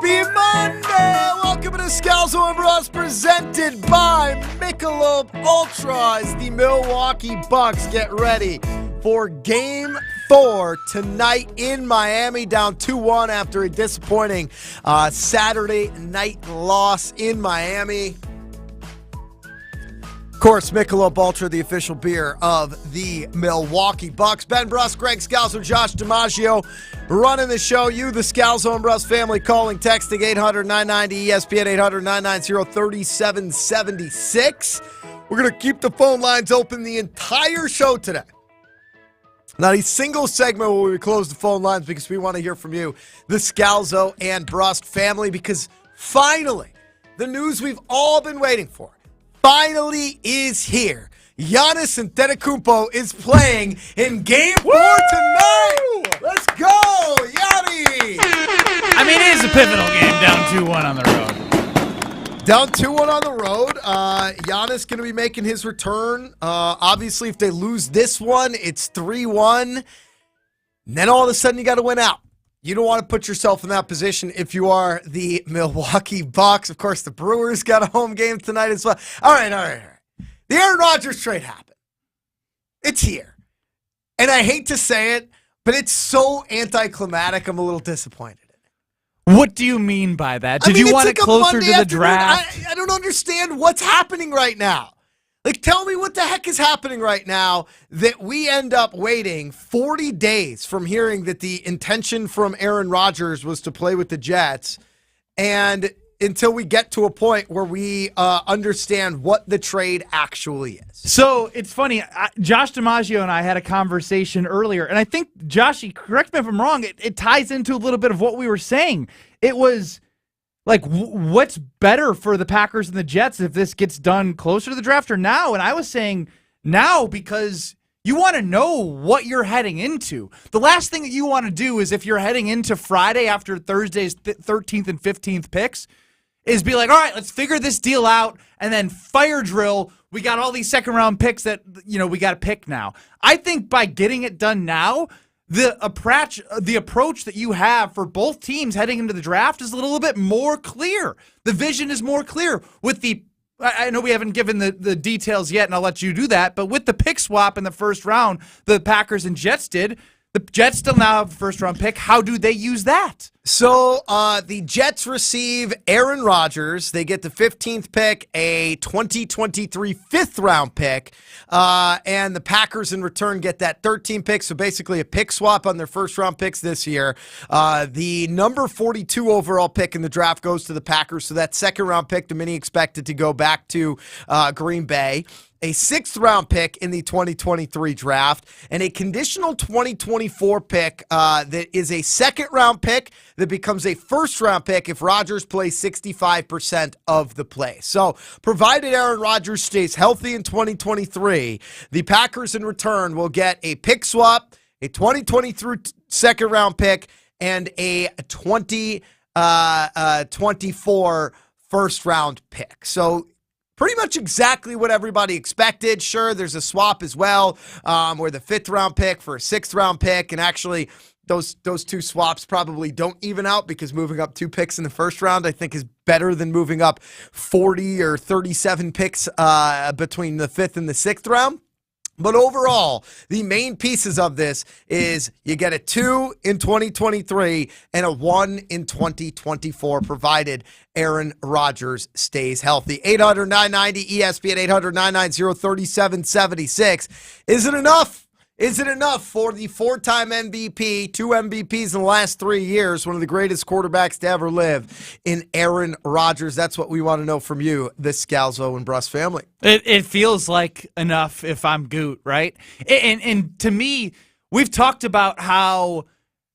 Happy Monday! Welcome to Scalzo and Ross, presented by Michelob Ultra as the Milwaukee Bucks get ready for Game 4 tonight in Miami, down 2-1 after a disappointing Saturday night loss in Miami. Of course, Michelob Ultra, the official beer of the Milwaukee Bucks. Ben Bruss, Greg Scalzo, Josh DiMaggio running the show. You, the Scalzo and Bruss family, calling, texting 800-990-ESPN, 800-990-3776. We're going to keep the phone lines open the entire show today. Not a single segment where we close the phone lines because we want to hear from you, the Scalzo and Bruss family, because finally, the news we've all been waiting for finally is here. Giannis Antetokounmpo is playing in Game 4 tonight. Let's go, Gianni! I mean, it is a pivotal game, down 2-1 on the road. Down 2-1 on the road. Giannis going to be making his return. Obviously, if they lose this one, it's 3-1. And then all of a sudden, you got to win out. You don't want to put yourself in that position if you are the Milwaukee Bucks. Of course, the Brewers got a home game tonight as well. All right. The Aaron Rodgers trade happened. It's here. And I hate to say it, but it's so anticlimactic, I'm a little disappointed in it. What do you mean by that? Did you want it closer to the draft? I don't understand what's happening right now. Like, tell me what the heck is happening right now that we end up waiting 40 days from hearing that the intention from Aaron Rodgers was to play with the Jets, and until we get to a point where we understand what the trade actually is. So it's funny. Josh DiMaggio and I had a conversation earlier, and I think, Josh, correct me if I'm wrong, it ties into a little bit of what we were saying. It was like, what's better for the Packers and the Jets if this gets done closer to the draft or now? And I was saying now because you want to know what you're heading into. The last thing that you want to do is if you're heading into Friday after Thursday's 13th and 15th picks is be like, all right, let's figure this deal out and then fire drill. We got all these second-round picks that, we got to pick now. I think by getting it done now, the approach that you have for both teams heading into the draft is a little bit more clear. The vision is more clear with I know we haven't given the details yet, and I'll let you do that, but with the pick swap in the first round, the Packers and Jets did, the Jets still now have a first-round pick. How do they use that? So the Jets receive Aaron Rodgers. They get the 15th pick, a 2023 fifth-round pick, and the Packers in return get that 13th pick, so basically a pick swap on their first-round picks this year. The number 42 overall pick in the draft goes to the Packers, so that second-round pick, the many expected to go back to Green Bay. A sixth-round pick in the 2023 draft, and a conditional 2024 pick that is a second-round pick that becomes a first-round pick if Rodgers plays 65% of the play. So, provided Aaron Rodgers stays healthy in 2023, the Packers in return will get a pick swap, a 2023 second-round pick, and a 2024 first-round pick. So, pretty much exactly what everybody expected. Sure, there's a swap as well, where the fifth-round pick for a sixth-round pick, and actually those two swaps probably don't even out because moving up 2 picks in the first round, I think, is better than moving up 40 or 37 picks between the fifth and the sixth round. But overall, the main pieces of this is you get a 2 in 2023 and a 1 in 2024, provided Aaron Rodgers stays healthy. 800-990-ESPN, 800-990-3776. Is it enough? Is it enough for the 4-time MVP, 2 MVPs in the last 3 years, one of the greatest quarterbacks to ever live, in Aaron Rodgers? That's what we want to know from you, the Scalzo and Bruss family. It feels like enough if I'm Goot, right? And to me, we've talked about how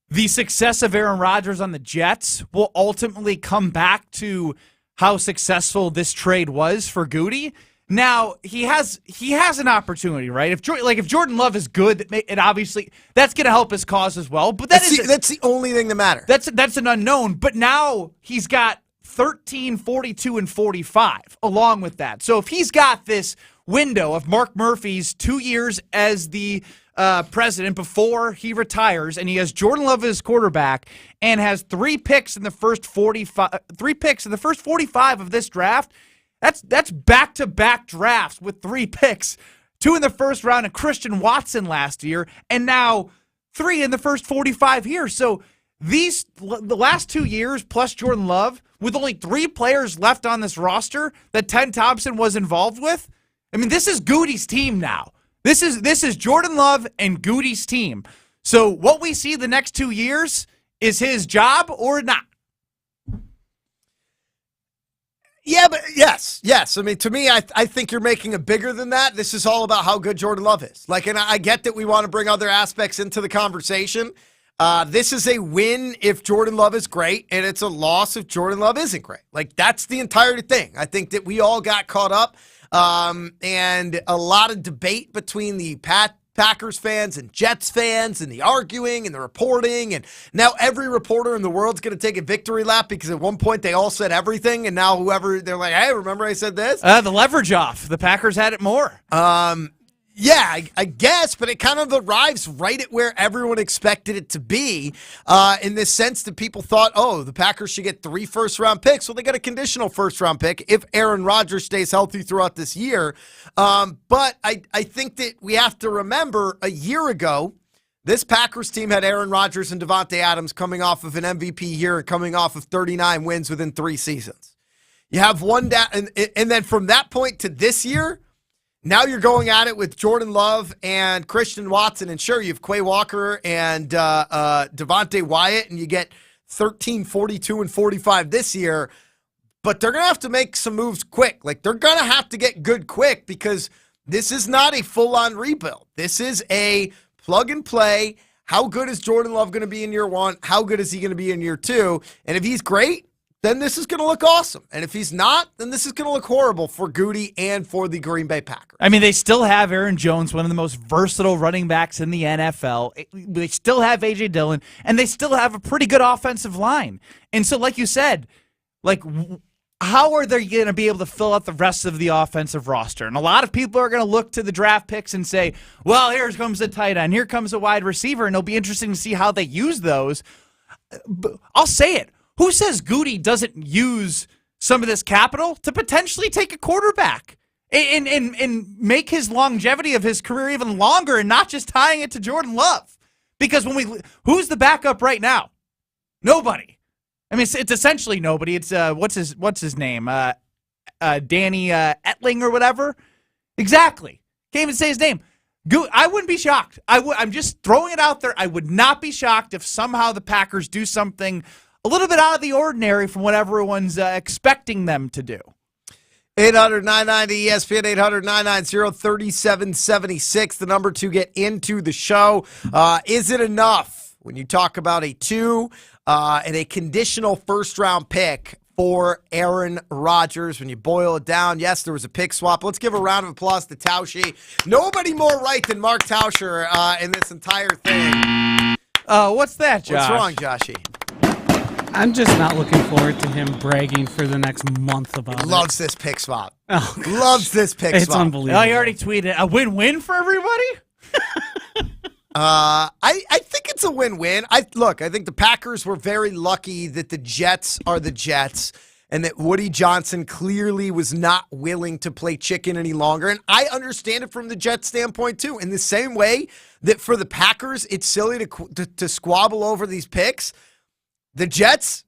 the success of Aaron Rodgers on the Jets will ultimately come back to how successful this trade was for Goody. Now, he has an opportunity, right? If Jordan Love is good, it obviously that's going to help his cause as well. But that's the only thing that matters. That's an unknown. But now he's got 13, 42, and 45 along with that. So if he's got this window of Mark Murphy's 2 years as the president before he retires, and he has Jordan Love as quarterback, and has 3 picks in the first 45. 3 picks in the first 45 of this draft. That's back-to-back drafts with 3 picks. 2 in the first round of Christian Watson last year, and now 3 in the first 45 here. So the last 2 years, plus Jordan Love, with only 3 players left on this roster that Ted Thompson was involved with, I mean, this is Goody's team now. This is Jordan Love and Goody's team. So what we see the next 2 years is his job or not. Yeah, but yes. I mean, to me, I think you're making it bigger than that. This is all about how good Jordan Love is. Like, and I get that we want to bring other aspects into the conversation. This is a win if Jordan Love is great, and it's a loss if Jordan Love isn't great. Like, that's the entire thing. I think that we all got caught up, and a lot of debate between the Packers fans and Jets fans and the arguing and the reporting, and now every reporter in the world's going to take a victory lap because at one point they all said everything, and now they're like, hey, remember I said this? The leverage off. The Packers had it more. Yeah, I guess, but it kind of arrives right at where everyone expected it to be, in this sense that people thought, oh, the Packers should get 3 first-round picks. Well, they got a conditional first-round pick if Aaron Rodgers stays healthy throughout this year. But I think that we have to remember a year ago, this Packers team had Aaron Rodgers and Davante Adams coming off of an MVP year and coming off of 39 wins within 3 seasons. You have one down, and then from that point to this year, now you're going at it with Jordan Love and Christian Watson, and sure, you have Quay Walker and Devontae Wyatt, and you get 13, 42, and 45 this year, but they're going to have to make some moves quick. Like, they're going to have to get good quick because this is not a full-on rebuild. This is a plug-and-play. How good is Jordan Love going to be in year 1? How good is he going to be in year 2? And if he's great, then this is going to look awesome. And if he's not, then this is going to look horrible for Goody and for the Green Bay Packers. I mean, they still have Aaron Jones, one of the most versatile running backs in the NFL. They still have A.J. Dillon, and they still have a pretty good offensive line. And so, like you said, like, how are they going to be able to fill out the rest of the offensive roster? And a lot of people are going to look to the draft picks and say, well, here comes a tight end, here comes a wide receiver, and it'll be interesting to see how they use those. But I'll say it. Who says Goody doesn't use some of this capital to potentially take a quarterback and make his longevity of his career even longer and not just tying it to Jordan Love? Because who's the backup right now? Nobody. I mean, it's essentially nobody. It's what's his name? Danny Etling or whatever. Exactly. Can't even say his name. I wouldn't be shocked. I'm just throwing it out there. I would not be shocked if somehow the Packers do something a little bit out of the ordinary from what everyone's expecting them to do. 800-990-ESPN, 800-990-3776, the number to get into the show. Is it enough when you talk about a 2 and a conditional first-round pick for Aaron Rodgers? When you boil it down, yes, there was a pick swap. Let's give a round of applause to Tausche. Nobody more right than Mark Tauscher in this entire thing. What's that, Josh? What's wrong, Joshy? I'm just not looking forward to him bragging for the next month about it. Loves this pick swap. Oh, gosh. Loves this pick It's swap. unbelievable. Oh, you already tweeted a win-win for everybody? I think it's a win-win. I think the Packers were very lucky that the Jets are the Jets and that Woody Johnson clearly was not willing to play chicken any longer. And I understand it from the Jets standpoint, too. In the same way that for the Packers, it's silly to squabble over these picks. The Jets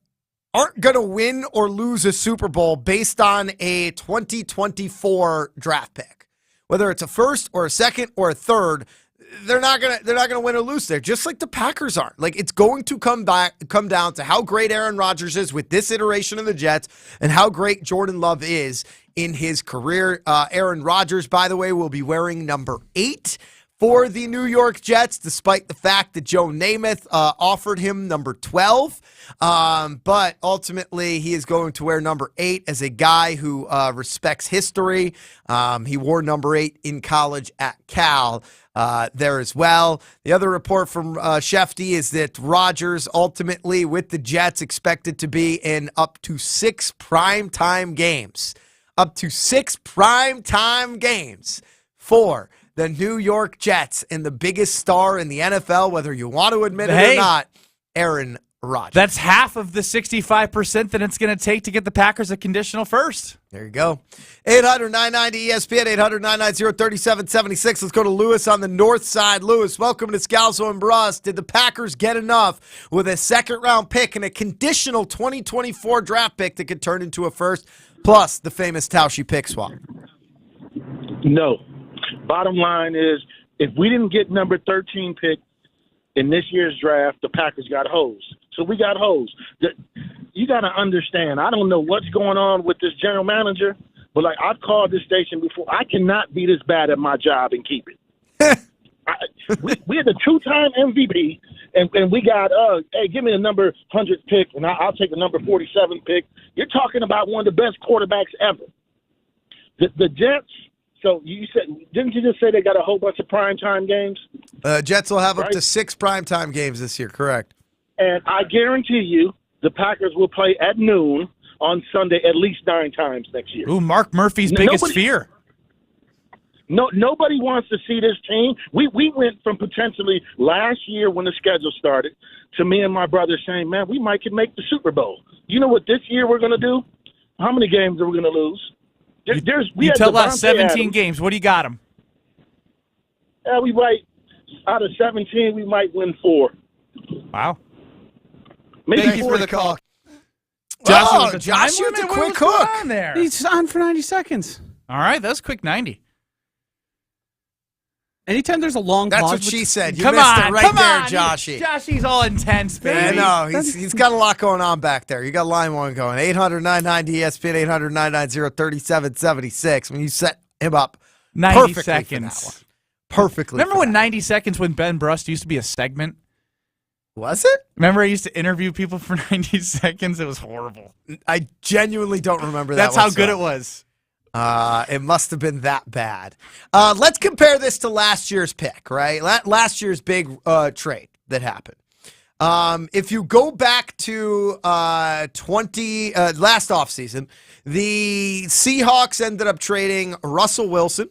aren't going to win or lose a Super Bowl based on a 2024 draft pick. Whether it's a first or a second or a third, they're not gonna win or lose there. Just like the Packers aren't. Like, it's going to come down to how great Aaron Rodgers is with this iteration of the Jets and how great Jordan Love is in his career. Aaron Rodgers, by the way, will be wearing number 8 for the New York Jets, despite the fact that Joe Namath offered him number 12. But ultimately, he is going to wear number 8 as a guy who respects history. He wore number 8 in college at Cal there as well. The other report from Shefty is that Rodgers ultimately with the Jets expected to be in up to 6 primetime games. Up to 6 primetime games for the New York Jets and the biggest star in the NFL, whether you want to admit it or not, Aaron Rodgers. That's half of the 65% that it's going to take to get the Packers a conditional first. There you go. 800-990-ESPN, 800-990-3776. Let's go to Lewis on the north side. Lewis, welcome to Scalzo and Bruss. Did the Packers get enough with a second-round pick and a conditional 2024 draft pick that could turn into a first, plus the famous Tausche pick swap? No. Bottom line is, if we didn't get number 13 pick in this year's draft, the Packers got hosed. So we got hosed. You got to understand, I don't know what's going on with this general manager, but like I've called this station before. I cannot be this bad at my job and keep it. We had the 2-time MVP, and we got, hey, give me the number 100 pick, and I'll take the number 47 pick. You're talking about one of the best quarterbacks ever. The Jets. So you said, didn't you just say they got a whole bunch of primetime games? Jets will have up to 6 primetime games this year, correct? And I guarantee you the Packers will play at noon on Sunday at least 9 times next year. Ooh, Mark Murphy's biggest fear. Nobody wants to see this team. We went from potentially last year when the schedule started to me and my brother saying, man, we might could make the Super Bowl. You know what this year we're going to do? How many games are we going to lose? You tell us 17 games. What do you got them? We might, out of 17, we might win 4. Wow. Maybe Thank you for the call. Josh, Josh, you a quick hook. There. He's on for 90 seconds. All right, that's quick 90. Anytime there's a long That's pause. what she said. You Come missed on, it right come there, on. Joshy. Joshy's all intense, I baby. know. He's got a lot going on back there. You got line one going. 800-990-ESPN, 800-990-3776. When you set him up 90 perfectly seconds. for that one. Perfectly. Remember for when that. 90 Seconds when Ben Brust used to be a segment? Was it? Remember I used to interview people for 90 seconds? It was horrible. I genuinely don't remember that. That's how good it was. It must have been that bad. Let's compare this to last year's pick, right? Last year's big trade that happened. If you go back to last offseason, the Seahawks ended up trading Russell Wilson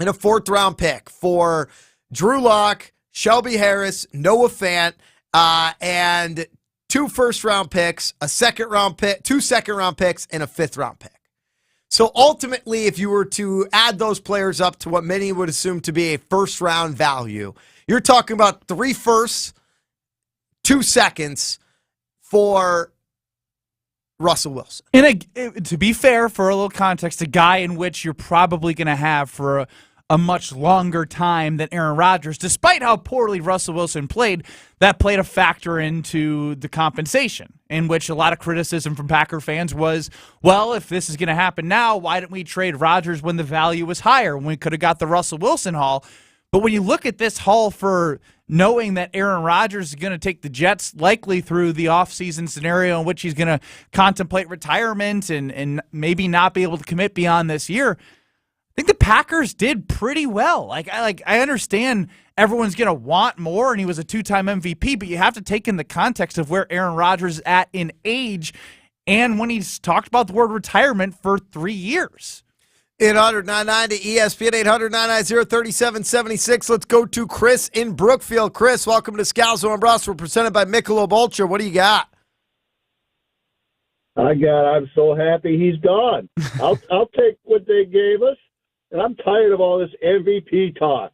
and a 4th-round pick for Drew Lock, Shelby Harris, Noah Fant, and 2 first-round picks, a second-round pick, 2 second-round picks, and a 5th-round pick. So ultimately, if you were to add those players up to what many would assume to be a first-round value, you're talking about 3 firsts, 2 seconds for Russell Wilson. To be fair, for a little context, a guy in which you're probably going to have for a much longer time than Aaron Rodgers, despite how poorly Russell Wilson played, that played a factor into the compensation, in which a lot of criticism from Packer fans was, well, if this is going to happen now, why didn't we trade Rodgers when the value was higher, when we could have got the Russell Wilson haul? But when you look at this haul for knowing that Aaron Rodgers is going to take the Jets likely through the offseason scenario in which he's going to contemplate retirement and maybe not be able to commit beyond this year, I think the Packers did pretty well. I understand everyone's going to want more, and he was a 2-time MVP, but you have to take in the context of where Aaron Rodgers is at in age and when he's talked about the word retirement for 3 years. 800-990-ESPN, 800-990-3776. Let's go to Chris in Brookfield. Chris, welcome to Scalzo and Bruss. We're presented by Michelob Ultra. What do you got? I'm so happy he's gone. I'll take what they gave us, and I'm tired of all this MVP talk.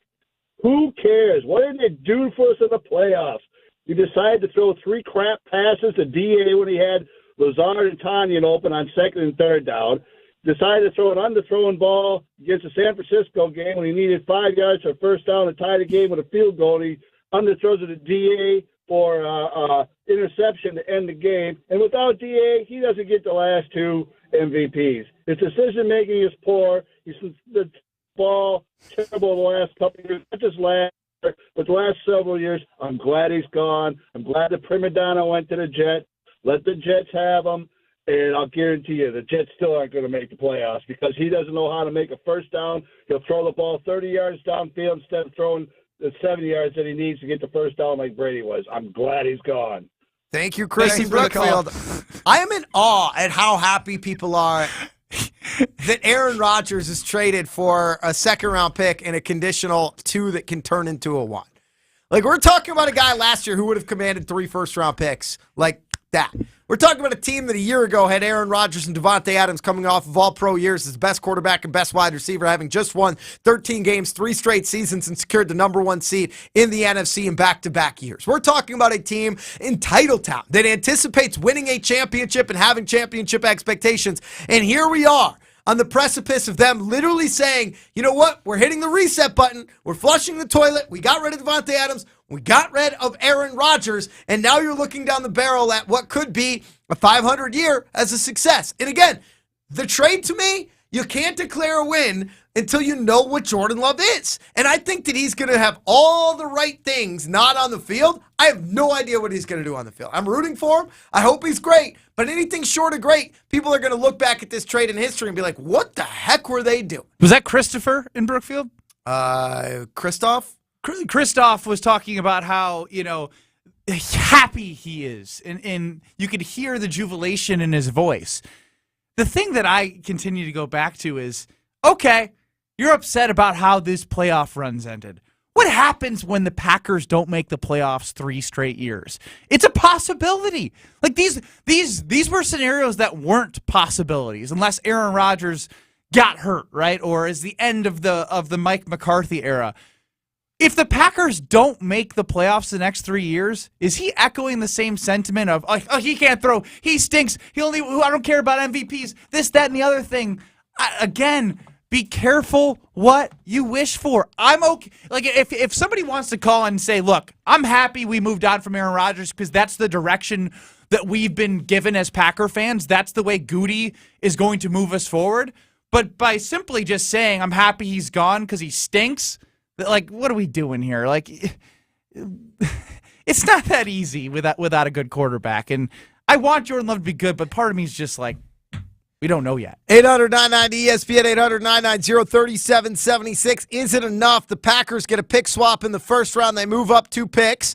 Who cares? What did they do for us in the playoffs? You decided to throw 3 crap passes to DA when he had Lazard and Tanyan open on 2nd and 3rd down. Decided to throw an underthrown ball against the San Francisco game when he needed 5 yards for first down to tie the game with a field goal. He underthrows it to DA for interception to end the game. And without DA, he doesn't get the last 2 MVPs. His decision-making is poor. He's the ball terrible the last couple of years, not just last year, but the last several years. I'm glad he's gone. I'm glad the prima donna went to the Jets. Let the Jets have him. And I'll guarantee you the Jets still aren't going to make the playoffs because he doesn't know how to make a first down. He'll throw the ball 30 yards downfield instead of throwing the 70 yards that he needs to get the first down like Brady was. I'm glad he's gone. Thank you, Chris Thank in you for the Brookfield. I am in awe at how happy people are that Aaron Rodgers is traded for a second-round pick and a conditional 2 that can turn into a 1. Like, we're talking about a guy last year who would have commanded 3 first-round picks like that. We're talking about a team that a year ago had Aaron Rodgers and Devontae Adams coming off of all-pro years as the best quarterback and best wide receiver, having just won 13 games, 3 straight seasons, and secured the number 1 seed in the NFC in back-to-back years. We're talking about a team in title town that anticipates winning a championship and having championship expectations. And here we are, on the precipice of them literally saying, you know what, we're hitting the reset button, we're flushing the toilet, we got rid of Devontae Adams, we got rid of Aaron Rodgers, and now you're looking down the barrel at what could be a 500 year as a success. And again, the trade to me, you can't declare a win until you know what Jordan Love is. And I think that he's going to have all the right things not on the field. I have no idea what he's going to do on the field. I'm rooting for him. I hope he's great. But anything short of great, people are going to look back at this trade in history and be like, what the heck were they doing? Was that Christopher in Brookfield? Christoph? Christoph was talking about how, happy he is. And you could hear the jubilation in his voice. The thing that I continue to go back to is, okay, you're upset about how this playoff run's ended. What happens when the Packers don't make the playoffs 3 straight years? It's a possibility. Like these were scenarios that weren't possibilities unless Aaron Rodgers got hurt, right? Or is the end of the Mike McCarthy era. If the Packers don't make the playoffs the next 3 years, is he echoing the same sentiment of, oh, he can't throw, he stinks, I don't care about MVPs, this, that, and the other thing? Again, be careful what you wish for. I'm okay. Like, if somebody wants to call and say, look, I'm happy we moved on from Aaron Rodgers because that's the direction that we've been given as Packer fans, that's the way Goody is going to move us forward. But by simply just saying, I'm happy he's gone because he stinks, like, what are we doing here? Like, it's not that easy without a good quarterback. And I want Jordan Love to be good, but part of me is just like, we don't know yet. 800-990-ESPN, 800-990-3776. Is it enough? The Packers get a pick swap in the first round. They move up 2 picks.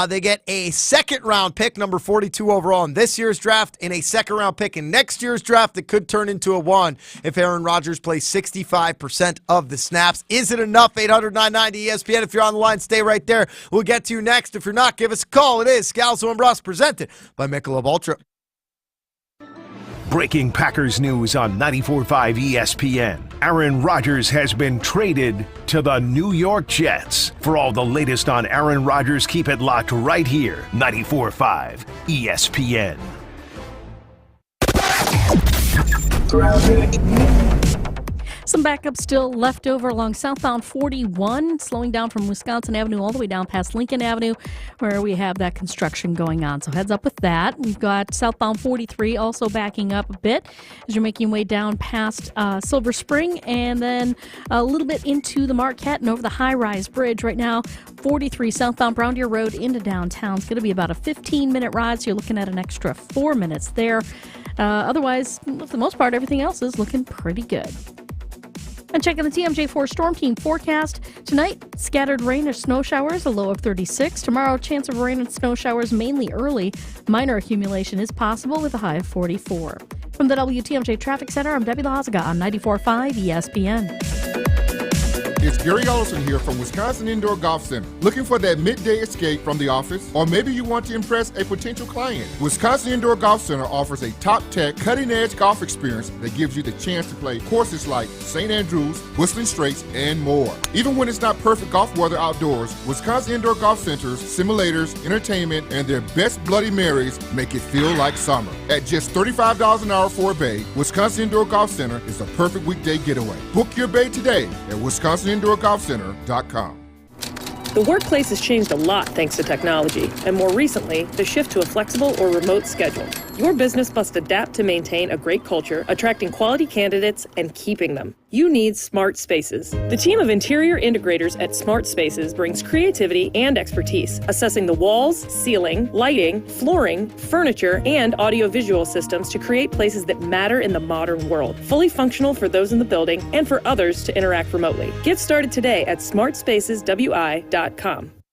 They get a second-round pick, number 42 overall in this year's draft, and a second-round pick in next year's draft that could turn into a 1 if Aaron Rodgers plays 65% of the snaps. Is it enough? 800-990-ESPN. If you're on the line, stay right there. We'll get to you next. If you're not, give us a call. It is Scalzo and Russ, presented by Michelob Ultra. Breaking Packers news on 94.5 ESPN. Aaron Rodgers has been traded to the New York Jets. For all the latest on Aaron Rodgers, keep it locked right here. 94.5 ESPN. Some backup still left over along southbound 41, slowing down from Wisconsin Avenue all the way down past Lincoln Avenue, where we have that construction going on. So heads up with that. We've got southbound 43 also backing up a bit as you're making your way down past Silver Spring and then a little bit into the Marquette and over the high-rise bridge. Right now, 43 southbound Brown Deer Road into downtown. It's going to be about a 15-minute ride, so you're looking at an extra 4 minutes there. Otherwise, for the most part, everything else is looking pretty good. And checking the TMJ4 Storm Team forecast. Tonight, scattered rain or snow showers, a low of 36. Tomorrow, chance of rain and snow showers mainly early. Minor accumulation is possible with a high of 44. From the WTMJ Traffic Center, I'm Debbie Lazaga on 94.5 ESPN. It's Gary Ellison here from Wisconsin Indoor Golf Center. Looking for that midday escape from the office? Or maybe you want to impress a potential client? Wisconsin Indoor Golf Center offers a top-tech, cutting-edge golf experience that gives you the chance to play courses like St. Andrews, Whistling Straits, and more. Even when it's not perfect golf weather outdoors, Wisconsin Indoor Golf Center's simulators, entertainment, and their best Bloody Marys make it feel like summer. At just $35 an hour for a bay, Wisconsin Indoor Golf Center is the perfect weekday getaway. Book your bay today at WisconsinIndoorGolfCenter.com. The workplace has changed a lot thanks to technology, and more recently, the shift to a flexible or remote schedule. Your business must adapt to maintain a great culture, attracting quality candidates and keeping them. You need Smart Spaces. The team of interior integrators at Smart Spaces brings creativity and expertise, assessing the walls, ceiling, lighting, flooring, furniture, and audiovisual systems to create places that matter in the modern world, fully functional for those in the building and for others to interact remotely. Get started today at smartspaceswi.com.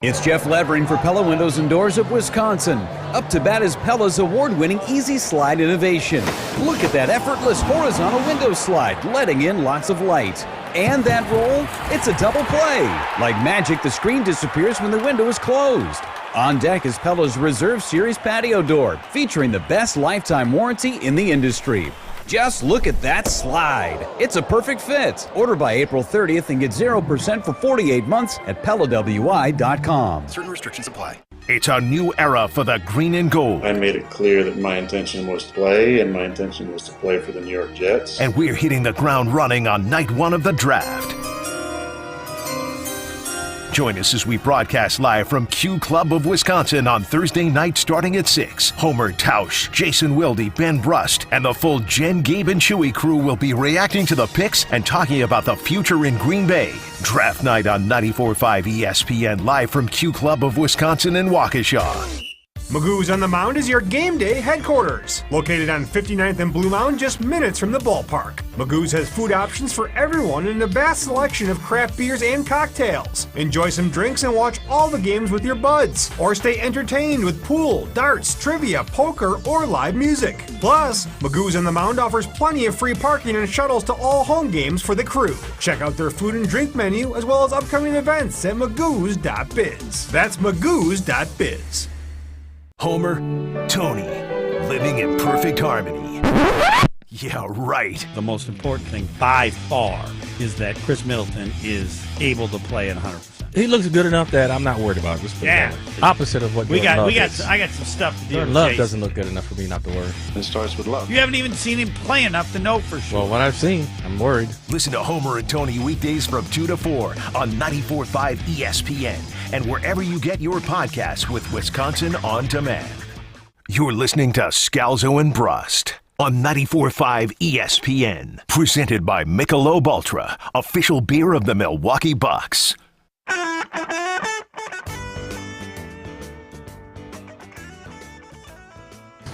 It's Jeff Levering for Pella Windows and Doors of Wisconsin. Up to bat is Pella's award-winning Easy Slide innovation. Look at that effortless horizontal window slide, letting in lots of light. And that roll, it's a double play. Like magic, the screen disappears when the window is closed. On deck is Pella's Reserve Series patio door, featuring the best lifetime warranty in the industry. Just look at that slide. It's a perfect fit. Order by April 30th and get 0% for 48 months at PellaWI.com. Certain restrictions apply. It's a new era for the green and gold. I made it clear that my intention was to play, and my intention was to play for the New York Jets. And we're hitting the ground running on night one of the draft. Join us as we broadcast live from Q Club of Wisconsin on Thursday night starting at 6. Homer Tausch, Jason Wilde, Ben Brust, and the full Jen, Gabe, and Chewy crew will be reacting to the picks and talking about the future in Green Bay. Draft night on 94.5 ESPN, live from Q Club of Wisconsin in Waukesha. Magoo's on the Mound is your game day headquarters. Located on 59th and Blue Mound, just minutes from the ballpark. Magoo's has food options for everyone and a vast selection of craft beers and cocktails. Enjoy some drinks and watch all the games with your buds. Or stay entertained with pool, darts, trivia, poker, or live music. Plus, Magoo's on the Mound offers plenty of free parking and shuttles to all home games for the crew. Check out their food and drink menu as well as upcoming events at magoos.biz. That's magoos.biz. Homer, Tony, living in perfect harmony. Yeah, right. The most important thing by far is that Chris Middleton is able to play at 100%. He looks good enough that I'm not worried about it. Yeah. Opposite of what Jordan Love is. I got some stuff to do. Jordan Love doesn't look good enough for me not to worry. It starts with love. You haven't even seen him play enough to know for sure. Well, what I've seen, I'm worried. Listen to Homer and Tony weekdays from 2 to 4 on 94.5 ESPN and wherever you get your podcasts with Wisconsin On Demand. You're listening to Scalzo and Brust on 94.5 ESPN. Presented by Michelob Ultra, official beer of the Milwaukee Bucks.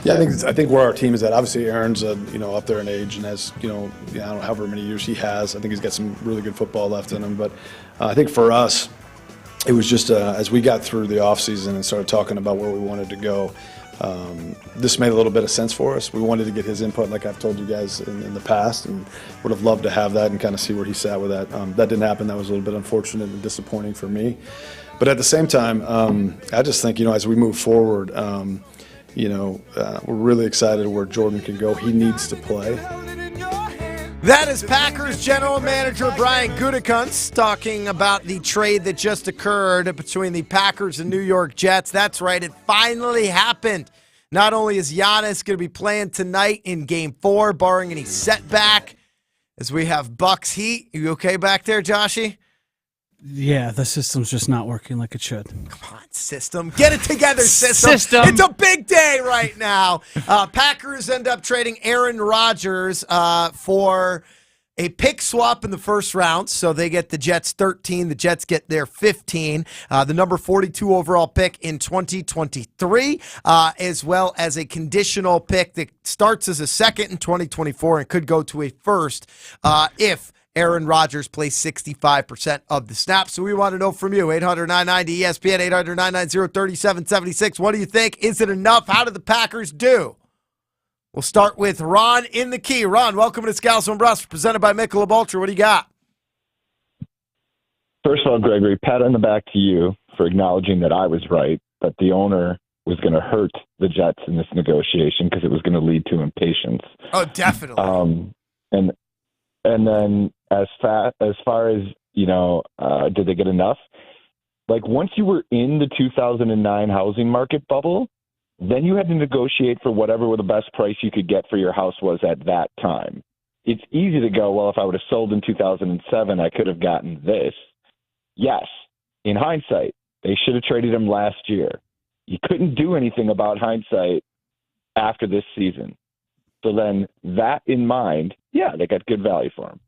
Yeah, I think where our team is at. Obviously, Aaron's up there in age and has I don't know however many years he has. I think he's got some really good football left in him. But I think for us, it was just as we got through the offseason and started talking about where we wanted to go. This made a little bit of sense for us. We wanted to get his input, like I've told you guys in the past, and would have loved to have that and kind of see where he sat with that. That didn't happen. That was a little bit unfortunate and disappointing for me. But at the same time, I just think as we move forward. We're really excited where Jordan can go. He needs to play. That is Packers General Manager Brian Gutekunst talking about the trade that just occurred between the Packers and New York Jets. That's right, it finally happened. Not only is Giannis going to be playing tonight in Game 4, barring any setback, as we have Bucks Heat. You okay back there, Joshy? Yeah, the system's just not working like it should. Come on, system. Get it together, system. It's a big day right now. Packers end up trading Aaron Rodgers for a pick swap in the first round. So they get the Jets 13. The Jets get their 15. The number 42 overall pick in 2023, as well as a conditional pick that starts as a second in 2024 and could go to a first if Aaron Rodgers plays 65% of the snaps. So we want to know from you, 800-990-ESPN, 800-990-3776. What do you think? Is it enough? How did the Packers do? We'll start with Ron in the key. Ron, welcome to Scalzo and Brust, presented by Michelob Ultra. What do you got? First of all, Gregory, pat on the back to you for acknowledging that I was right, that the owner was going to hurt the Jets in this negotiation because it was going to lead to impatience. Oh, definitely. And then as far as, did they get enough? Like once you were in the 2009 housing market bubble, then you had to negotiate for whatever the best price you could get for your house was at that time. It's easy to go, well, if I would have sold in 2007, I could have gotten this. Yes, in hindsight, they should have traded him last year. You couldn't do anything about hindsight after this season. So then that in mind, yeah, they got good value for him.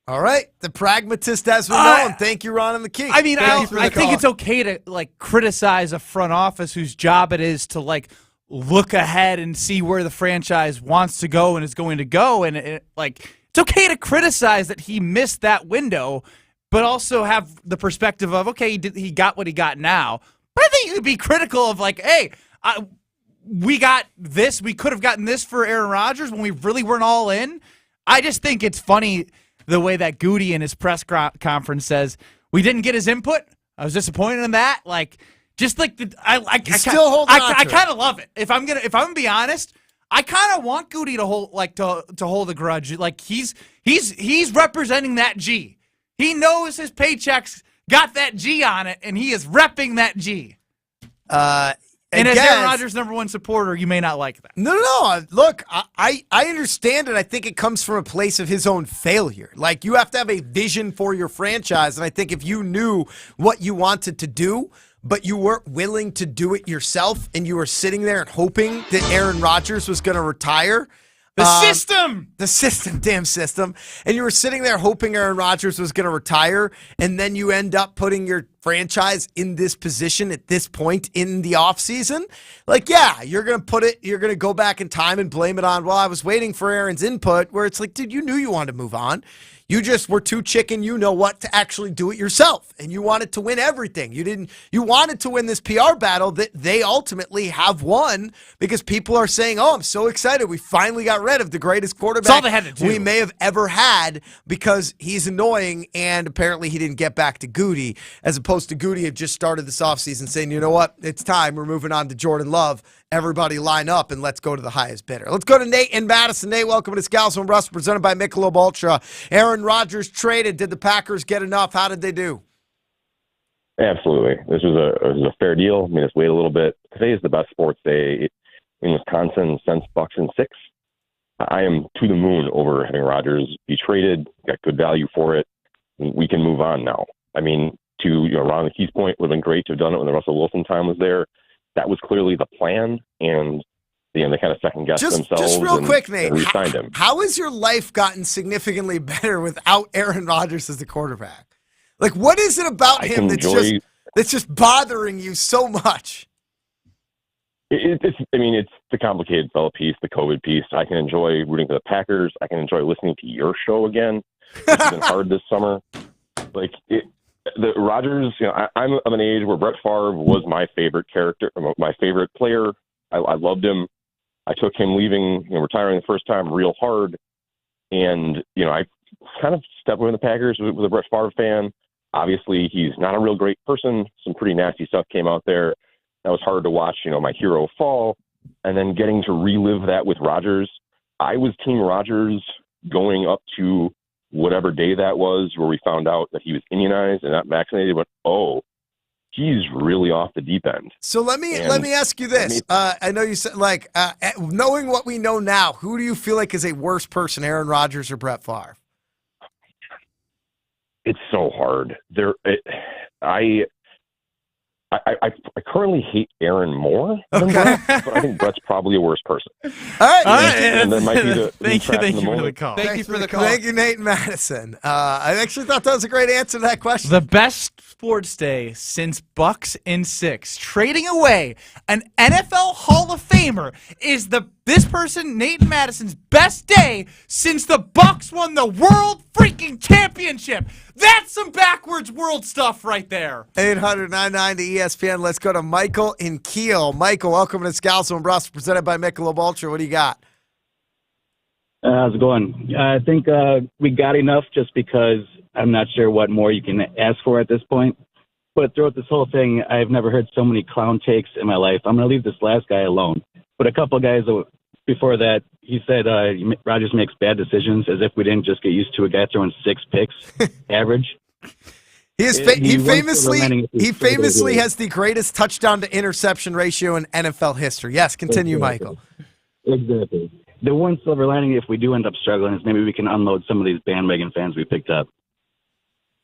All right. The pragmatist as we know him. Thank you, Ron, and the key. I mean, I think it's okay to criticize a front office whose job it is to look ahead and see where the franchise wants to go and is going to go. And it's okay to criticize that he missed that window, but also have the perspective of, okay, he got what he got now. But I think you could be critical of like, hey, we got this. We could have gotten this for Aaron Rodgers when we really weren't all in. I just think it's funny the way that Goody in his press conference says, we didn't get his input. I was disappointed in that. Like, just like I kind of love it. If I'm gonna be honest, I kind of want Goody to hold a grudge. Like he's representing that G. He knows his paychecks got that G on it, and he is repping that G. And as Aaron Rodgers' #1 supporter, you may not like that. No. Look, I understand it. I think it comes from a place of his own failure. Like, you have to have a vision for your franchise, and I think if you knew what you wanted to do, but you weren't willing to do it yourself, and you were sitting there and hoping that Aaron Rodgers was going to retire. The damn system. And you were sitting there hoping Aaron Rodgers was going to retire, and then you end up putting your franchise in this position at this point in the offseason. Like, yeah, you're going to go back in time and blame it on, well, I was waiting for Aaron's input, where it's like, dude, you knew you wanted to move on. You just were too chicken, to actually do it yourself. And you wanted to win everything. You wanted to win this PR battle that they ultimately have won, because people are saying, oh, I'm so excited. We finally got rid of the greatest quarterback That's all they had to do. We may have ever had, because he's annoying, and apparently he didn't get back to Goody, as opposed to Goody had just started this offseason saying, you know what, it's time. We're moving on to Jordan Love. Everybody line up and let's go to the highest bidder. Let's go to Nate in Madison. Nate, welcome to Scalzo and Russ, presented by Michelob Ultra. Aaron Rodgers traded. Did the Packers get enough? How did they do? Absolutely. This was a fair deal. I mean, let's wait a little bit. Today is the best sports day in Wisconsin since Bucks in 6. I am to the moon over having Rodgers be traded. Got good value for it. We can move on now. I mean, to Ron McKee's point, would have been great to have done it when the Russell Wilson time was there. That was clearly the plan, and they kind of second-guessed themselves. Just real quick, Nate, and re-signed him. How has your life gotten significantly better without Aaron Rodgers as the quarterback? Like, what is it about him that's just bothering you so much? It's the complicated fella piece, the COVID piece. I can enjoy rooting for the Packers. I can enjoy listening to your show again. It's been hard this summer. The Rodgers, I'm of an age where Brett Favre was my favorite character, my favorite player. I loved him. I took him leaving, retiring the first time real hard. And, I kind of stepped away from the Packers with a Brett Favre fan. Obviously, he's not a real great person. Some pretty nasty stuff came out there. That was hard to watch, my hero fall. And then getting to relive that with Rodgers. I was Team Rodgers going up to whatever day that was where we found out that he was immunized and not vaccinated, but he's really off the deep end. So let me ask you this. I know you said, knowing what we know now, who do you feel like is a worse person, Aaron Rodgers or Brett Favre? It's so hard. I currently hate Aaron more than Brett, but I think Brett's probably a worse person. All right. And that might be the Thank you for the call. Thank you for the call. Thank you, Nate Madison. I actually thought that was a great answer to that question. The best sports day since Bucks in 6. Trading away an NFL Hall of Famer is this person, Nate Madison's, best day since the Bucks won the World freaking Championship. That's some backwards world stuff right there. 800-990-ESPN. Let's go to Michael in Kiel. Michael, welcome to Scalzo and Russ, presented by Michelob Ultra. What do you got? How's it going? I think we got enough, just because I'm not sure what more you can ask for at this point. But throughout this whole thing, I've never heard so many clown takes in my life. I'm going to leave this last guy alone. But a couple of guys before that, he said Rodgers makes bad decisions, as if we didn't just get used to a guy throwing 6 picks average. He famously has the greatest touchdown to interception ratio in NFL history. Yes, continue, Michael. Exactly. The one silver lining, if we do end up struggling, is maybe we can unload some of these bandwagon fans we picked up.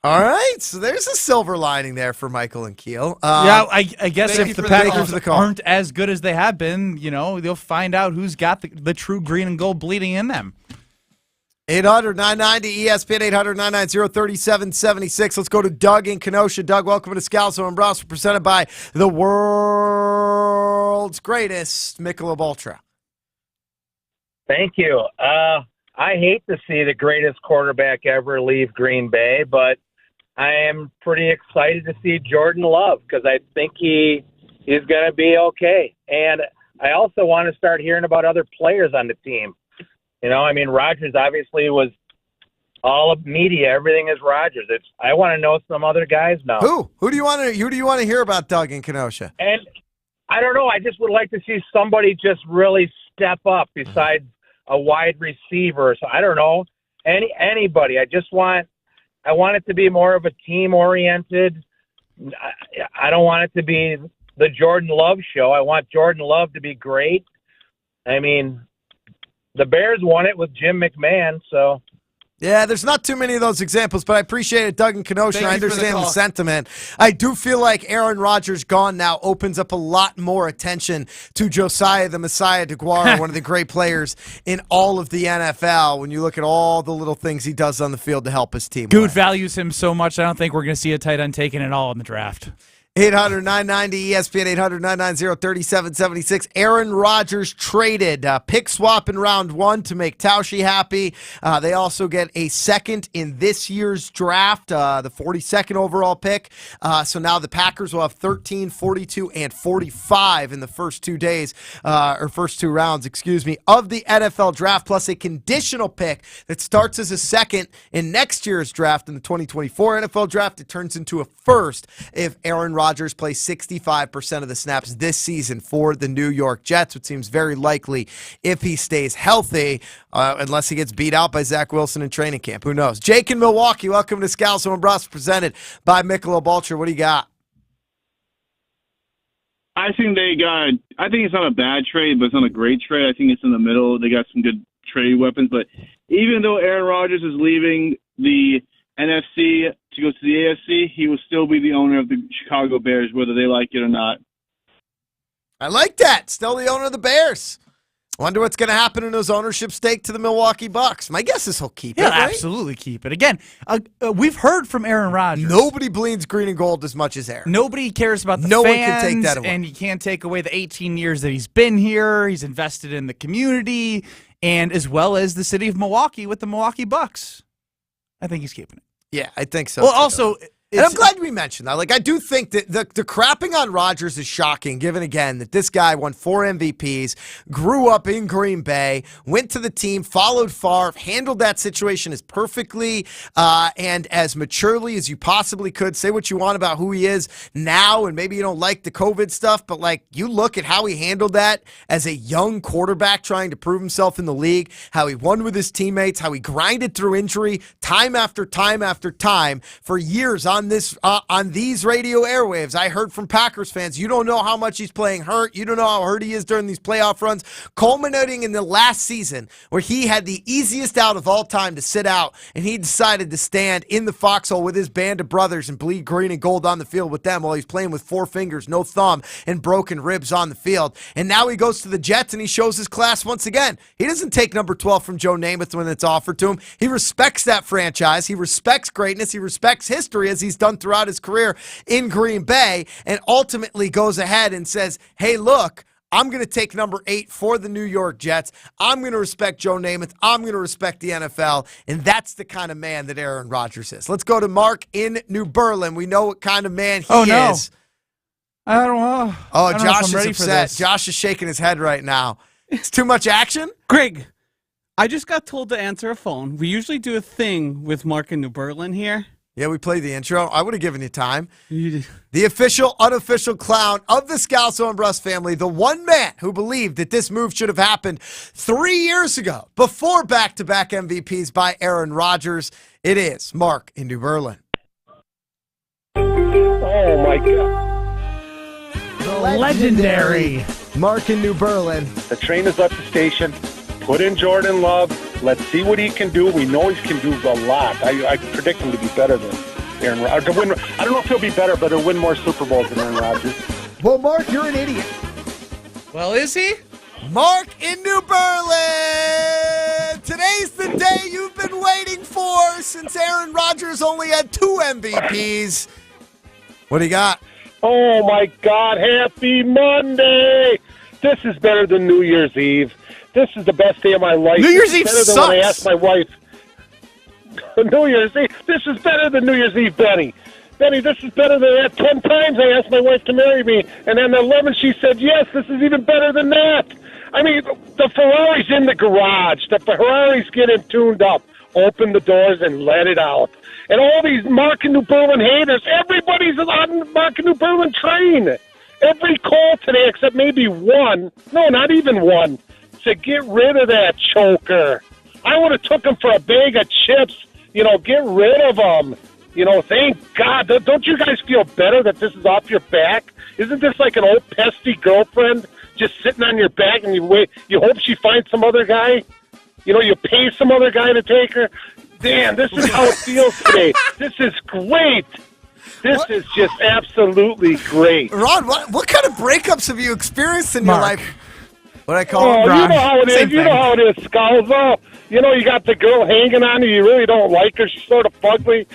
All right, so there's a silver lining there for Michael and Kiel. I guess if the Packers aren't as good as they have been, they'll find out who's got the true green and gold bleeding in them. 800-990-ESPN, 800-990-3776. Let's go to Doug in Kenosha. Doug, welcome to Scalzo and Russ, presented by the world's greatest Michelob Ultra. Thank you. I hate to see the greatest quarterback ever leave Green Bay, but I am pretty excited to see Jordan Love because I think he's going to be okay. And I also want to start hearing about other players on the team. Rodgers obviously was all of media. Everything is Rodgers. I want to know some other guys now. Who do you want to hear about, Doug in Kenosha? And I don't know. I just would like to see somebody just really step up besides a wide receiver. So I don't know anybody. I want it to be more of a team oriented. I don't want it to be the Jordan Love show. I want Jordan Love to be great. I mean, the Bears won it with Jim McMahon, so. Yeah, there's not too many of those examples, but I appreciate it, Doug in Kenosha. I understand the sentiment. I do feel like Aaron Rodgers gone now opens up a lot more attention to Josiah the Messiah DeGuara, one of the great players in all of the NFL, when you look at all the little things he does on the field to help his team. Good values him so much, I don't think we're going to see a tight end taken at all in the draft. 800-990-ESPN, 800-990-3776. Aaron Rodgers traded. Pick swap in round 1 to make Taushi happy. They also get a second in this year's draft, the 42nd overall pick. So now the Packers will have 13, 42, and 45 in the first 2 days, or first 2 rounds, of the NFL draft, plus a conditional pick that starts as a second in next year's draft. In the 2024 NFL draft, it turns into a first if Aaron Rodgers plays 65% of the snaps this season for the New York Jets, which seems very likely if he stays healthy, unless he gets beat out by Zach Wilson in training camp. Who knows? Jake in Milwaukee, welcome to Scalzo and Brust, presented by Michelob Ultra. What do you got? I think it's not a bad trade, but it's not a great trade. I think it's in the middle. They got some good trade weapons, but even though Aaron Rodgers is leaving the NFC to go to the AFC, he will still be the owner of the Chicago Bears, whether they like it or not. I like that. Still the owner of the Bears. Wonder what's going to happen in his ownership stake to the Milwaukee Bucks. My guess is he'll keep it, right? Absolutely keep it. Again, we've heard from Aaron Rodgers. Nobody bleeds green and gold as much as Aaron. Nobody cares about the fans. No one can take that away. And you can't take away the 18 years that he's been here. He's invested in the community, and as well as the city of Milwaukee with the Milwaukee Bucks. I think he's keeping it. Yeah, I think so. Well, also, and I'm glad we mentioned that. Like, I do think that the crapping on Rodgers is shocking, given, again, that this guy won 4 MVPs, grew up in Green Bay, went to the team, followed Favre, handled that situation as perfectly and as maturely as you possibly could. Say what you want about who he is now, and maybe you don't like the COVID stuff, but, like, you look at how he handled that as a young quarterback trying to prove himself in the league, how he won with his teammates, how he grinded through injury time after time after time for years on these radio airwaves. I heard from Packers fans, you don't know how much he's playing hurt. You don't know how hurt he is during these playoff runs, culminating in the last season where he had the easiest out of all time to sit out, and he decided to stand in the foxhole with his band of brothers and bleed green and gold on the field with them while he's playing with 4 fingers, no thumb, and broken ribs on the field. And now he goes to the Jets and he shows his class once again. He doesn't take number 12 from Joe Namath when it's offered to him. He respects that franchise. He respects greatness. He respects history, as he's done throughout his career in Green Bay, and ultimately goes ahead and says, hey, look, I'm going to take number 8 for the New York Jets. I'm going to respect Joe Namath. I'm going to respect the NFL, and that's the kind of man that Aaron Rodgers is. Let's go to Mark in New Berlin. We know what kind of man he is. I don't know. Oh, Josh is upset. Josh is shaking his head right now. It's too much action? Greg, I just got told to answer a phone. We usually do a thing with Mark in New Berlin here. Yeah, we played the intro. I would have given you time. The official, unofficial clown of the Scalzo and Brust family, the one man who believed that this move should have happened 3 years ago, before back-to-back MVPs by Aaron Rodgers. It is Mark in New Berlin. Oh, my God. The legendary Mark in New Berlin. The train is at the station. Put in Jordan Love. Let's see what he can do. We know he can do a lot. I predict him to be better than Aaron Rodgers. I don't know if he'll be better, but he'll win more Super Bowls than Aaron Rodgers. Well, Mark, you're an idiot. Well, is he? Mark in New Berlin. Today's the day you've been waiting for, since Aaron Rodgers only had 2 MVPs. What do you got? Oh, my God. Happy Monday. This is better than New Year's Eve. This is the best day of my life. New Year's Eve sucks. When I asked my wife. New Year's Eve. This is better than New Year's Eve, Benny. Benny, this is better than that. 10 times I asked my wife to marry me, and then 11 she said yes. This is even better than that. I mean, the Ferrari's in the garage. The Ferrari's getting tuned up. Open the doors and let it out. And all these Mark and New Berlin haters, everybody's on the Mark and New Berlin train. Every call today except maybe one, no, not even one, said get rid of that choker. I would have took him for a bag of chips. Get rid of him. Thank God. Don't you guys feel better that this is off your back? Isn't this like an old pesty girlfriend just sitting on your back and you hope she finds some other guy? You pay some other guy to take her? Dan, this is how it feels today. This is great. This is just absolutely great. Ron, what kind of breakups have you experienced in your life? What I call you them, know how it is. You know how it is, Scalzo. You got the girl hanging on you. You really don't like her. She's sort of fugly,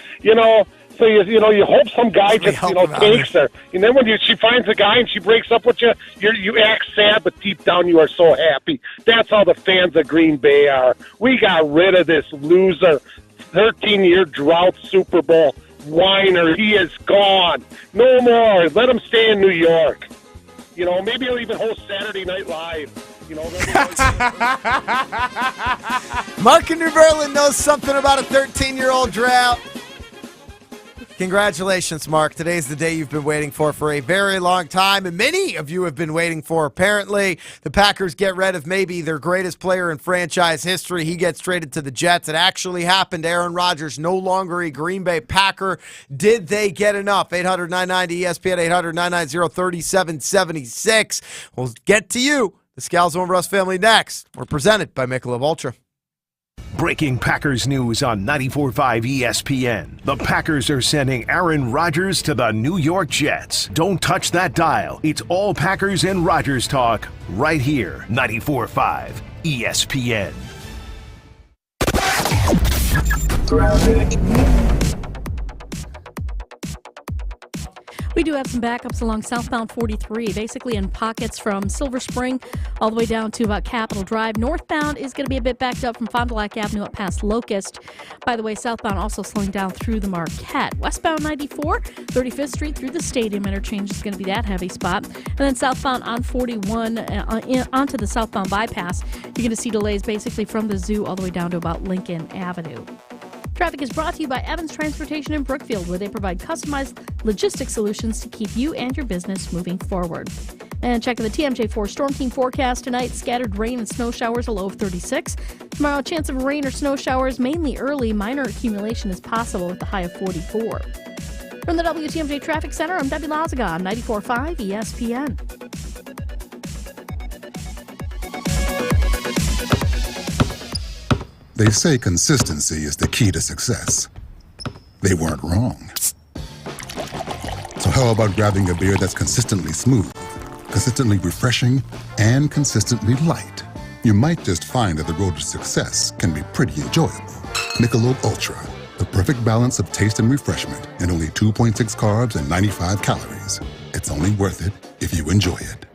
So you hope some guy just takes her, and then when she finds a guy and she breaks up with you, you act sad, but deep down you are so happy. That's how the fans of Green Bay are. We got rid of this loser, 13-year drought Super Bowl whiner. He is gone. No more. Let him stay in New York. Maybe he'll even host Saturday Night Live. Mark in New Berlin knows something about a 13-year-old drought. Congratulations, Mark. Today's the day you've been waiting for a very long time, and many of you have been waiting for, apparently. The Packers get rid of maybe their greatest player in franchise history. He gets traded to the Jets. It actually happened. Aaron Rodgers no longer a Green Bay Packer. Did they get enough? 800-990-ESPN, 800-990-3776. We'll get to you. The Scalzo and Russ family next. We're presented by Michelob Ultra. Breaking Packers news on 94.5 ESPN. The Packers are sending Aaron Rodgers to the New York Jets. Don't touch that dial. It's all Packers and Rodgers talk right here. 94.5 ESPN. We do have some backups along southbound 43, basically in pockets from Silver Spring all the way down to about Capitol Drive. Northbound is going to be a bit backed up from Fond du Lac Avenue up past Locust. By the way, southbound also slowing down through the Marquette. Westbound 94, 35th Street through the Stadium interchange is going to be that heavy spot. And then southbound on 41 onto the southbound bypass, you're going to see delays basically from the zoo all the way down to about Lincoln Avenue. Traffic is brought to you by Evans Transportation in Brookfield, where they provide customized logistics solutions to keep you and your business moving forward. And checking the TMJ4 Storm Team forecast tonight, scattered rain and snow showers, a low of 36. Tomorrow, a chance of rain or snow showers, mainly early. Minor accumulation is possible with a high of 44. From the WTMJ Traffic Center, I'm Debbie Lazaga on 94.5 ESPN. They say consistency is the key to success. They weren't wrong. So how about grabbing a beer that's consistently smooth, consistently refreshing, and consistently light? You might just find that the road to success can be pretty enjoyable. Michelob Ultra, the perfect balance of taste and refreshment, and only 2.6 carbs and 95 calories. It's only worth it if you enjoy it.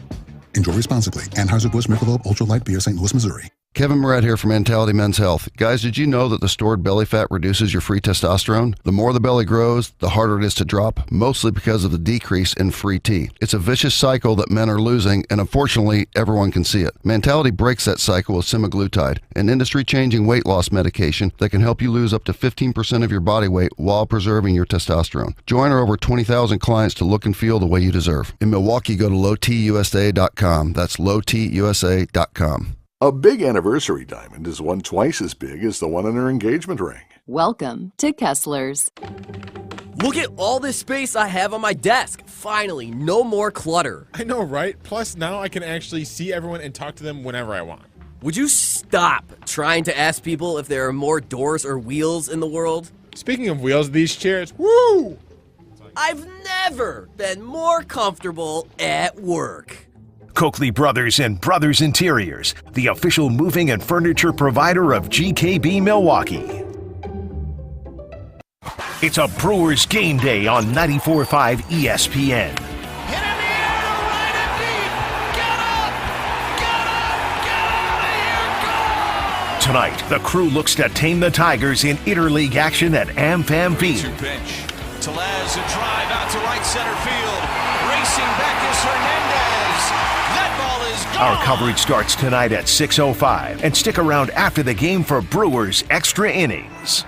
Enjoy responsibly. Anheuser-Busch Michelob Ultra Light Beer, St. Louis, Missouri. Kevin Moret here from Mentality Men's Health. Guys, did you know that the stored belly fat reduces your free testosterone? The more the belly grows, the harder it is to drop, mostly because of the decrease in free T. It's a vicious cycle that men are losing, and unfortunately, everyone can see it. Mentality breaks that cycle with semaglutide, an industry-changing weight loss medication that can help you lose up to 15% of your body weight while preserving your testosterone. Join our over 20,000 clients to look and feel the way you deserve. In Milwaukee, go to lowtusa.com. That's lowtusa.com. A big anniversary diamond is one twice as big as the one on her engagement ring. Welcome to Kessler's. Look at all this space I have on my desk. Finally, no more clutter. I know, right? Plus, now I can actually see everyone and talk to them whenever I want. Would you stop trying to ask people if there are more doors or wheels in the world? Speaking of wheels, these chairs, woo! I've never been more comfortable at work. Coakley Brothers and Brothers Interiors, the official moving and furniture provider of GKB Milwaukee. It's a Brewers game day on 94.5 ESPN. tonight, the Crew looks to tame the Tigers in interleague action at AmFam Field. Pitch. Telez, a drive out to right center field. Racing back is Hernandez. That ball is gone. Our coverage starts tonight at 6:05, and stick around after the game for Brewers Extra Innings.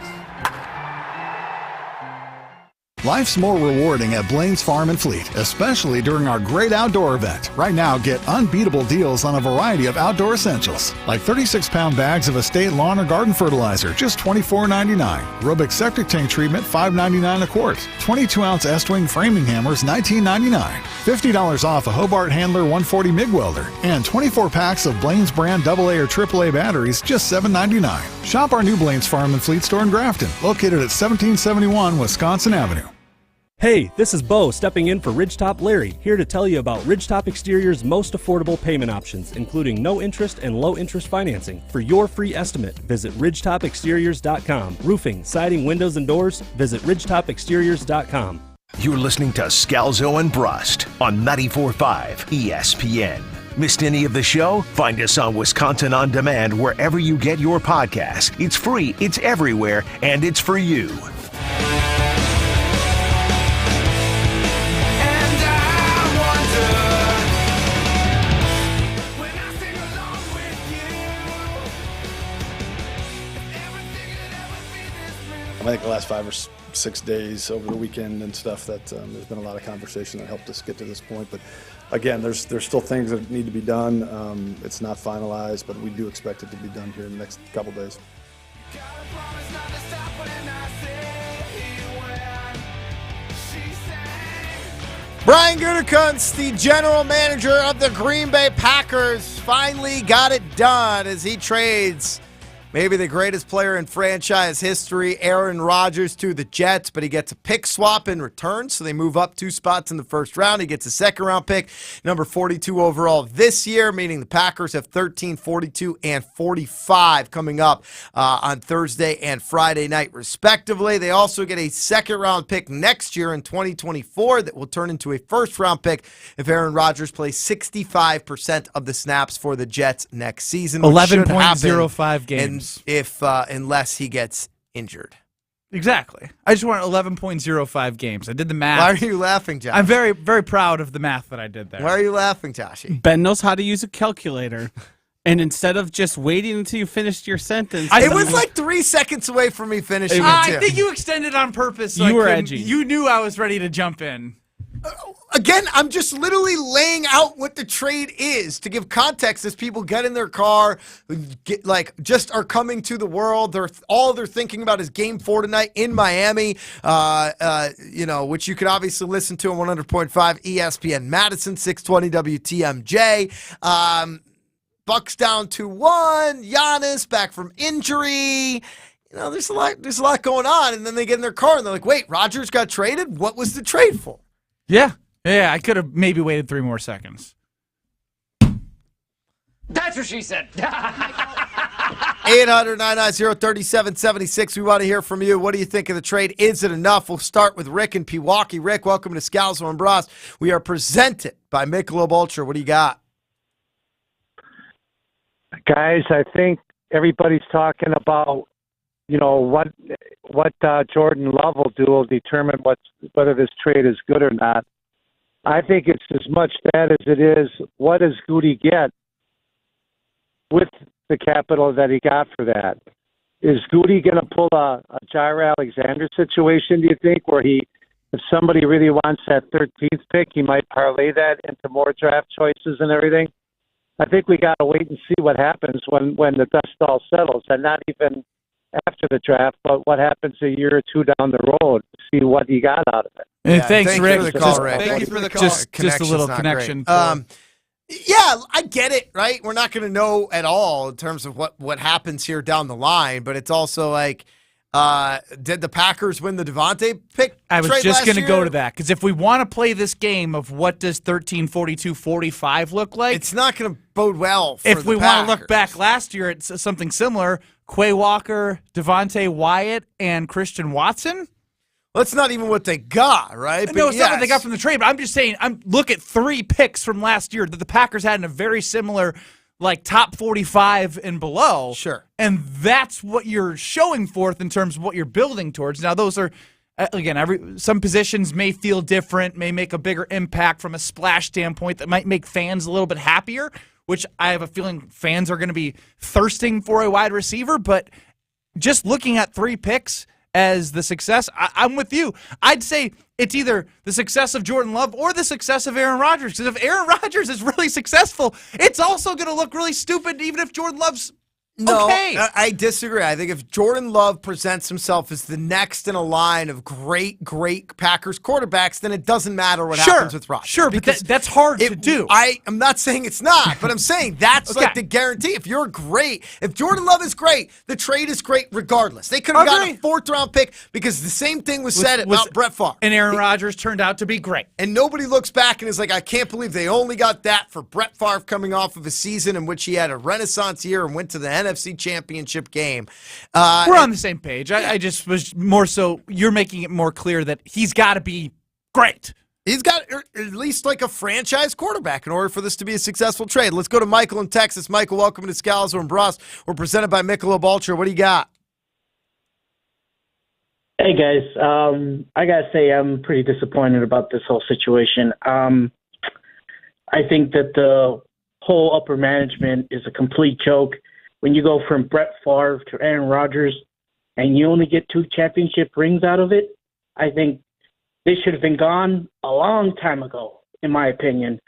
Life's more rewarding at Blaine's Farm and Fleet, especially during our great outdoor event. Right now, get unbeatable deals on a variety of outdoor essentials, like 36-pound bags of Estate lawn or garden fertilizer, just $24.99. Rubik septic tank treatment, $5.99 a quart. 22-ounce S-Wing framing hammers, $19.99. $50 off a Hobart Handler 140 MIG welder, and 24 packs of Blaine's brand AA or AAA batteries, just $7.99. Shop our new Blaine's Farm and Fleet store in Grafton, located at 1771 Wisconsin Avenue. Hey, this is Bo stepping in for Ridgetop Larry, here to tell you about Ridgetop Exterior's most affordable payment options, including no interest and low interest financing. For your free estimate, visit ridgetopexteriors.com. Roofing, siding, windows, and doors, visit ridgetopexteriors.com. You're listening to Scalzo and Brust on 94.5 ESPN. Missed any of the show? Find us on Wisconsin On Demand wherever you get your podcasts. It's free, it's everywhere, and it's for you. I think the last 5 or 6 days over the weekend and stuff that there's been a lot of conversation that helped us get to this point. But again, there's still things that need to be done. It's not finalized, but we do expect it to be done here in the next couple days. Brian Gutekunst, the general manager of the Green Bay Packers, finally got it done as he trades maybe the greatest player in franchise history, Aaron Rodgers, to the Jets, but he gets a pick swap in return, so they move up 2 spots in the first round. He gets a second-round pick, number 42 overall this year, meaning the Packers have 13, 42, and 45 coming up on Thursday and Friday night, respectively. They also get a second-round pick next year in 2024 that will turn into a first-round pick if Aaron Rodgers plays 65% of the snaps for the Jets next season. 11.05 games. Unless he gets injured. Exactly. I just want 11.05 games. I did the math. Why are you laughing, Josh? I'm very, very proud of the math that I did there. Why are you laughing, Joshy? Ben knows how to use a calculator. And instead of just waiting until you finished your sentence. It was like 3 seconds away from me finishing it, too. I think you extended on purpose. So you were edgy. You knew I was ready to jump in. Again, I'm just literally laying out what the trade is to give context as people get in their car, just are coming to the world. All they're thinking about is Game 4 tonight in Miami, which you can obviously listen to on 100.5 ESPN Madison, 620 WTMJ. Bucks down 2-1. Giannis back from injury. There's a lot going on, and then they get in their car and they're like, "Wait, Rodgers got traded? What was the trade for?" Yeah, I could have maybe waited 3 more seconds. That's what she said. 800-990-3776. We want to hear from you. What do you think of the trade? Is it enough? We'll start with Rick in Pewaukee. Rick, welcome to Scalzo and Brust. We are presented by Michelob Ultra. What do you got? Guys, I think everybody's talking about, what Jordan Love will do will determine whether this trade is good or not. I think it's as much that as it is, what does Goody get with the capital that he got for that? Is Goody going to pull a Jair Alexander situation, do you think, where if somebody really wants that 13th pick, he might parlay that into more draft choices and everything? I think we got to wait and see what happens when the dust all settles, and not even after the draft, but what happens a year or two down the road to see what he got out of it. Yeah, thanks, Rick. For the call, Rick. Thank you for the call. Just a little connection. Yeah, I get it, right? We're not going to know at all in terms of what happens here down the line, but it's also like, did the Packers win the Devontae pick? I was just going to go to that, because if we want to play this game of what does 13, 42, 45 look like, it's not going to bode well for if we want to look back last year at something similar, Quay Walker, Devontae Wyatt, and Christian Watson. Well, that's not even what they got, right? No, it's not what they got from the trade, but I'm just saying, look at 3 picks from last year that the Packers had in a very similar like top 45 and below. Sure. And that's what you're showing forth in terms of what you're building towards. Now, those are, again, some positions may feel different, may make a bigger impact from a splash standpoint that might make fans a little bit happier, which I have a feeling fans are going to be thirsting for a wide receiver. But just looking at 3 picks as the success, I'm with you. I'd say it's either the success of Jordan Love or the success of Aaron Rodgers. Because if Aaron Rodgers is really successful, it's also going to look really stupid even if Jordan Love's okay. I disagree. I think if Jordan Love presents himself as the next in a line of great Packers quarterbacks, then it doesn't matter what happens with Rodgers. Sure, but that's hard to do. I'm not saying it's not, but I'm saying that's like the guarantee. If Jordan Love is great, the trade is great regardless. They could have gotten a 4th-round pick because the same thing was said about Brett Favre. And Aaron Rodgers turned out to be great. And nobody looks back and is like, I can't believe they only got that for Brett Favre coming off of a season in which he had a renaissance year and went to the NFC Championship game. We're on the same page. I just was more so, you're making it more clear that he's got to be great. He's got at least like a franchise quarterback in order for this to be a successful trade. Let's go to Michael in Texas. Michael, welcome to Scalzo and Bros. We're presented by Michelob Ultra. What do you got? Hey, guys. I got to say I'm pretty disappointed about this whole situation. I think that the whole upper management is a complete joke. When you go from Brett Favre to Aaron Rodgers and you only get 2 championship rings out of it, I think they should have been gone a long time ago, in my opinion.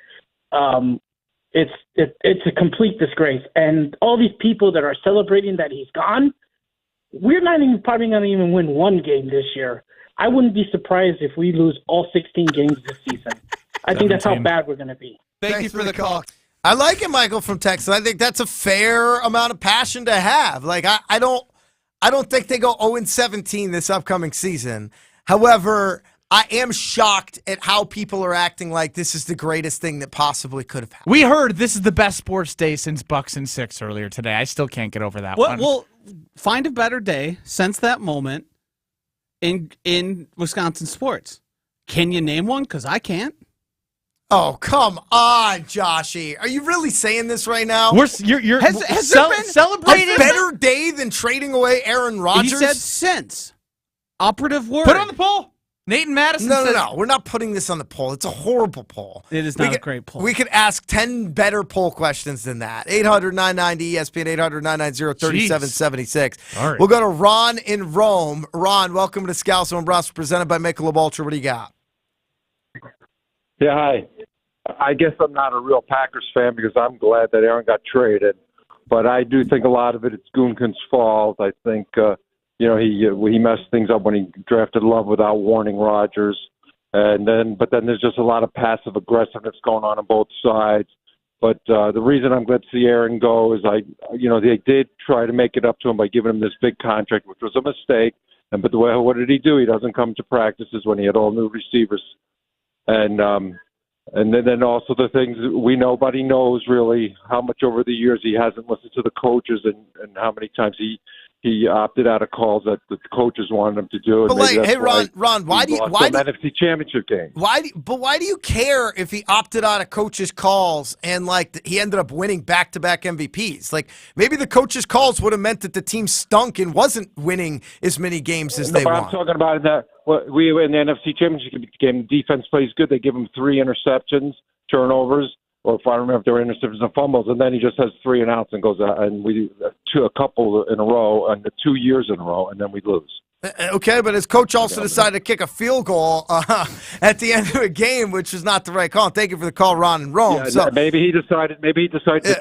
It's a complete disgrace. And all these people that are celebrating that he's gone, we're probably not even win 1 game this year. I wouldn't be surprised if we lose all 16 games this season. I think that's how bad we're going to be. Thank you for the call. I like it, Michael from Texas. I think that's a fair amount of passion to have. Like I don't think they go 0-17 this upcoming season. However, I am shocked at how people are acting like this is the greatest thing that possibly could have happened. We heard this is the best sports day since Bucks and 6 earlier today. I still can't get over that one. Well, find a better day since that moment in Wisconsin sports. Can you name one? Because I can't. Oh, come on, Joshy. Are you really saying this right now? Has there been celebrated a better day than trading away Aaron Rodgers? He said since. Operative word. Put it on the poll. Nate and Madison No. We're not putting this on the poll. It's a horrible poll. It is not a great poll. We could ask 10 better poll questions than that. 800-990-ESPN, 800-990-3776. All right. We'll go to Ron in Rome. Ron, welcome to Scalzo and Bros, presented by Michelob Ultra. What do you got? Yeah, hi. I guess I'm not a real Packers fan because I'm glad that Aaron got traded, but I do think a lot of it's Gutekunst's fault. I think he messed things up when he drafted Love without warning Rodgers, but then there's just a lot of passive aggressiveness going on both sides. But the reason I'm glad to see Aaron go is they did try to make it up to him by giving him this big contract, which was a mistake. But what did he do? He doesn't come to practices when he had all new receivers. And then also the things nobody knows really how much over the years he hasn't listened to the coaches and how many times he opted out of calls that the coaches wanted him to do. But hey, Ron, why do NFC Championship game? Why do you care if he opted out of coaches' calls and he ended up winning back-to-back MVPs? Like maybe the coaches' calls would have meant that the team stunk and wasn't winning as many games as they want. I'm talking about that. We were in the NFC Championship game. Defense plays good. They give him 3 interceptions, turnovers, or if I remember, if they were interceptions and fumbles, and then he just has 3 and outs and goes out, and we a couple in a row, and 2 years in a row, and then we lose. Okay, but his coach also decided to kick a field goal at the end of a game, which is not the right call. Thank you for the call, Ron in Rome. Yeah, maybe he decided to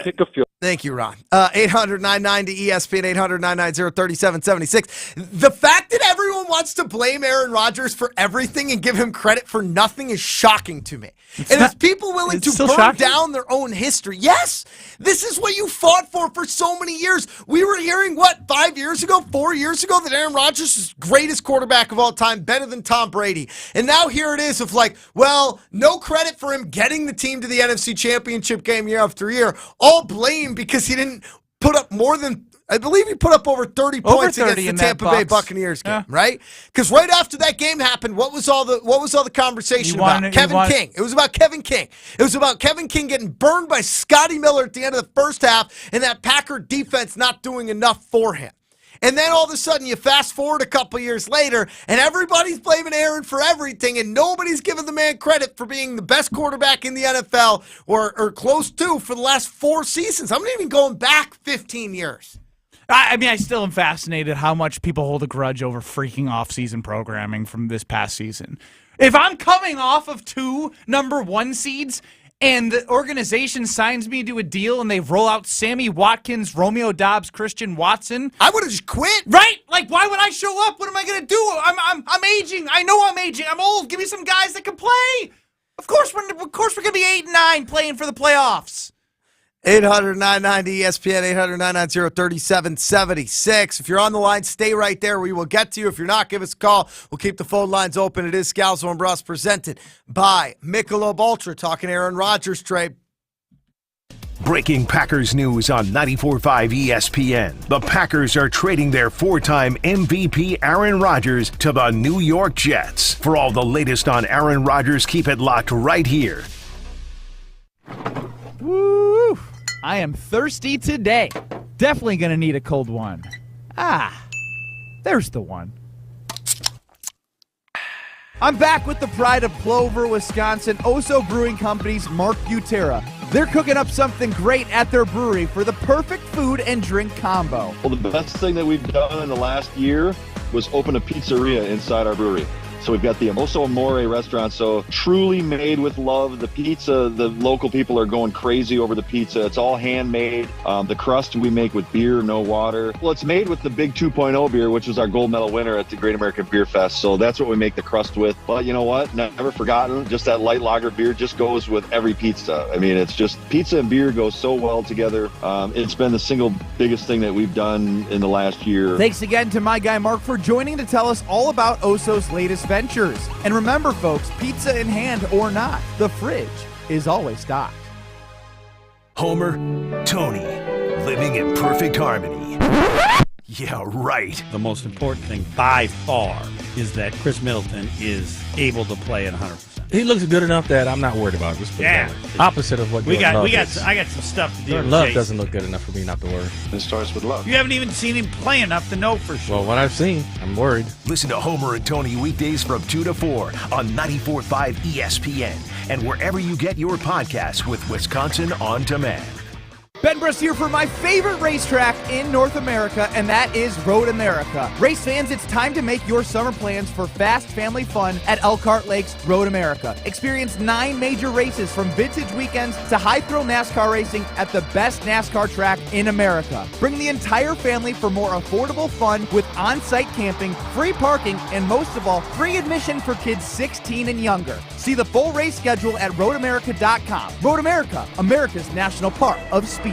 kick a field. Thank you, Ron. 800-990-ESPN, 800-990-3776. The fact that everyone wants to blame Aaron Rodgers for everything and give him credit for nothing is shocking to me. Is people willing to burn down their own history? Yes, this is what you fought for so many years. We were hearing, 4 years ago, that Aaron Rodgers is the greatest quarterback of all time, better than Tom Brady. And now here it is of no credit for him getting the team to the NFC Championship game year after year, all blame because he didn't put up more than I believe he put up over 30 points 30 against the in Tampa that Bay Bucks. Buccaneers game, right? Because right after that game happened, what was all the conversation about? Kevin King. It was about Kevin King. It was about Kevin King getting burned by Scotty Miller at the end of the first half and that Packer defense not doing enough for him. And then all of a sudden, you fast forward a couple years later, and everybody's blaming Aaron for everything, and nobody's giving the man credit for being the best quarterback in the NFL or close to for the last 4 seasons. I'm not even going back 15 years. I mean, I still am fascinated how much people hold a grudge over freaking off-season programming from this past season. If I'm coming off of 2 number 1 seeds and the organization signs me to a deal and they roll out Sammy Watkins, Romeo Doubs, Christian Watson, I would have just quit. Right? Like, why would I show up? What am I going to do? I'm aging. I know I'm aging. I'm old. Give me some guys that can play. Of course we're going to be 8-9 playing for the playoffs. 800-990-ESPN, 800-990-3776. If you're on the line, stay right there. We will get to you. If you're not, give us a call. We'll keep the phone lines open. It is Scalzo and Brus presented by Michelob Ultra. Talking Aaron Rodgers trade. Breaking Packers news on 94.5 ESPN. The Packers are trading their 4-time MVP Aaron Rodgers to the New York Jets. For all the latest on Aaron Rodgers, keep it locked right here. Woo! I am thirsty today. Definitely going to need a cold one. There's the one. I'm back with the pride of Plover, Wisconsin, Oso Brewing Company's Mark Butera. They're cooking up something great at their brewery for the perfect food and drink combo. Well, the best thing that we've done in the last year was open a pizzeria inside our brewery. So we've got the Oso Amore restaurant, so truly made with love. The pizza, the local people are going crazy over the pizza. It's all handmade. The crust we make with beer, no water. Well, it's made with the Big 2.0 beer, which was our gold medal winner at the Great American Beer Fest. So that's what we make the crust with. But you know what? Never forgotten. Just that light lager beer just goes with every pizza. I mean, it's just pizza and beer go so well together. It's been the single biggest thing that we've done in the last year. Thanks again to my guy Mark for joining to tell us all about Oso's latest ventures. And remember, folks, pizza in hand or not, the fridge is always stocked. Homer, Tony, living in perfect harmony. Yeah, right. The most important thing by far is that Chris Middleton is able to play at 100%. He looks good enough that I'm not worried about it. Let's put it that way. Opposite of what Jordan Love is. I got some stuff to do. Jordan Love doesn't look good enough for me not to worry. It starts with love. You haven't even seen him play enough to know for sure. Well, what I've seen, I'm worried. Listen to Homer and Tony weekdays from 2 to 4 on 94.5 ESPN and wherever you get your podcasts with Wisconsin On Demand. Ben Brust here for my favorite racetrack in North America, and that is Road America. Race fans, it's time to make your summer plans for fast family fun at Elkhart Lakes Road America. Experience 9 major races from vintage weekends to high-thrill NASCAR racing at the best NASCAR track in America. Bring the entire family for more affordable fun with on-site camping, free parking, and most of all, free admission for kids 16 and younger. See the full race schedule at roadamerica.com. Road America, America's national park of speed.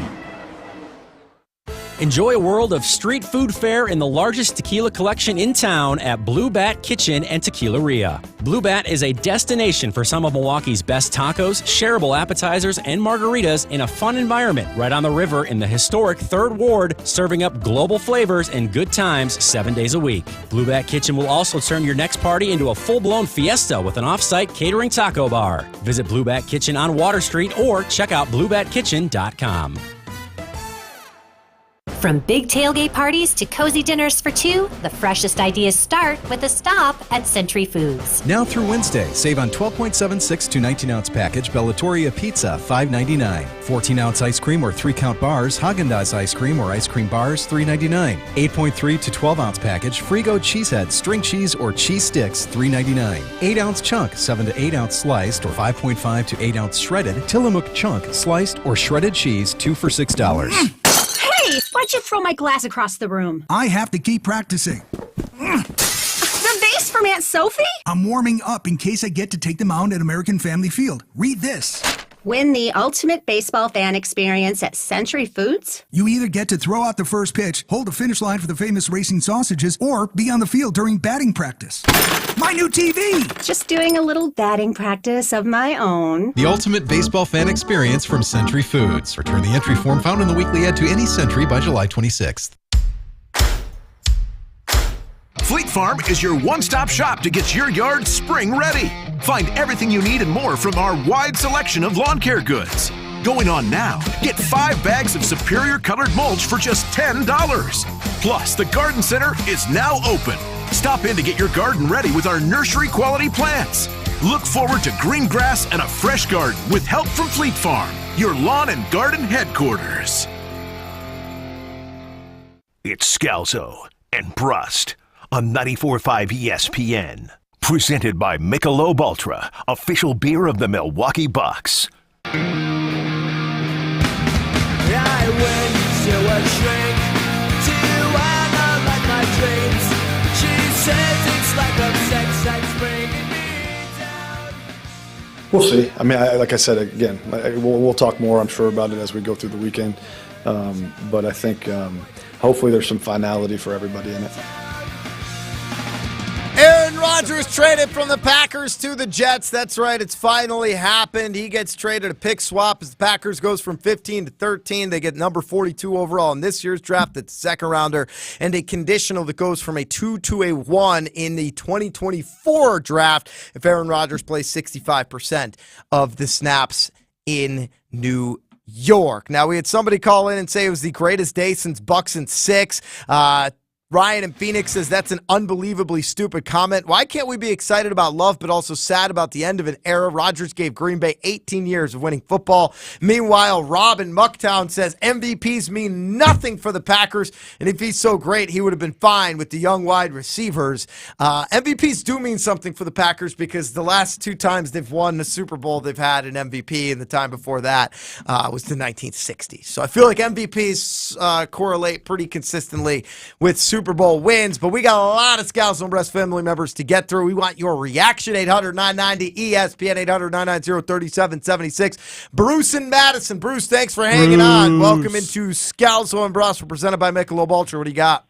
Enjoy a world of street food fare in the largest tequila collection in town at Blue Bat Kitchen and Tequileria. Blue Bat is a destination for some of Milwaukee's best tacos, shareable appetizers, and margaritas in a fun environment right on the river in the historic 3rd Ward, serving up global flavors and good times 7 days a week. Blue Bat Kitchen will also turn your next party into a full-blown fiesta with an off-site catering taco bar. Visit Blue Bat Kitchen on Water Street or check out bluebatkitchen.com. From big tailgate parties to cozy dinners for 2, the freshest ideas start with a stop at Century Foods. Now through Wednesday, save on 12.76 to 19-ounce package Bellatoria pizza, $5.99. 14-ounce ice cream or 3-count bars, Haagen-Dazs ice cream or ice cream bars, $3.99. 8.3 to 12-ounce package Frigo cheesehead, string cheese or cheese sticks, $3.99. 8-ounce chunk, 7 to 8-ounce sliced or 5.5 to 8-ounce shredded Tillamook chunk, sliced or shredded cheese, 2 for $6. Hey, why'd you throw my glass across the room? I have to keep practicing. The vase from Aunt Sophie? I'm warming up in case I get to take them out at American Family Field. Read this. Win the ultimate baseball fan experience at Century Foods? You either get to throw out the first pitch, hold the finish line for the famous racing sausages, or be on the field during batting practice. My new TV! Just doing a little batting practice of my own. The ultimate baseball fan experience from Century Foods. Return the entry form found in the weekly ad to any Century by July 26th. Fleet Farm is your one-stop shop to get your yard spring ready. Find everything you need and more from our wide selection of lawn care goods. Going on now, get 5 bags of superior colored mulch for just $10. Plus, the garden center is now open. Stop in to get your garden ready with our nursery quality plants. Look forward to green grass and a fresh garden with help from Fleet Farm, your lawn and garden headquarters. It's Scalzo and Brust on 94.5 ESPN. Presented by Michelob Ultra, official beer of the Milwaukee Bucks. I went to a shrink to analyze my dreams. She says it's like a sex that's bringing me down. We'll see. I mean, like I said, again, we'll talk more, I'm sure, about it as we go through the weekend. But I think hopefully there's some finality for everybody in it. Aaron Rodgers traded from the Packers to the Jets. That's right. It's finally happened. He gets traded, a pick swap as the Packers goes from 15 to 13. They get number 42 overall in this year's draft. That's second rounder, and a conditional that goes from a 2 to a 1 in the 2024 draft if Aaron Rodgers plays 65% of the snaps in New York. Now, we had somebody call in and say it was the greatest day since Bucks in 6. Ryan in Phoenix says that's an unbelievably stupid comment. Why can't we be excited about love but also sad about the end of an era? Rodgers gave Green Bay 18 years of winning football. Meanwhile, Rob in Mucktown says MVPs mean nothing for the Packers, and if he's so great, he would have been fine with the young wide receivers. MVPs do mean something for the Packers because the last 2 times they've won the Super Bowl, they've had an MVP, and the time before that was the 1960s. So I feel like MVPs correlate pretty consistently with Super Bowl wins, but we got a lot of Scouts and Breast family members to get through. We want your reaction. 800-990-ESPN, 800-990-3776. Bruce in Madison. Bruce, thanks for hanging on. Welcome into Scalzo and Breast. We're presented by Michelob Ultra. What do you got?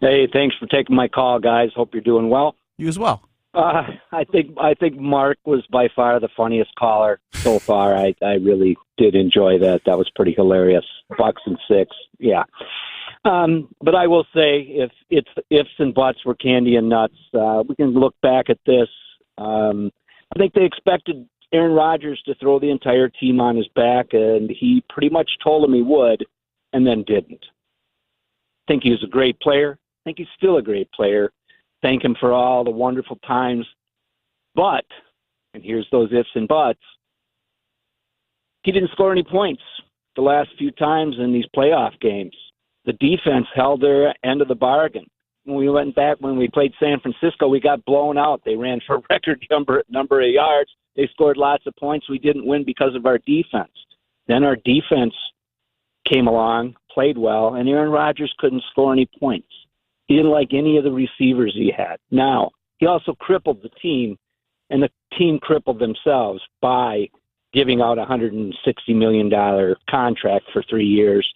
Hey, thanks for taking my call, guys. Hope you're doing well. You as well. I think Mark was by far the funniest caller so far. I really did enjoy that. That was pretty hilarious. Bucks and 6, yeah. But I will say, if ifs and buts were candy and nuts, we can look back at this. I think they expected Aaron Rodgers to throw the entire team on his back, and he pretty much told them he would, and then didn't. I think he was a great player. I think he's still a great player. Thank him for all the wonderful times. But, and here's those ifs and buts, he didn't score any points the last few times in these playoff games. The defense held their end of the bargain. When we went back, when we played San Francisco, we got blown out. They ran for a record number of yards. They scored lots of points. We didn't win because of our defense. Then our defense came along, played well, and Aaron Rodgers couldn't score any points. He didn't like any of the receivers he had. Now, he also crippled the team, and the team crippled themselves by giving out a $160 million contract for 3 years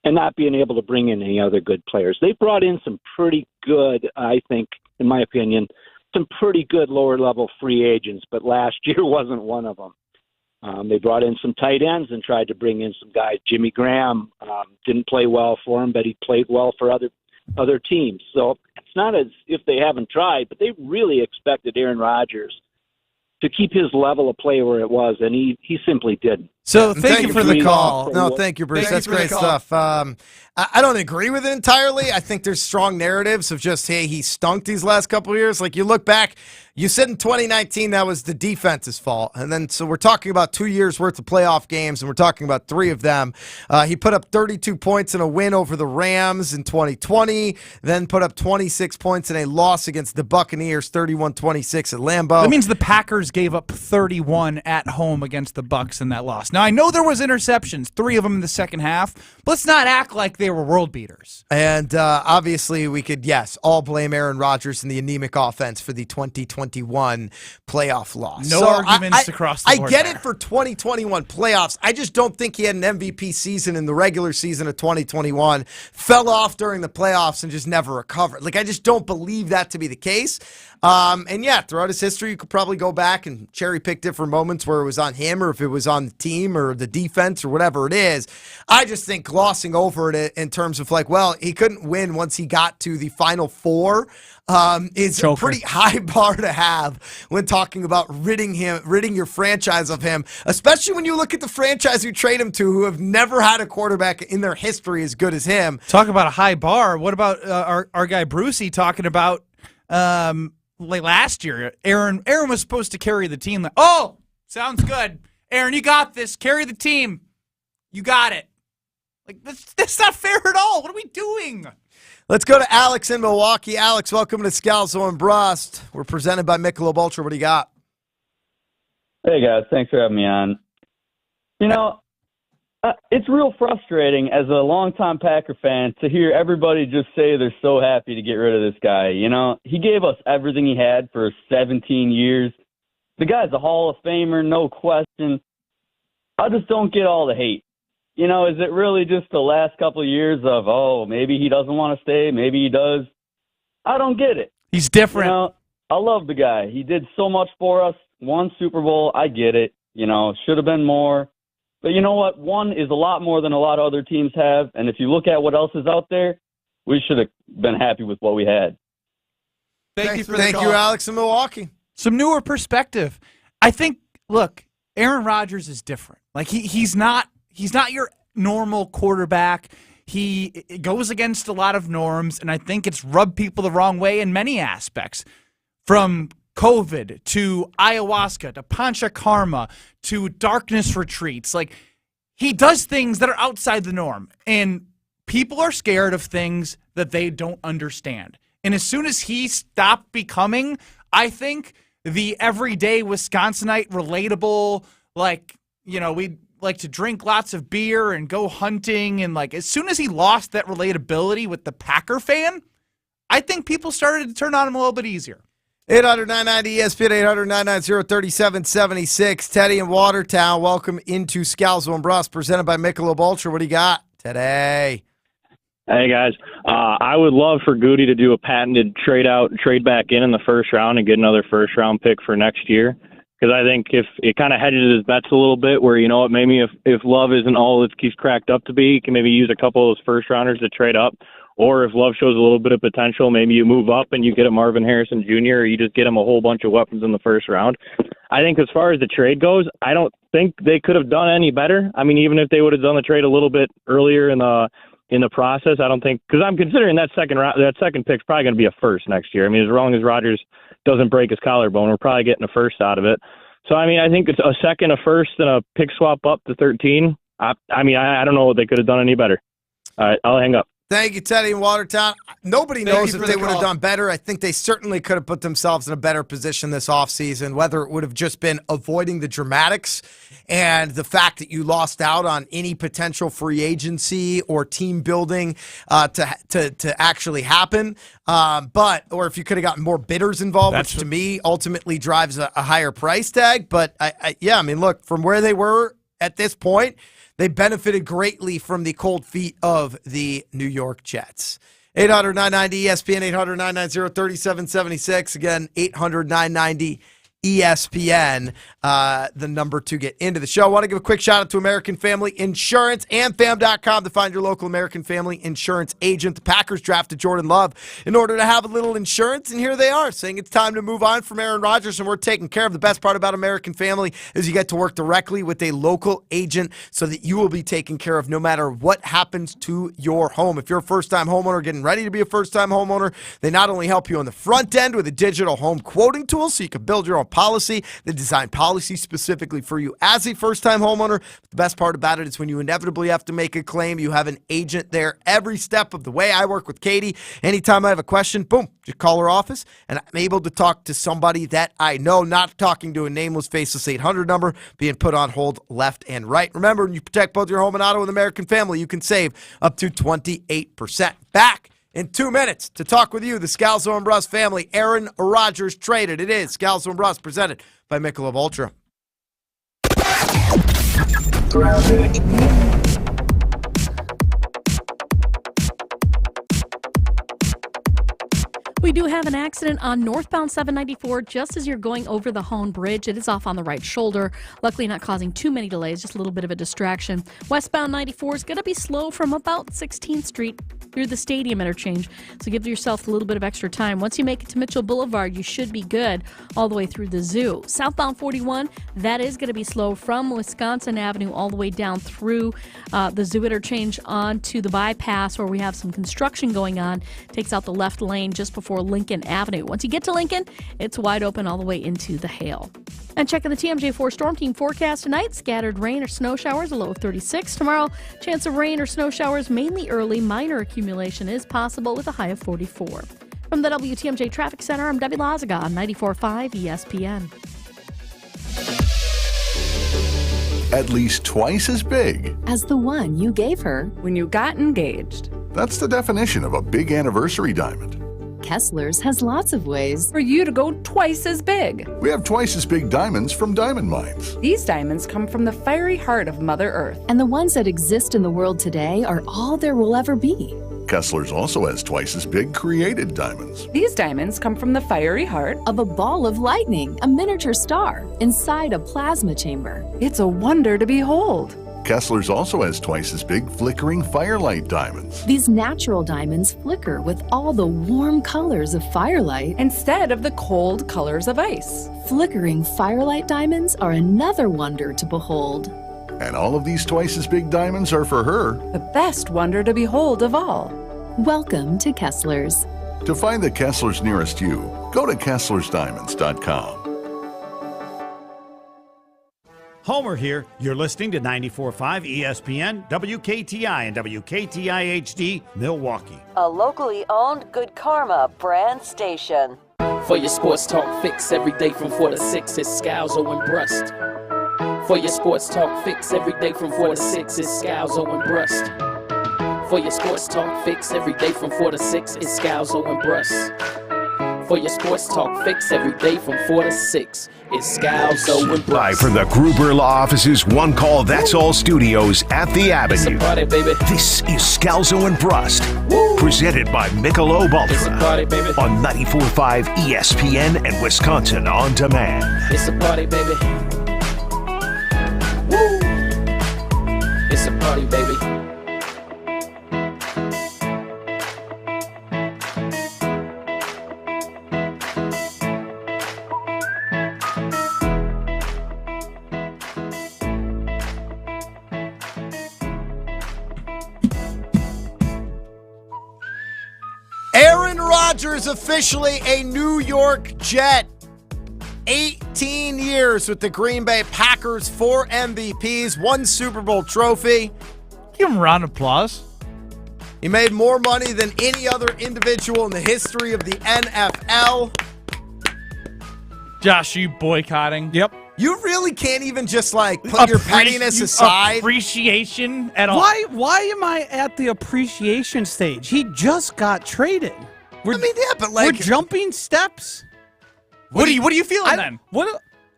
and not being able to bring in any other good players. They brought in some pretty good, I think, in my opinion, some pretty good lower-level free agents, but last year wasn't one of them. They brought in some tight ends and tried to bring in some guys. Jimmy Graham didn't play well for him, but he played well for other teams. So it's not as if they haven't tried, but they really expected Aaron Rodgers to keep his level of play where it was, and he simply didn't. So thank you for the call. No, thank you, Bruce. That's great stuff. I don't agree with it entirely. I think there's strong narratives of just, hey, he stunk these last couple of years. Like, you look back, you said in 2019 that was the defense's fault. And then, so we're talking about 2 years worth of playoff games, and we're talking about 3 of them. He put up 32 points in a win over the Rams in 2020, then put up 26 points in a loss against the Buccaneers, 31-26 at Lambeau. That means the Packers gave up 31 at home against the Bucs in that loss. Now, I know there was interceptions, 3 of them in the second half, but let's not act like they were world beaters. And obviously we could, yes, all blame Aaron Rodgers and the anemic offense for the 2021 playoff loss. No arguments across the board. I get it for 2021 playoffs. I just don't think he had an MVP season in the regular season of 2021, fell off during the playoffs and just never recovered. Like, I just don't believe that to be the case. And yeah, throughout his history, you could probably go back and cherry pick different moments where it was on him or if it was on the team or the defense or whatever it is. I just think glossing over it in terms of like, well, he couldn't win once he got to the Final Four is a pretty high bar to have when talking about ridding your franchise of him, especially when you look at the franchise you trade him to, who have never had a quarterback in their history as good as him. Talk about a high bar. What about our guy Brucey talking about like last year? Aaron was supposed to carry the team. Oh, sounds good. Aaron, you got this. Carry the team. You got it. Like that's not fair at all. What are we doing? Let's go to Alex in Milwaukee. Alex, welcome to Scalzo and Brust. We're presented by Michelob Ultra. What do you got? Hey, guys. Thanks for having me on. You know, it's real frustrating as a longtime Packer fan to hear everybody just say they're so happy to get rid of this guy. You know, he gave us everything he had for 17 years. The guy's a Hall of Famer, no question. I just don't get all the hate. You know, is it really just the last couple of years of, oh, maybe he doesn't want to stay, maybe he does? I don't get it. He's different. You know, I love the guy. He did so much for us. Won Super Bowl. I get it. You know, should have been more. But you know what? One is a lot more than a lot of other teams have. And if you look at what else is out there, we should have been happy with what we had. Thank you, Alex in Milwaukee. Some newer perspective. I think, look, Aaron Rodgers is different. Like he's not your normal quarterback. He goes against a lot of norms, and I think it's rubbed people the wrong way in many aspects. From COVID to ayahuasca to panchakarma to darkness retreats. Like, he does things that are outside the norm, and people are scared of things that they don't understand. And as soon as he stopped becoming, I think, the everyday Wisconsinite relatable, like, you know, we like to drink lots of beer and go hunting, and like as soon as he lost that relatability with the Packer fan, I think people started to turn on him a little bit easier. 800-990-ESPN, 800-990-3776. Teddy in Watertown, welcome into Scalzo and Brust, presented by Michelob Ultra. What do you got today? Hey, guys. I would love for Goody to do a patented trade out, trade back in the first round and get another first-round pick for next year. Because I think if it kind of hedges his bets a little bit where, you know what, maybe if Love isn't all he's cracked up to be, he can maybe use a couple of those first-rounders to trade up. Or if Love shows a little bit of potential, maybe you move up and you get a Marvin Harrison Jr. or you just get him a whole bunch of weapons in the first round. I think as far as the trade goes, I don't think they could have done any better. I mean, even if they would have done the trade a little bit earlier in the process, I don't think, because I'm considering that second pick's probably going to be a first next year. I mean, as long as Rodgers doesn't break his collarbone, we're probably getting a first out of it. So, I mean, I think it's a second, a first, and a pick swap up to 13. I don't know what they could have done any better. All right, I'll hang up. Thank you, Teddy in Watertown. Nobody knows if they would have done better. I think they certainly could have put themselves in a better position this offseason, whether it would have just been avoiding the dramatics and the fact that you lost out on any potential free agency or team building to actually happen. Or if you could have gotten more bidders involved, which to me ultimately drives a higher price tag. But I mean, look, from where they were at this point, they benefited greatly from the cold feet of the New York Jets. 800-990-ESPN, 800-990-3776. Again, 800-990-ESPN, the number to get into the show. I want to give a quick shout out to American Family Insurance and fam.com to find your local American Family Insurance agent. The Packers drafted Jordan Love in order to have a little insurance, and here they are saying it's time to move on from Aaron Rodgers, and we're taking care of. The best part about American Family is you get to work directly with a local agent so that you will be taken care of no matter what happens to your home. If you're a first-time homeowner getting ready to be a first-time homeowner, they not only help you on the front end with a digital home quoting tool so you can build your own policy, they design policies specifically for you as a first-time homeowner. But the best part about it is when you inevitably have to make a claim, you have an agent there every step of the way. I work with Katie. Anytime I have a question, boom, just call her office, and I'm able to talk to somebody that I know, not talking to a nameless, faceless 800 number, being put on hold left and right. Remember, when you protect both your home and auto with American Family, you can save up to 28%. Back in 2 minutes to talk with you, the Scalzo and Brust family. Aaron Rodgers traded. It is Scalzo and Brust, presented by Michelob Ultra. We do have an accident on northbound 794 just as you're going over the Hone Bridge. It is off on the right shoulder. Luckily not causing too many delays, just a little bit of a distraction. Westbound 94 is going to be slow from about 16th Street through the Stadium interchange, so give yourself a little bit of extra time. Once you make it to Mitchell Boulevard, you should be good all the way through the zoo. Southbound 41, that is going to be slow from Wisconsin Avenue all the way down through the zoo interchange onto the bypass where we have some construction going on. Takes out the left lane just before Lincoln Avenue. Once you get to Lincoln, it's wide open all the way into the Hale. And checking the TMJ4 Storm Team forecast tonight, scattered rain or snow showers, a low of 36. Tomorrow, chance of rain or snow showers mainly early. Minor accumulation is possible with a high of 44. From the WTMJ Traffic Center, I'm Debbie Lazaga on 94.5 ESPN. At least twice as big as the one you gave her when you got engaged. That's the definition of a big anniversary diamond. Kessler's has lots of ways for you to go twice as big. We have twice as big diamonds from diamond mines. These diamonds come from the fiery heart of Mother Earth. And the ones that exist in the world today are all there will ever be. Kessler's also has twice as big created diamonds. These diamonds come from the fiery heart of a ball of lightning, a miniature star, inside a plasma chamber. It's a wonder to behold. Kessler's also has twice as big flickering firelight diamonds. These natural diamonds flicker with all the warm colors of firelight instead of the cold colors of ice. Flickering firelight diamonds are another wonder to behold. And all of these twice as big diamonds are for her. The best wonder to behold of all. Welcome to Kessler's. To find the Kessler's nearest you, go to Kessler'sDiamonds.com. Homer here. You're listening to 94.5 ESPN, WKTI, and WKTI HD, Milwaukee. A locally owned Good Karma brand station. For your sports talk fix every day from 4 to 6, it's Scalzo and Brust. For your sports talk fix every day from 4 to 6, it's Scalzo and Brust. For your sports talk fix every day from 4 to 6, it's Scalzo and Brust. For your sports talk fix every day from 4 to 6, it's Scalzo and Brust. Live from the Gruber Law Office's One Call That's All studios at the Avenue. It's a party, baby. This is Scalzo and Brust, presented by Michelob Ultra. It's a party, baby. On 94.5 ESPN and Wisconsin On Demand. It's a party, baby. Woo! It's a party, baby. Aaron Rodgers officially a New York Jet. 18 years with the Green Bay Packers, 4 MVPs, 1 Super Bowl trophy. Give him a round of applause. He made more money than any other individual in the history of the NFL. Josh, are you boycotting? Yep. You really can't even just put your pettiness aside. Appreciation at all. Why am I at the appreciation stage? He just got traded. We're jumping steps. What are you feeling then?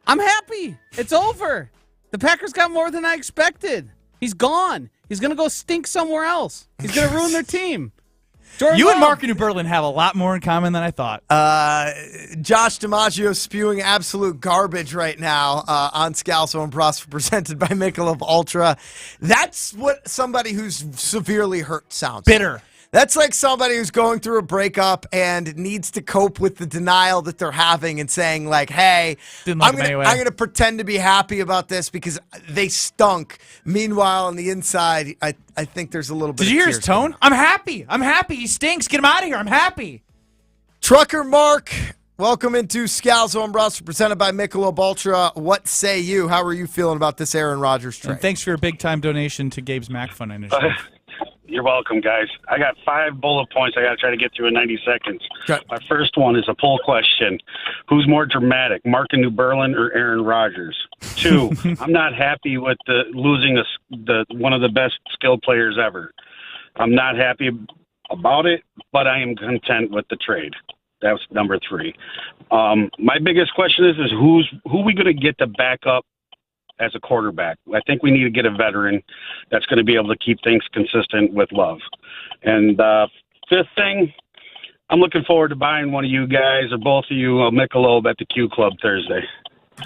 I'm happy. It's over. The Packers got more than I expected. He's gone. He's going to go stink somewhere else. He's going to ruin their team. Jordan You Love. and Mark and Berlin have a lot more in common than I thought. Josh DiMaggio spewing absolute garbage right now on Scalzo and Brust, presented by Michelob Ultra. That's what somebody who's severely hurt sounds bitter. Like. That's like somebody who's going through a breakup and needs to cope with the denial that they're having and saying, hey, I'm going to pretend to be happy about this because they stunk. Meanwhile, on the inside, I think there's a little bit Did of you hear his tone? I'm happy. He stinks. Get him out of here. I'm happy. Trucker Mark, welcome into Scalzo and Brust, presented by Michelob Ultra. What say you? How are you feeling about this Aaron Rodgers trade? And thanks for your big-time donation to Gabe's Mac Fund initiative. You're welcome, guys. I got 5 bullet points I got to try to get through in 90 seconds. Okay. My first one is a poll question. Who's more dramatic, Mark and New Berlin or Aaron Rodgers? 2, I'm not happy with losing one of the best skill players ever. I'm not happy about it, but I am content with the trade. That's number 3. My biggest question is who we going to get to back up as a quarterback? I think we need to get a veteran that's going to be able to keep things consistent with Love. And 5th thing, I'm looking forward to buying one of you guys or both of you a Michelob at the Q Club Thursday.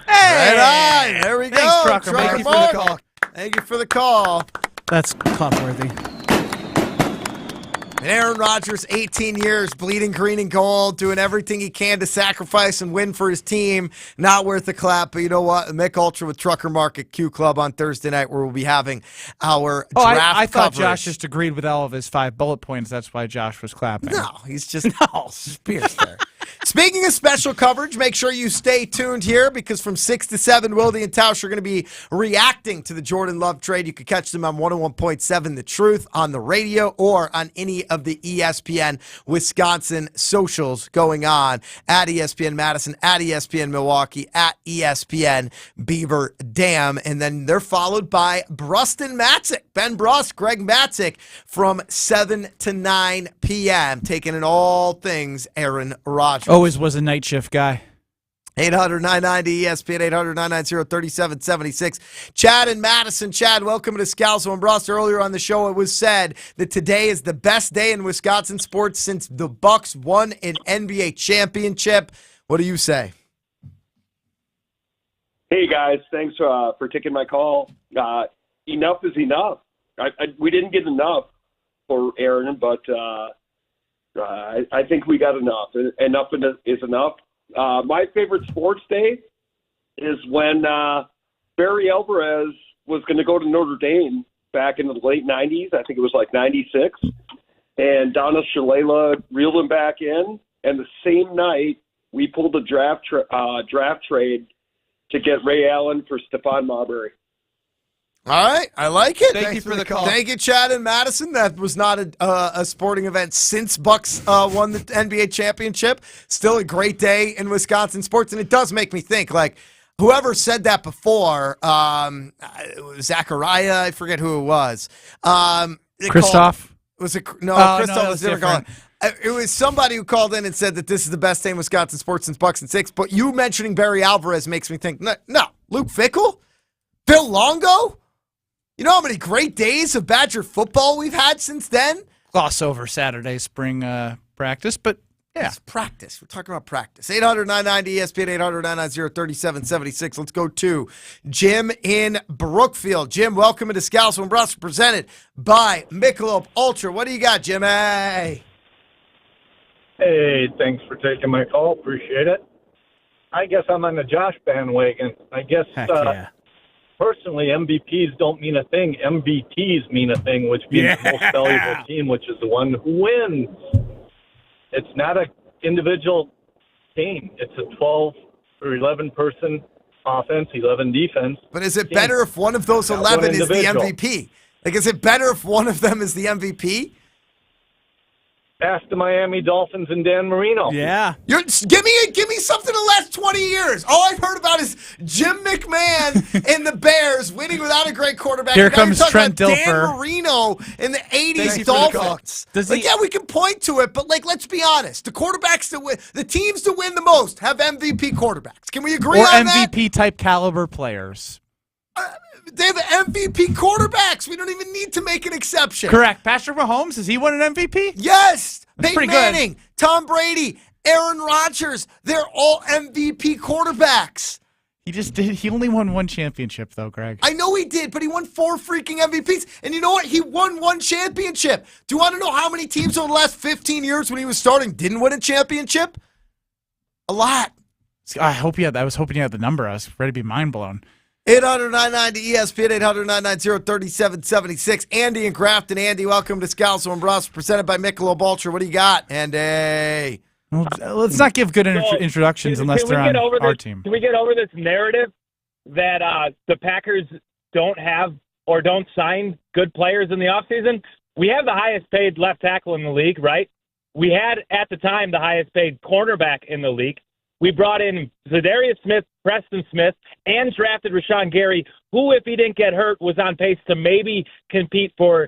Right on. There we Thanks, go. Trucker. Thank you for the call. Thank you for the call. That's Clough-worthy. And Aaron Rodgers, 18 years, bleeding green and gold, doing everything he can to sacrifice and win for his team. Not worth a clap, but you know what? Mick Ultra with Trucker Market Q Club on Thursday night, where we'll be having our draft I thought coverage. Josh just agreed with all of his 5 bullet points. That's why Josh was clapping. No, he's just Spears there. Speaking of special coverage, make sure you stay tuned here because from 6 to 7, Wildy and Tausch are going to be reacting to the Jordan Love trade. You can catch them on 101.7 The Truth on the radio or on any of the ESPN Wisconsin socials going on at ESPN Madison, at ESPN Milwaukee, at ESPN Beaver Dam. And then they're followed by Brust and Matzik. Ben Brust, Greg Matzik from 7 to 9 p.m. taking in all things Aaron Rodgers. Always was a night shift guy. 800-990-ESPN, 800-990-3776. Chad in Madison. Chad, welcome to Scalzo and Brust. Earlier on the show, it was said that today is the best day in Wisconsin sports since the Bucks won an NBA championship. What do you say? Hey, guys. Thanks for taking my call. Enough is enough. We didn't get enough for Aaron, but I think we got enough. Enough is enough. My favorite sports day is when Barry Alvarez was going to go to Notre Dame back in the late 90s. I think it was like 96. And Donna Shalala reeled him back in. And the same night, we pulled a draft trade to get Ray Allen for Stephon Marbury. All right, I like it. Thank you for the call. Thank you, Chad in Madison. That was not a sporting event since Bucks won the NBA championship. Still a great day in Wisconsin sports, and it does make me think, like, whoever said that before, Zachariah, I forget who it was. Christoph? Was it? No, Christoph was different. It was somebody who called in and said that this is the best day in Wisconsin sports since Bucks and 6, but you mentioning Barry Alvarez makes me think, no, Luke Fickell? Phil Longo? You know how many great days of Badger football we've had since then? Gloss over Saturday spring practice, but yeah. It's practice. We're talking about practice. 800-990-ESPN, 800-990-3776. Let's go to Jim in Brookfield. Jim, welcome to Scalzo and Brust, presented by Michelob Ultra. What do you got, Jim? Hey, thanks for taking my call. Appreciate it. I guess I'm on the Josh bandwagon. I guess personally, MVPs don't mean a thing. MVPs mean a thing, which means the most valuable team, which is the one who wins. It's not an individual game. It's a 12 or 11-person offense, 11 defense. But is it better if one of those 11 is the MVP? Like, is it better if one of them is the MVP? Ask the Miami Dolphins and Dan Marino. Yeah. Give me something the last 20 years. All I've heard about is Jim McMahon and the Bears winning without a great quarterback. Here comes Trent Dan Dilfer. Marino in the 80s Dolphins. We can point to it, but let's be honest. The quarterbacks that win, the teams that win the most have MVP quarterbacks. Can we agree on that? Or MVP type caliber players. They have MVP quarterbacks. We don't even need to make an exception. Correct. Patrick Mahomes, has he won an MVP? Yes. That's Peyton Manning, Tom Brady, Aaron Rodgers. They're all MVP quarterbacks. He only won one championship, though, Greg. I know he did, but he won 4 freaking MVPs. And you know what? He won 1 championship. Do you want to know how many teams over the last 15 years when he was starting didn't win a championship? A lot. I was hoping you had the number. I was ready to be mind blown. 800-990-ESPN, 800-990-3776. Andy and Grafton. Andy, welcome to Scalzo and Brust, presented by Michelob Ultra. What do you got, Andy? Well, let's not give good introductions unless they're on our team. Can we get over this narrative that the Packers don't have or don't sign good players in the offseason? We have the highest paid left tackle in the league, right? We had, at the time, the highest paid cornerback in the league. We brought in Zadarius Smith, Preston Smith, and drafted Rashawn Gary, who, if he didn't get hurt, was on pace to maybe compete for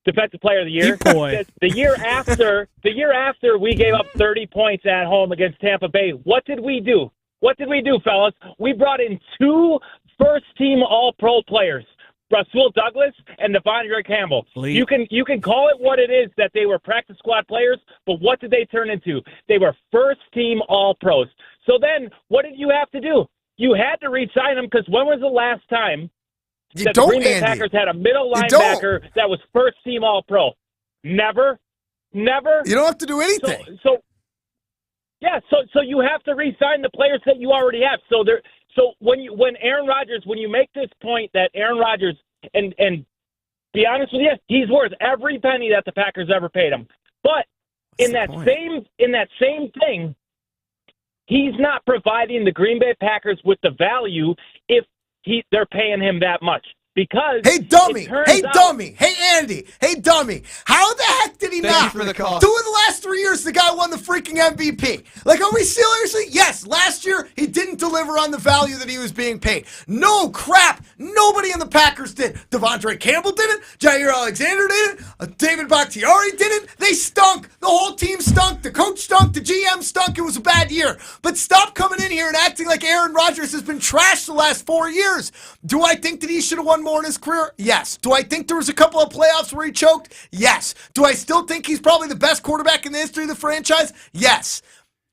Defensive Player of the Year. The year after, we gave up 30 points at home against Tampa Bay. What did we do? Fellas? We brought in 2 first-team All-Pro players. Rasul Douglas and Devondre Campbell. Lee. You can call it what it is that they were practice squad players, but what did they turn into? They were first-team All-Pros. So then what did you have to do? You had to re-sign them because when was the last time that the Green Bay Packers had a middle linebacker that was first-team All-Pro? Never. You don't have to do anything. So you have to re-sign the players that you already have. So when you make this point that Aaron Rodgers, and be honest with you, he's worth every penny that the Packers ever paid him. But in that same thing, he's not providing the Green Bay Packers with the value if they're paying him that much. Because hey dummy, hey Andy, hey dummy, how the heck did he not? For the call. 2 of the last 3 years, the guy won the freaking MVP. Like, are we seriously? Yes, last year he didn't deliver on the value that he was being paid. No crap, nobody in the Packers did. Devondre Campbell didn't, Jair Alexander didn't, David Bakhtiari didn't. They stunk. The whole team stunk. The coach stunk. The GM stunk. It was a bad year. But stop coming in here and acting like Aaron Rodgers has been trashed the last 4 years. Do I think that he should have won more in his career? Yes. Do I think there was a couple of playoffs where he choked? Yes. Do I still think he's probably the best quarterback in the history of the franchise? Yes.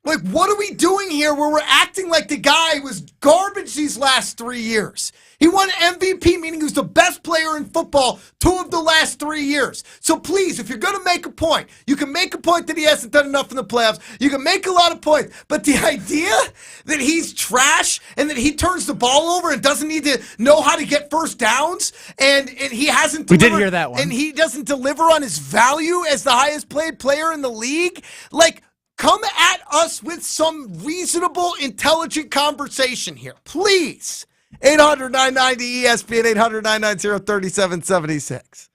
Like, what are we doing here where we're acting like the guy was garbage these last 3 years? He won MVP, meaning he was the best player in football 2 of the last 3 years. So please, if you're going to make a point, you can make a point that he hasn't done enough in the playoffs. You can make a lot of points. But the idea that he's trash and that he turns the ball over and doesn't need to know how to get first downs and he hasn't delivered, we did hear that one. And he doesn't deliver on his value as the highest paid player in the league, like, come at us with some reasonable, intelligent conversation here, please. 800-990-ESPN, 800-990-3776.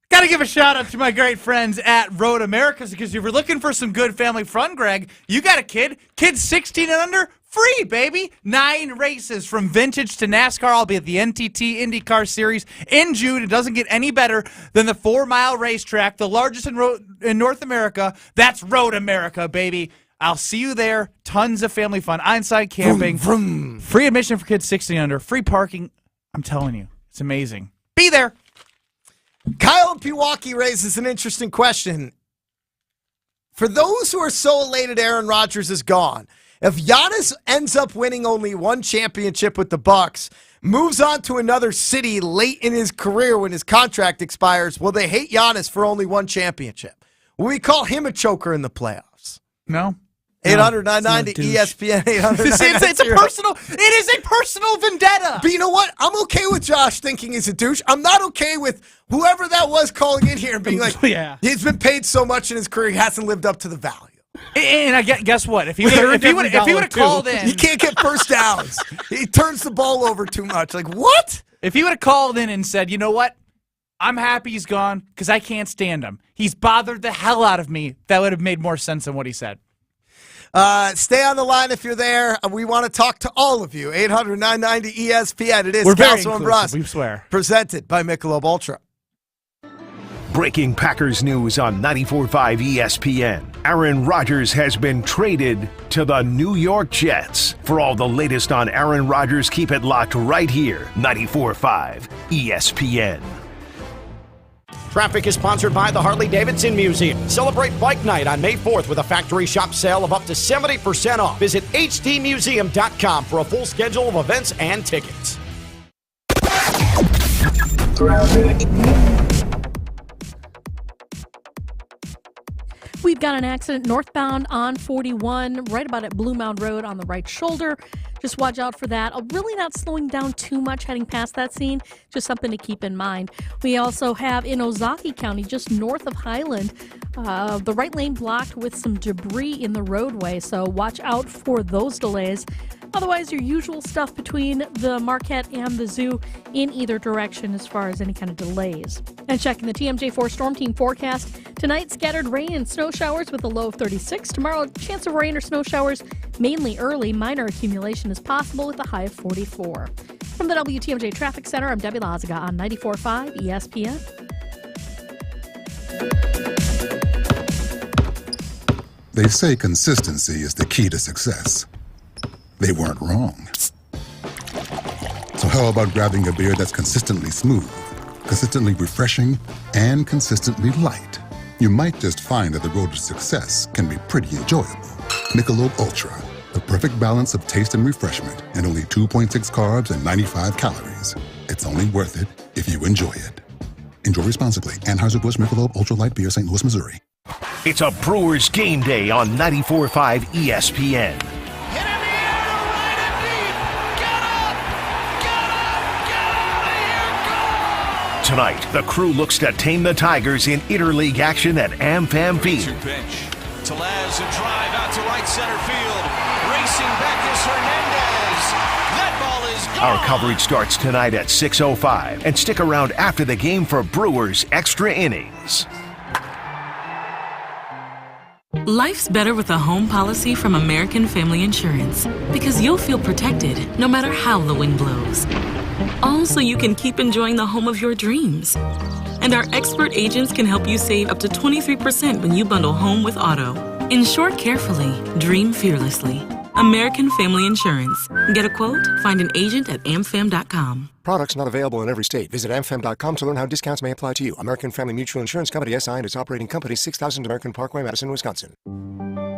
Got to give a shout out to my great friends at Road Americas because if you're looking for some good family fun, Greg, you got a kid 16 and under, free, baby. 9 races from vintage to NASCAR. I'll be at the NTT IndyCar Series in June. It doesn't get any better than the 4-mile racetrack, the largest in North America. That's Road America, baby. I'll see you there. Tons of family fun. Inside camping. Vroom, vroom. Free admission for kids 16 and under. Free parking. I'm telling you, it's amazing. Be there. Kyle in Pewaukee raises an interesting question. For those who are so elated Aaron Rodgers is gone, if Giannis ends up winning only 1 championship with the Bucks, moves on to another city late in his career when his contract expires, will they hate Giannis for only 1 championship? Will we call him a choker in the playoffs? No. 800-990-ESPN. It is a personal vendetta. But you know what? I'm okay with Josh thinking he's a douche. I'm not okay with whoever that was calling in here and being like, yeah, he's been paid so much in his career, he hasn't lived up to the value. And I guess what? If he would have called in, he can't get first downs. He turns the ball over too much. Like, what? If he would have called in and said, you know what? I'm happy he's gone because I can't stand him. He's bothered the hell out of me. That would have made more sense than what he said. Stay on the line if you're there. We want to talk to all of you. 800-990-ESPN. It is We're very Calcio and inclusive, Brust, we swear. Presented by Michelob Ultra. Breaking Packers news on 94.5 ESPN. Aaron Rodgers has been traded to the New York Jets. For all the latest on Aaron Rodgers, keep it locked right here. 94.5 ESPN. Traffic is sponsored by the Harley-Davidson Museum. Celebrate Bike Night on May 4th with a factory shop sale of up to 70% off. Visit hdmuseum.com for a full schedule of events and tickets. We've got an accident northbound on 41, right about at Blue Mound Road on the right shoulder. Just watch out for that. Really not slowing down too much heading past that scene. Just something to keep in mind. We also have in Ozaukee County, just north of Highland, the right lane blocked with some debris in the roadway. So watch out for those delays. Otherwise, your usual stuff between the Marquette and the zoo in either direction as far as any kind of delays. And checking the TMJ4 Storm Team forecast. Tonight, scattered rain and snow showers with a low of 36. Tomorrow, chance of rain or snow showers mainly early. Minor accumulation is possible with a high of 44. From the WTMJ Traffic Center, I'm Debbie Lazaga on 94.5 ESPN. They say consistency is the key to success. They weren't wrong. So how about grabbing a beer that's consistently smooth, consistently refreshing, and consistently light? You might just find that the road to success can be pretty enjoyable. Michelob Ultra, the perfect balance of taste and refreshment, and only 2.6 carbs and 95 calories. It's only worth it if you enjoy it. Enjoy responsibly. Anheuser-Busch Michelob Ultra Light Beer, St. Louis, Missouri. It's a Brewers game day on 94.5 ESPN. Tonight, the Crew looks to tame the Tigers in interleague action at AmFam Field. Pitch. Telez, a drive out to right center field. Racing back is Hernandez. That ball is gone. Our coverage starts tonight at 6:05, and stick around after the game for Brewers Extra Innings. Life's better with a home policy from American Family Insurance because you'll feel protected no matter how the wind blows. All so you can keep enjoying the home of your dreams. And our expert agents can help you save up to 23% when you bundle home with auto. Insure carefully, dream fearlessly. American Family Insurance. Get a quote? Find an agent at amfam.com. Products not available in every state. Visit amfam.com to learn how discounts may apply to you. American Family Mutual Insurance Company, SI, and its operating company, 6000 American Parkway, Madison, Wisconsin.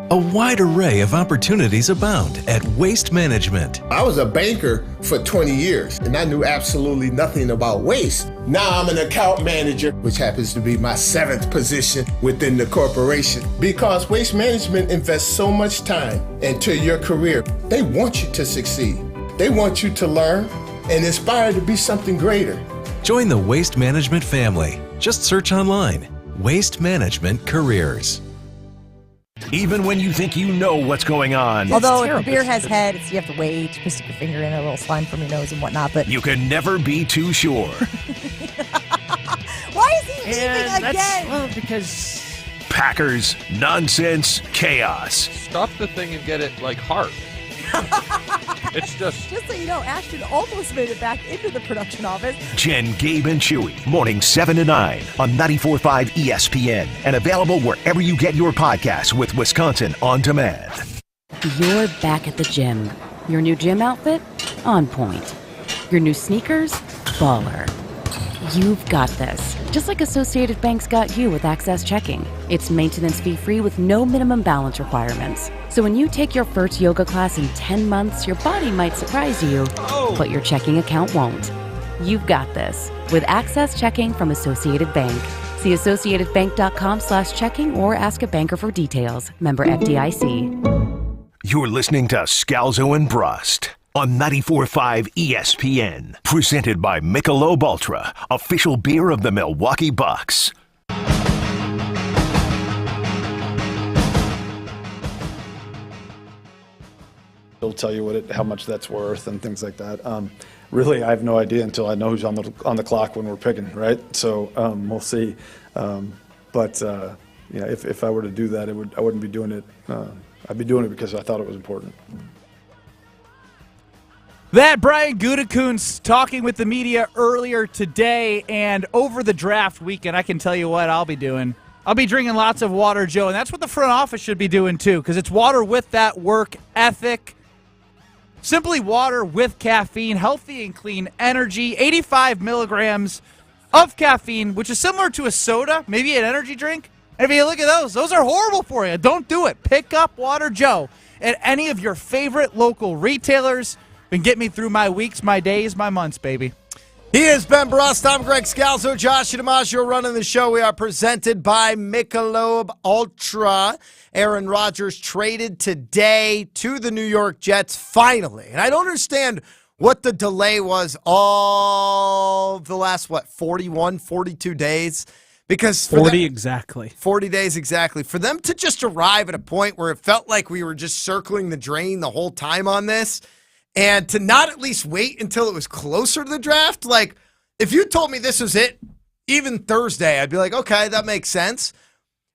A wide array of opportunities abound at Waste Management. I was a banker for 20 years, and I knew absolutely nothing about waste. Now I'm an account manager, which happens to be my 7th position within the corporation. Because Waste Management invests so much time into your career, they want you to succeed. They want you to learn and inspire to be something greater. Join the Waste Management family. Just search online, Waste Management Careers. Even when you think you know what's going on, Although if the beer has head, you have to wait. You can stick your finger in a little slime from your nose and whatnot. But you can never be too sure. why is he leaving again? Well, because Packers, nonsense, chaos. Stop the thing and get it like hard. It's just so you know, Ashton almost made it back into the production office. Jen, Gabe, and Chewy, morning 7 to 9 on 94.5 ESPN and available wherever you get your podcasts with Wisconsin On Demand. You're back at the gym. Your new gym outfit? On point. Your new sneakers? Baller. You've got this. Just like Associated Bank's got you with Access Checking. It's maintenance fee-free with no minimum balance requirements. So when you take your first yoga class in 10 months, your body might surprise you, but your checking account won't. You've got this with Access Checking from Associated Bank. See associatedbank.com/checking or ask a banker for details. Member FDIC. You're listening to Scalzo and Brust on 94.5 ESPN. Presented by Michelob Ultra, official beer of the Milwaukee Bucks. He'll tell you how much that's worth and things like that. Really, I have no idea until I know who's on the clock when we're picking, right? So we'll see. If I were to do that, I wouldn't be doing it. I'd be doing it because I thought it was important. That Brian Gutekunst talking with the media earlier today, and over the draft weekend, I can tell you what I'll be doing. I'll be drinking lots of water, Joe, and that's what the front office should be doing too, because it's water with that work ethic. Simply water with caffeine, healthy and clean energy, 85 milligrams of caffeine, which is similar to a soda, maybe an energy drink. And if you look at those are horrible for you. Don't do it. Pick up Water Joe at any of your favorite local retailers. And get me through my weeks, my days, my months, baby. He is Ben Brust. I'm Greg Scalzo. Josh DiMaggio running the show. We are presented by Michelob Ultra. Aaron Rodgers traded today to the New York Jets, finally. And I don't understand what the delay was all the last, 41, 42 days? Because 40 exactly. 40 days exactly. For them to just arrive at a point where it felt like we were just circling the drain the whole time on this, and to not at least wait until it was closer to the draft, like, if you told me this was it, even Thursday, I'd be like, okay, that makes sense.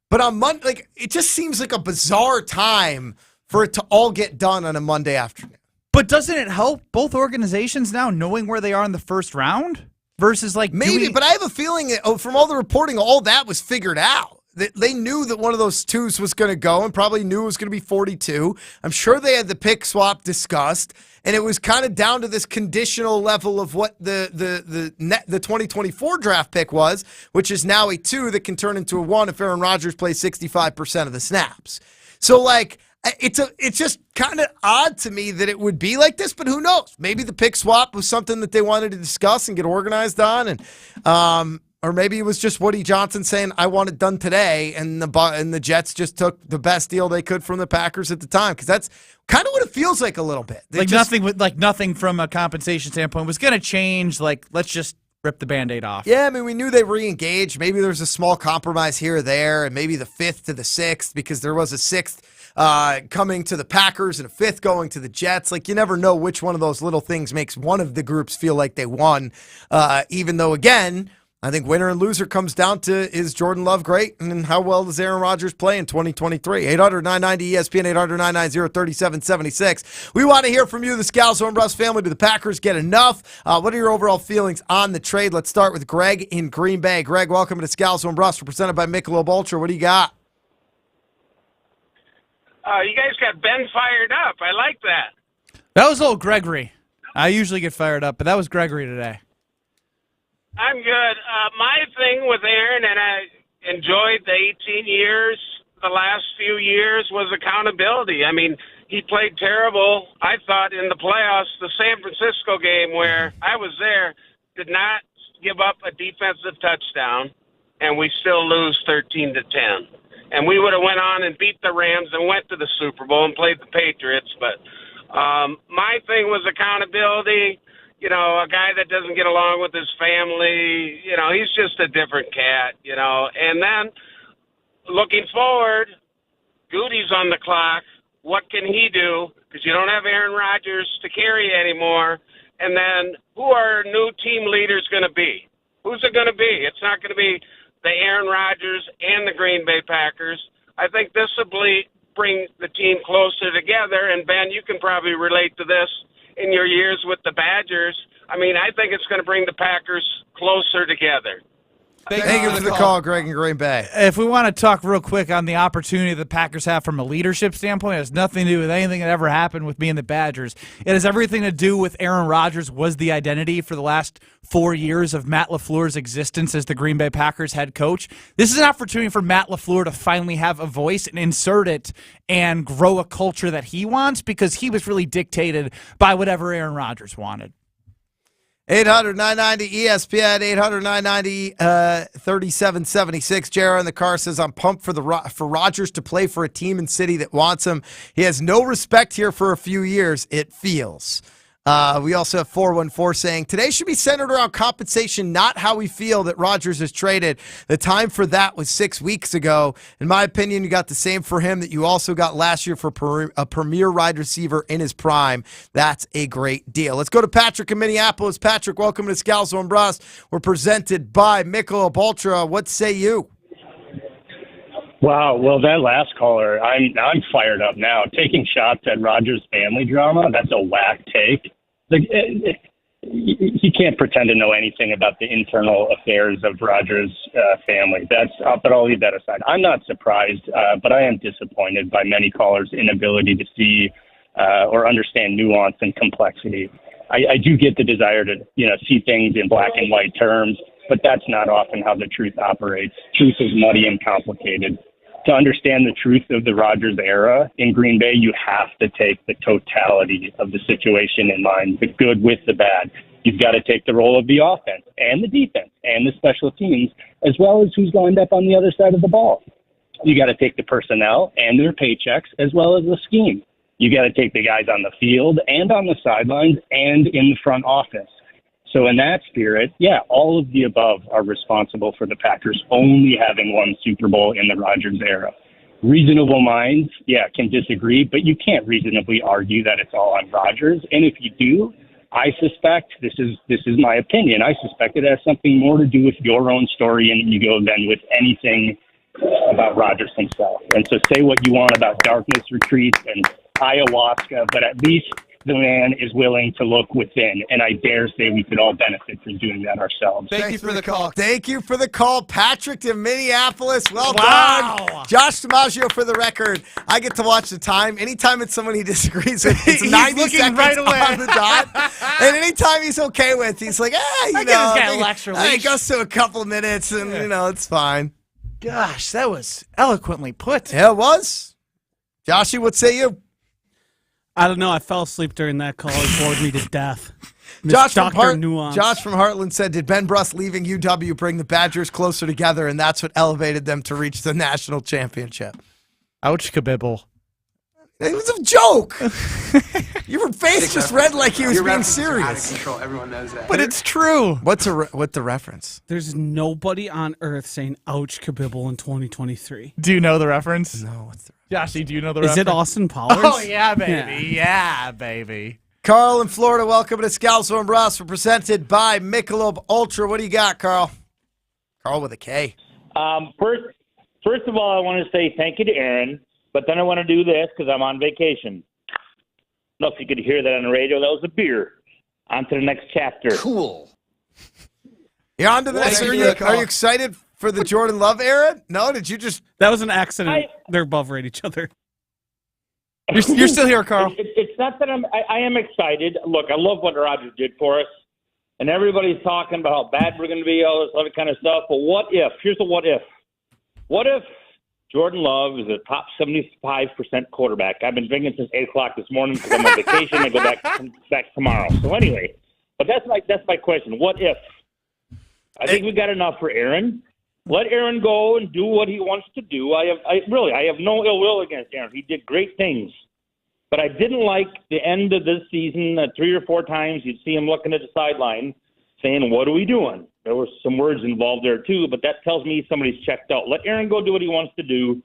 But on Monday, like, it just seems like a bizarre time for it to all get done on a Monday afternoon. But doesn't it help both organizations now knowing where they are in the first round versus like maybe? But I have a feeling from all the reporting, all that was figured out. they knew that one of those twos was going to go and probably knew it was going to be 42. I'm sure they had the pick swap discussed, and it was kind of down to this conditional level of what the 2024 draft pick was, which is now a 2 that can turn into a 1 if Aaron Rodgers plays 65% of the snaps. So, like, it's just kind of odd to me that it would be like this, but who knows? Maybe the pick swap was something that they wanted to discuss and get organized on, and or maybe it was just Woody Johnson saying, I want it done today, and the Jets just took the best deal they could from the Packers at the time, because that's kind of what it feels like a little bit. Nothing from a compensation standpoint was going to change. Like, let's just rip the Band-Aid off. Yeah, I mean, we knew they re-engaged. Maybe there's a small compromise here or there, and maybe the 5th to the 6th, because there was a 6th coming to the Packers and a 5th going to the Jets. Like, you never know which one of those little things makes one of the groups feel like they won, even though, again, I think winner and loser comes down to, is Jordan Love great, and how well does Aaron Rodgers play in 2023? 800-990-ESPN, 800-990-3776. We want to hear from you, the Scalzo and Russ family. Do the Packers get enough? What are your overall feelings on the trade? Let's start with Greg in Green Bay. Greg, welcome to Scalzo and Russ. We're presented by Michelob Ultra. What do you got? You guys got Ben fired up. I like that. That was old Gregory. I usually get fired up, but that was Gregory today. I'm good. My thing with Aaron, and I enjoyed the 18 years, the last few years, was accountability. I mean, he played terrible, I thought, in the playoffs. The San Francisco game where I was there did not give up a defensive touchdown, and we still lose 13-10. And we would have went on and beat the Rams and went to the Super Bowl and played the Patriots. But my thing was accountability. You know, a guy that doesn't get along with his family, you know, he's just a different cat, you know. And then looking forward, Goody's on the clock. What can he do? Because you don't have Aaron Rodgers to carry anymore. And then who are new team leaders going to be? Who's it going to be? It's not going to be the Aaron Rodgers and the Green Bay Packers. I think this will bring the team closer together. And, Ben, you can probably relate to this. In your years with the Badgers, I mean, I think it's going to bring the Packers closer together. Thank you for the call, Greg in Green Bay. If we want to talk real quick on the opportunity the Packers have from a leadership standpoint, it has nothing to do with anything that ever happened with me and the Badgers. It has everything to do with Aaron Rodgers was the identity for the last 4 years of Matt LaFleur's existence as the Green Bay Packers head coach. This is an opportunity for Matt LaFleur to finally have a voice and insert it and grow a culture that he wants, because he was really dictated by whatever Aaron Rodgers wanted. 800-990-ESPN, 800-990-3776. Jared in the car says, I'm pumped for Rodgers to play for a team and city that wants him. He has no respect here for a few years, it feels. We also have 414 saying, today should be centered around compensation, not how we feel that Rodgers is traded. The time for that was 6 weeks ago. In my opinion, you got the same for him that you also got last year for a premier wide receiver in his prime. That's a great deal. Let's go to Patrick in Minneapolis. Patrick, welcome to Scalzo and Russ. We're presented by Michelob Ultra. What say you? Wow, well, that last caller, I'm fired up now. Taking shots at Rodgers' family drama, that's a whack take. Like, he can't pretend to know anything about the internal affairs of Rodgers' family. But I'll leave that aside. I'm not surprised, but I am disappointed by many callers' inability to see or understand nuance and complexity. I do get the desire to, see things in black and white terms, but that's not often how the truth operates. Truth is muddy and complicated. To understand the truth of the Rodgers era in Green Bay, you have to take the totality of the situation in mind, the good with the bad. You've got to take the role of the offense and the defense and the special teams, as well as who's lined up on the other side of the ball. You got to take the personnel and their paychecks, as well as the scheme. You got to take the guys on the field and on the sidelines and in the front office. So in that spirit, yeah, all of the above are responsible for the Packers only having one Super Bowl in the Rodgers era. Reasonable minds, yeah, can disagree, but you can't reasonably argue that it's all on Rodgers. And if you do, I suspect, this is my opinion, I suspect it has something more to do with your own story and ego than with anything about Rodgers himself. And so say what you want about darkness retreats and ayahuasca, but at least the man is willing to look within. And I dare say we could all benefit from doing that ourselves. Thank you for the call. Thank you for the call, Patrick in Minneapolis. Well done. Josh DiMaggio, for the record, I get to watch the time. Anytime it's someone he disagrees with, it's 90 seconds right away. on the dot. And anytime he's okay with, he's like, I give this guy a lecture leash. It goes to a couple of minutes, and, it's fine. Gosh, that was eloquently put. Yeah, it was. Joshy, what say you? I don't know. I fell asleep during that call. It bored me to death. Josh from, Dr. Nuance. Josh from Heartland said, did Ben Bruss leaving UW bring the Badgers closer together, and that's what elevated them to reach the national championship? Ouch, kabibble. It was a joke. Your face just read like he was being serious. Out of control. Everyone knows that. But it's true. What's the reference? There's nobody on earth saying "ouch, kabibble" in 2023. Do you know the reference? No. What's the Joshy, do you know the Is reference? it Austin Powers? Oh, yeah, baby. Yeah, baby. Carl in Florida, welcome to Scalzo and Ross. We're presented by Michelob Ultra. What do you got, Carl? Carl with a K. First of all, I want to say thank you to Aaron, but then I want to do this because I'm on vacation. I don't know if you could hear that on the radio. That was a beer. On to the next chapter. Cool. You're on to the next. Are you excited for the Jordan Love era? No? Did you just... That was an accident. They're above rate each other. You're still here, Carl. It's not that I am excited. Look, I love what Rodgers did for us, and everybody's talking about how bad we're going to be, all this other kind of stuff. But what if? Here's a what if. What if Jordan Love is a top 75% quarterback? I've been drinking since 8 o'clock this morning because I'm on vacation. I go back tomorrow. So anyway, but that's my question. What if? I think we got enough for Aaron. Let Aaron go and do what he wants to do. I have no ill will against Aaron. He did great things. But I didn't like the end of this season. 3 or 4 times you'd see him looking at the sideline saying, what are we doing? There were some words involved there too, but that tells me somebody's checked out. Let Aaron go do what he wants to do.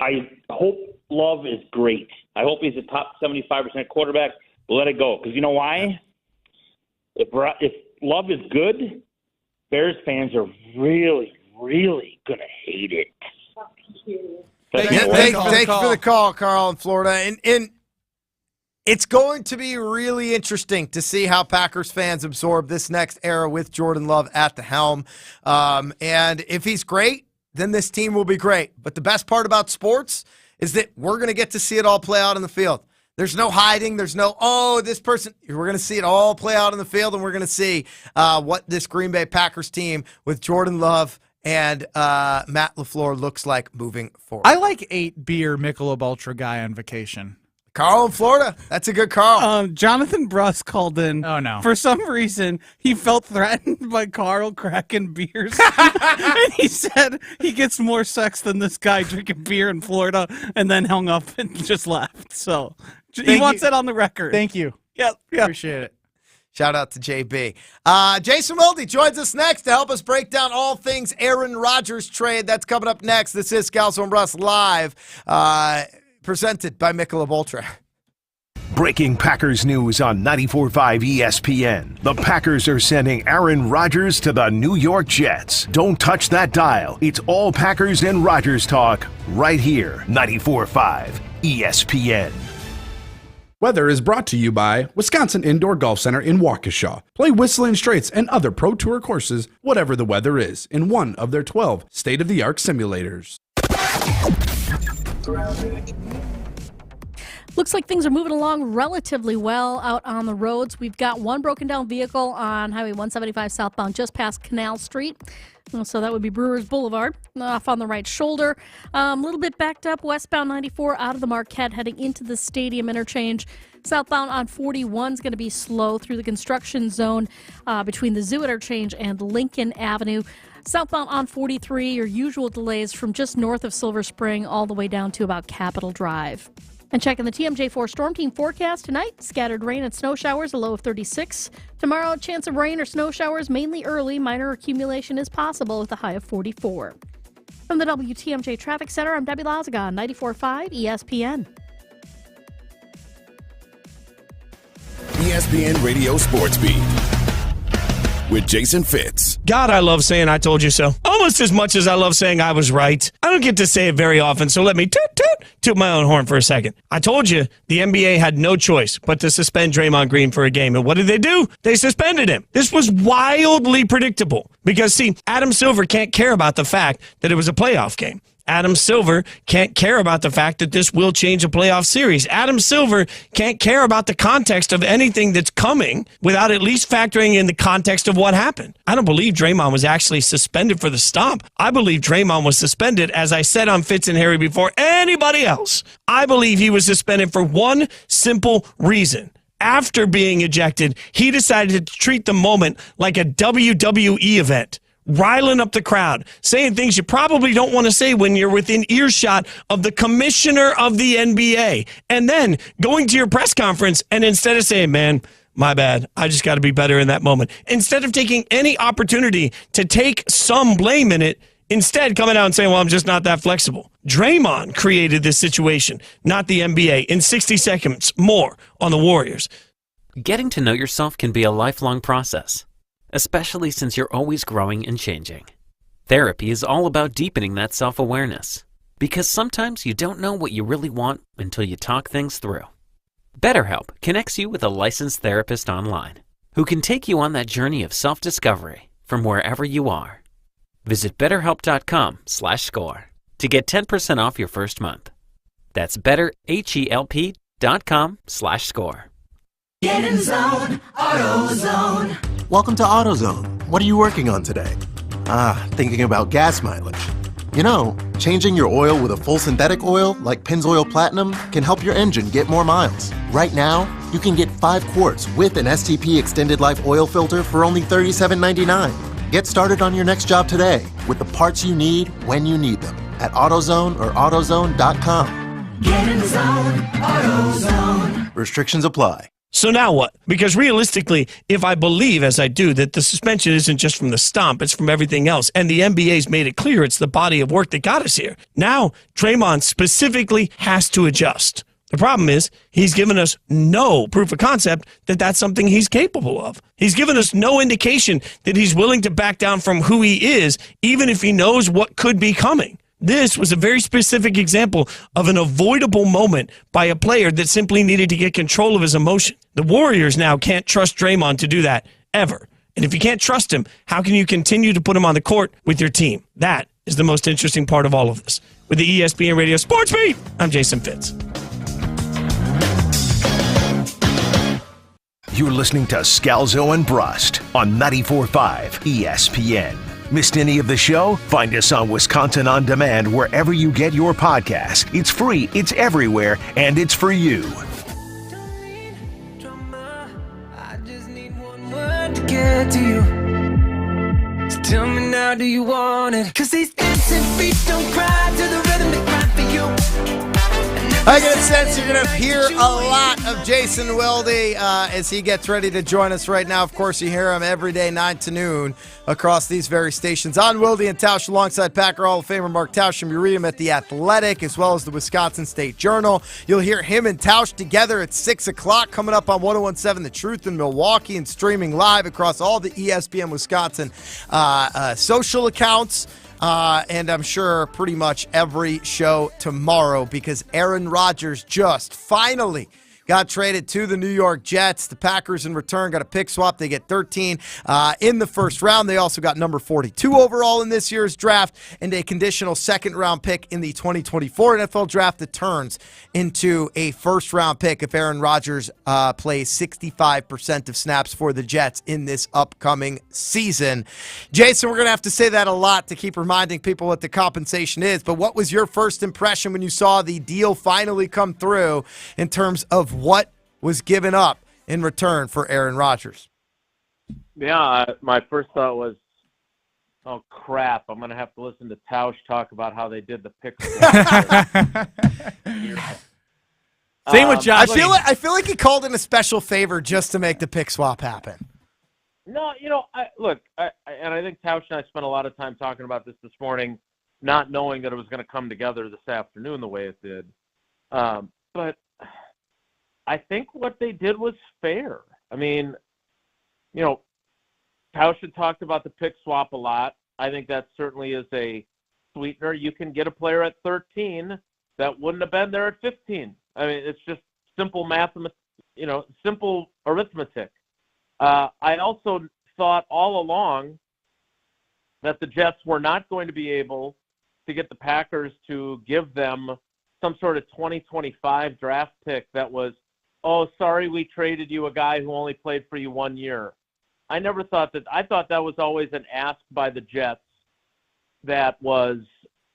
I hope Love is great. I hope he's a top 75% quarterback. Let it go. Because you know why? If Love is good, Bears fans are really, really going to hate it. Thank you for the call, Carl in Florida. And it's going to be really interesting to see how Packers fans absorb this next era with Jordan Love at the helm. And if he's great, then this team will be great. But the best part about sports is that we're going to get to see it all play out in the field. There's no hiding. There's no, this person. We're going to see it all play out in the field, and we're going to see what this Green Bay Packers team with Jordan Love and Matt LaFleur looks like moving forward. I like 8-beer Michelob Ultra guy on vacation. Carl in Florida. That's a good call. Jonathan Bruss called in. Oh, no. For some reason, he felt threatened by Carl cracking beers. And he said he gets more sex than this guy drinking beer in Florida, and then hung up and just left. So he wants that on the record. Thank you. Yep. Appreciate it. Shout out to JB. Jason Wilde joins us next to help us break down all things Aaron Rodgers trade. That's coming up next. This is Scalzo and Russ live, presented by Michelob Ultra. Breaking Packers news on 94.5 ESPN. The Packers are sending Aaron Rodgers to the New York Jets. Don't touch that dial. It's all Packers and Rodgers talk right here. 94.5 ESPN. Weather is brought to you by Wisconsin Indoor Golf Center in Waukesha. Play Whistling Straits and other Pro Tour courses, whatever the weather is, in one of their 12 state-of-the-art simulators. Looks like things are moving along relatively well out on the roads. We've got one broken down vehicle on Highway 175 southbound just past Canal Street. So that would be Brewers Boulevard, off on the right shoulder. A little bit backed up westbound 94 out of the Marquette heading into the stadium interchange. Southbound on 41 is going to be slow through the construction zone between the Zoo interchange and Lincoln Avenue. Southbound on 43, your usual delays from just north of Silver Spring all the way down to about Capitol Drive. And checking the TMJ4 Storm Team forecast tonight, scattered rain and snow showers, a low of 36. Tomorrow, chance of rain or snow showers, mainly early. Minor accumulation is possible with a high of 44. From the WTMJ Traffic Center, I'm Debbie Lazaga on 94.5 ESPN. ESPN Radio Sports Beat with Jason Fitz. God, I love saying I told you so. Almost as much as I love saying I was right. I don't get to say it very often, so let me toot toot toot my own horn for a second. I told you the NBA had no choice but to suspend Draymond Green for a game. And what did they do? They suspended him. This was wildly predictable because, see, Adam Silver can't care about the fact that it was a playoff game. Adam Silver can't care about the fact that this will change a playoff series. Adam Silver can't care about the context of anything that's coming without at least factoring in the context of what happened. I don't believe Draymond was actually suspended for the stomp. I believe Draymond was suspended, as I said on Fitz and Harry before anybody else. I believe he was suspended for one simple reason. After being ejected, he decided to treat the moment like a WWE event, riling up the crowd, saying things you probably don't want to say when you're within earshot of the commissioner of the NBA, and then going to your press conference and instead of saying, man, my bad, I just got to be better in that moment, instead of taking any opportunity to take some blame in it, instead coming out and saying, well, I'm just not that flexible. Draymond created this situation, not the NBA. In 60 seconds, more on the Warriors. Getting to know yourself can be a lifelong process, especially since you're always growing and changing. Therapy is all about deepening that self-awareness, because sometimes you don't know what you really want until you talk things through. BetterHelp connects you with a licensed therapist online who can take you on that journey of self-discovery from wherever you are. Visit betterhelp.com/score to get 10% off your first month. That's betterhelp.com/score. Get in zone, AutoZone. Welcome to AutoZone. What are you working on today? Thinking about gas mileage. You know, changing your oil with a full synthetic oil like Pennzoil Platinum can help your engine get more miles. Right now, you can get 5 quarts with an STP Extended Life oil filter for only $37.99. Get started on your next job today with the parts you need when you need them at AutoZone or AutoZone.com. Get in the zone, AutoZone. Restrictions apply. So now what? Because realistically, if I believe, as I do, that the suspension isn't just from the stomp, it's from everything else, and the NBA's made it clear it's the body of work that got us here, now Draymond specifically has to adjust. The problem is he's given us no proof of concept that that's something he's capable of. He's given us no indication that he's willing to back down from who he is, even if he knows what could be coming. This was a very specific example of an avoidable moment by a player that simply needed to get control of his emotion. The Warriors now can't trust Draymond to do that, ever. And if you can't trust him, how can you continue to put him on the court with your team? That is the most interesting part of all of this. With the ESPN Radio Sports Beat, I'm Jason Fitz. You're listening to Scalzo and Brust on 94.5 ESPN. Missed any of the show? Find us on Wisconsin On Demand wherever you get your podcasts. It's free, it's everywhere, and it's for you. To get to you. So tell me now, do you want it? 'Cause these dancing feet don't cry to the rhythm they cry for you. I get a sense you're going to hear a lot of Jason Wilde as he gets ready to join us right now. Of course, you hear him every day, 9 to noon, across these very stations. On Wilde and Tausch alongside Packer Hall of Famer Mark Tausch. You read him at The Athletic as well as the Wisconsin State Journal. You'll hear him and Tausch together at 6 o'clock coming up on 101.7 The Truth in Milwaukee and streaming live across all the ESPN Wisconsin social accounts. And I'm sure pretty much every show tomorrow because Aaron Rodgers just finally got traded to the New York Jets. The Packers in return got a pick swap. They get 13 in the first round. They also got number 42 overall in this year's draft and a conditional second-round pick in the 2024 NFL draft that turns into a first-round pick if Aaron Rodgers plays 65% of snaps for the Jets in this upcoming season. Jason, we're going to have to say that a lot to keep reminding people what the compensation is, but what was your first impression when you saw the deal finally come through in terms of what was given up in return for Aaron Rodgers? Yeah, my first thought was, oh, crap, I'm going to have to listen to Tausch talk about how they did the pick. Same with Josh. I feel like he called in a special favor just to make the pick swap happen. No, I think Tausch and I spent a lot of time talking about this morning, not knowing that it was going to come together this afternoon the way it did. But I think what they did was fair. I mean, Tausch had talked about the pick swap a lot. I think that certainly is a sweetener. You can get a player at 13 that wouldn't have been there at 15. I mean, it's just simple simple arithmetic. I also thought all along that the Jets were not going to be able to get the Packers to give them some sort of 2025 draft pick that was, oh, sorry, we traded you a guy who only played for you 1 year. I never thought that. I thought that was always an ask by the Jets that was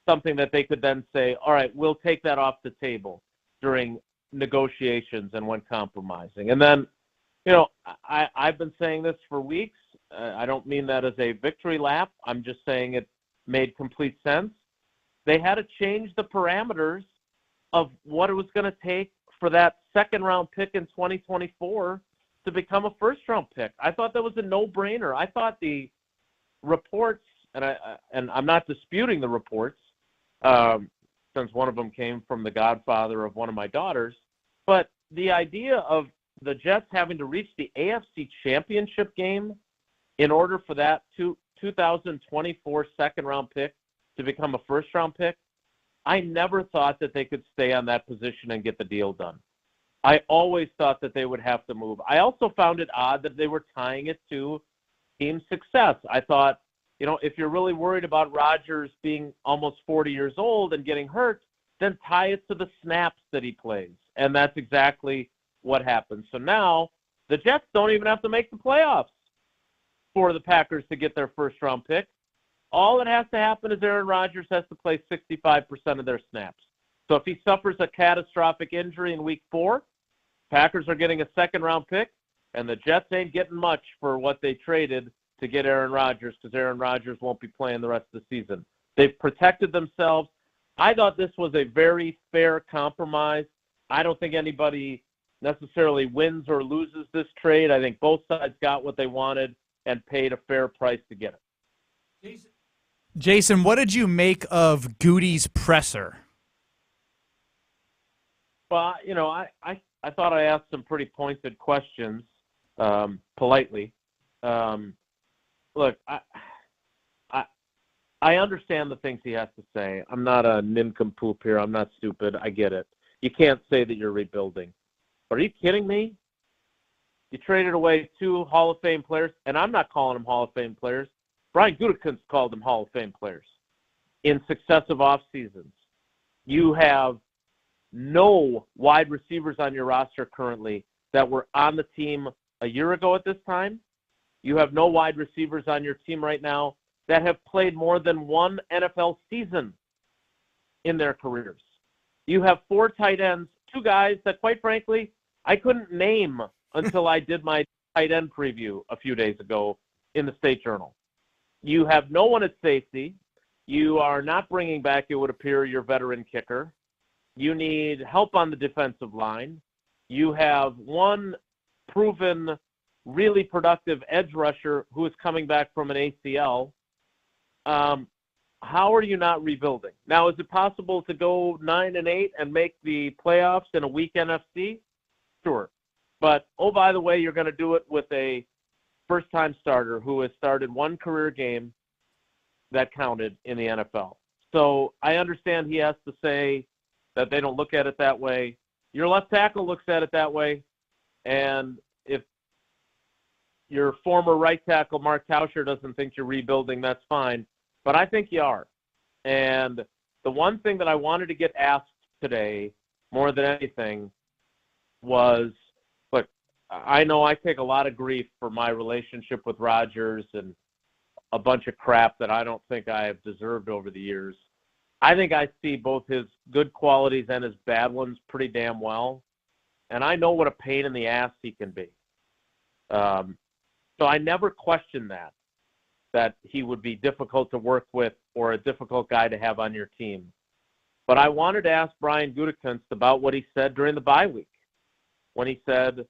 something that they could then say, all right, we'll take that off the table during negotiations and when compromising. And then, I've been saying this for weeks. I don't mean that as a victory lap. I'm just saying it made complete sense. They had to change the parameters of what it was going to take for that second-round pick in 2024 to become a first-round pick. I thought that was a no-brainer. I thought the reports, and I'm not disputing the reports, since one of them came from the godfather of one of my daughters, but the idea of the Jets having to reach the AFC Championship game in order for that 2024 second-round pick to become a first-round pick, I never thought that they could stay on that position and get the deal done. I always thought that they would have to move. I also found it odd that they were tying it to team success. I thought, if you're really worried about Rodgers being almost 40 years old and getting hurt, then tie it to the snaps that he plays. And that's exactly what happened. So now the Jets don't even have to make the playoffs for the Packers to get their first-round pick. All that has to happen is Aaron Rodgers has to play 65% of their snaps. So if he suffers a catastrophic injury in week 4, Packers are getting a second-round pick, and the Jets ain't getting much for what they traded to get Aaron Rodgers because Aaron Rodgers won't be playing the rest of the season. They've protected themselves. I thought this was a very fair compromise. I don't think anybody necessarily wins or loses this trade. I think both sides got what they wanted and paid a fair price to get it. Jason, what did you make of Goody's presser? Well, I thought I asked some pretty pointed questions, politely. Look, I understand the things he has to say. I'm not a nincompoop here. I'm not stupid. I get it. You can't say that you're rebuilding. Are you kidding me? You traded away 2 Hall of Fame players, and I'm not calling them Hall of Fame players. Brian Gutekunst called them Hall of Fame players in successive off seasons. You have no wide receivers on your roster currently that were on the team a year ago at this time. You have no wide receivers on your team right now that have played more than 1 NFL season in their careers. You have 4 tight ends, 2 guys that, quite frankly, I couldn't name until I did my tight end preview a few days ago in the State Journal. You have no one at safety. You are not bringing back, it would appear, your veteran kicker. You need help on the defensive line. You have 1 proven, really productive edge rusher who is coming back from an ACL. How are you not rebuilding? Now, is it possible to go 9-8 and make the playoffs in a weak NFC? Sure. But, oh, by the way, you're going to do it with a first-time starter who has started 1 career game that counted in the NFL. So I understand he has to say that they don't look at it that way. Your left tackle looks at it that way. And if your former right tackle, Mark Tauscher, doesn't think you're rebuilding, that's fine. But I think you are. And the one thing that I wanted to get asked today, more than anything, was, look, I know I take a lot of grief for my relationship with Rodgers and a bunch of crap that I don't think I have deserved over the years. I think I see both his good qualities and his bad ones pretty damn well. And I know what a pain in the ass he can be. So I never questioned that he would be difficult to work with or a difficult guy to have on your team. But I wanted to ask Brian Gutekunst about what he said during the bye week, when he said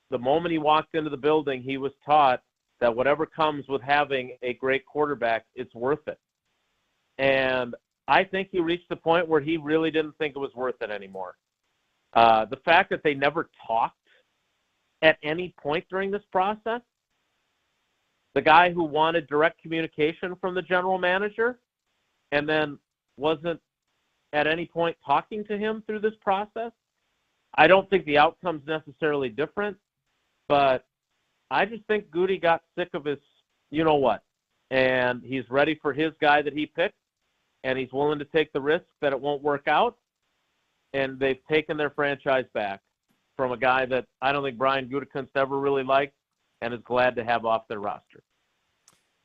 the moment he walked into the building, he was taught that whatever comes with having a great quarterback, it's worth it. And I think he reached the point where he really didn't think it was worth it anymore. The fact that they never talked at any point during this process, the guy who wanted direct communication from the general manager and then wasn't at any point talking to him through this process. I don't think the outcome's necessarily different, but I just think Goody got sick of his you-know-what, and he's ready for his guy that he picked, and he's willing to take the risk that it won't work out, and they've taken their franchise back from a guy that I don't think Brian Gutekunst ever really liked and is glad to have off their roster.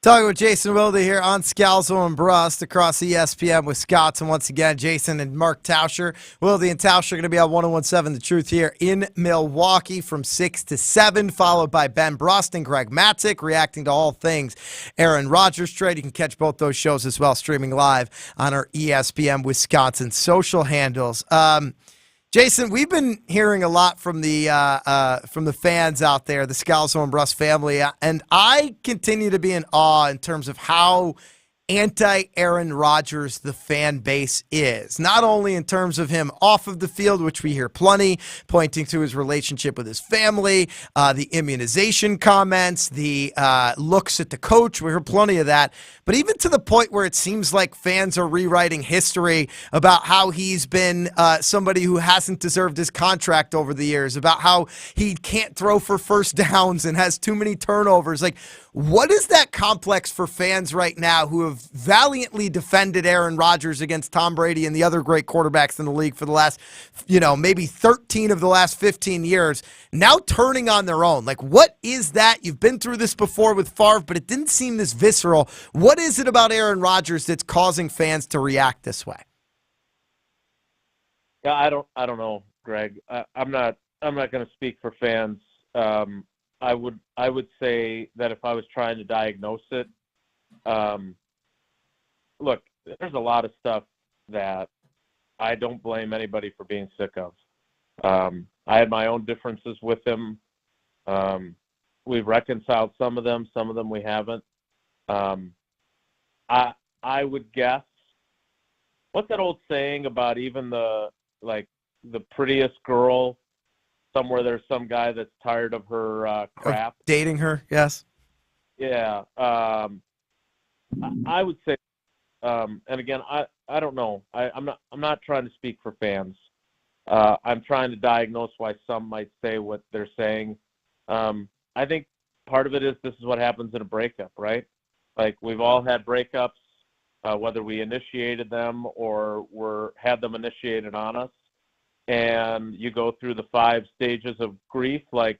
Talking with Jason Wilde here on Scalzo and Brust across ESPN Wisconsin. Once again, Jason and Mark Tauscher. Wilde and Tauscher are going to be on 101.7 The Truth here in Milwaukee from 6 to 7, followed by Ben Brust and Greg Matzik reacting to all things Aaron Rodgers trade. You can catch both those shows as well streaming live on our ESPN Wisconsin social handles. Jason, we've been hearing a lot from the fans out there, the Scalzo and Brust family, and I continue to be in awe in terms of how anti-Aaron Rodgers the fan base is. Not only in terms of him off of the field, which we hear plenty, pointing to his relationship with his family, the immunization comments, the looks at the coach, we hear plenty of that, but even to the point where it seems like fans are rewriting history about how he's been somebody who hasn't deserved his contract over the years, about how he can't throw for first downs and has too many turnovers. Like, what is that complex for fans right now who have valiantly defended Aaron Rodgers against Tom Brady and the other great quarterbacks in the league for the last, maybe 13 of the last 15 years, now turning on their own? Like, what is that? You've been through this before with Favre, but it didn't seem this visceral. What is it about Aaron Rodgers that's causing fans to react this way? Yeah, I don't know, Greg. I'm not going to speak for fans. I would say that if I was trying to diagnose it, look, there's a lot of stuff that I don't blame anybody for being sick of. I had my own differences with him. We've reconciled some of them we haven't. I would guess, what's that old saying about even the prettiest girl, somewhere there's some guy that's tired of her crap. Dating her, yes. Yeah. I would say, and again, I don't know. I'm not trying to speak for fans. I'm trying to diagnose why some might say what they're saying. I think part of it is this is what happens in a breakup, right? Like, we've all had breakups, whether we initiated them or had them initiated on us. And you go through the 5 stages of grief, like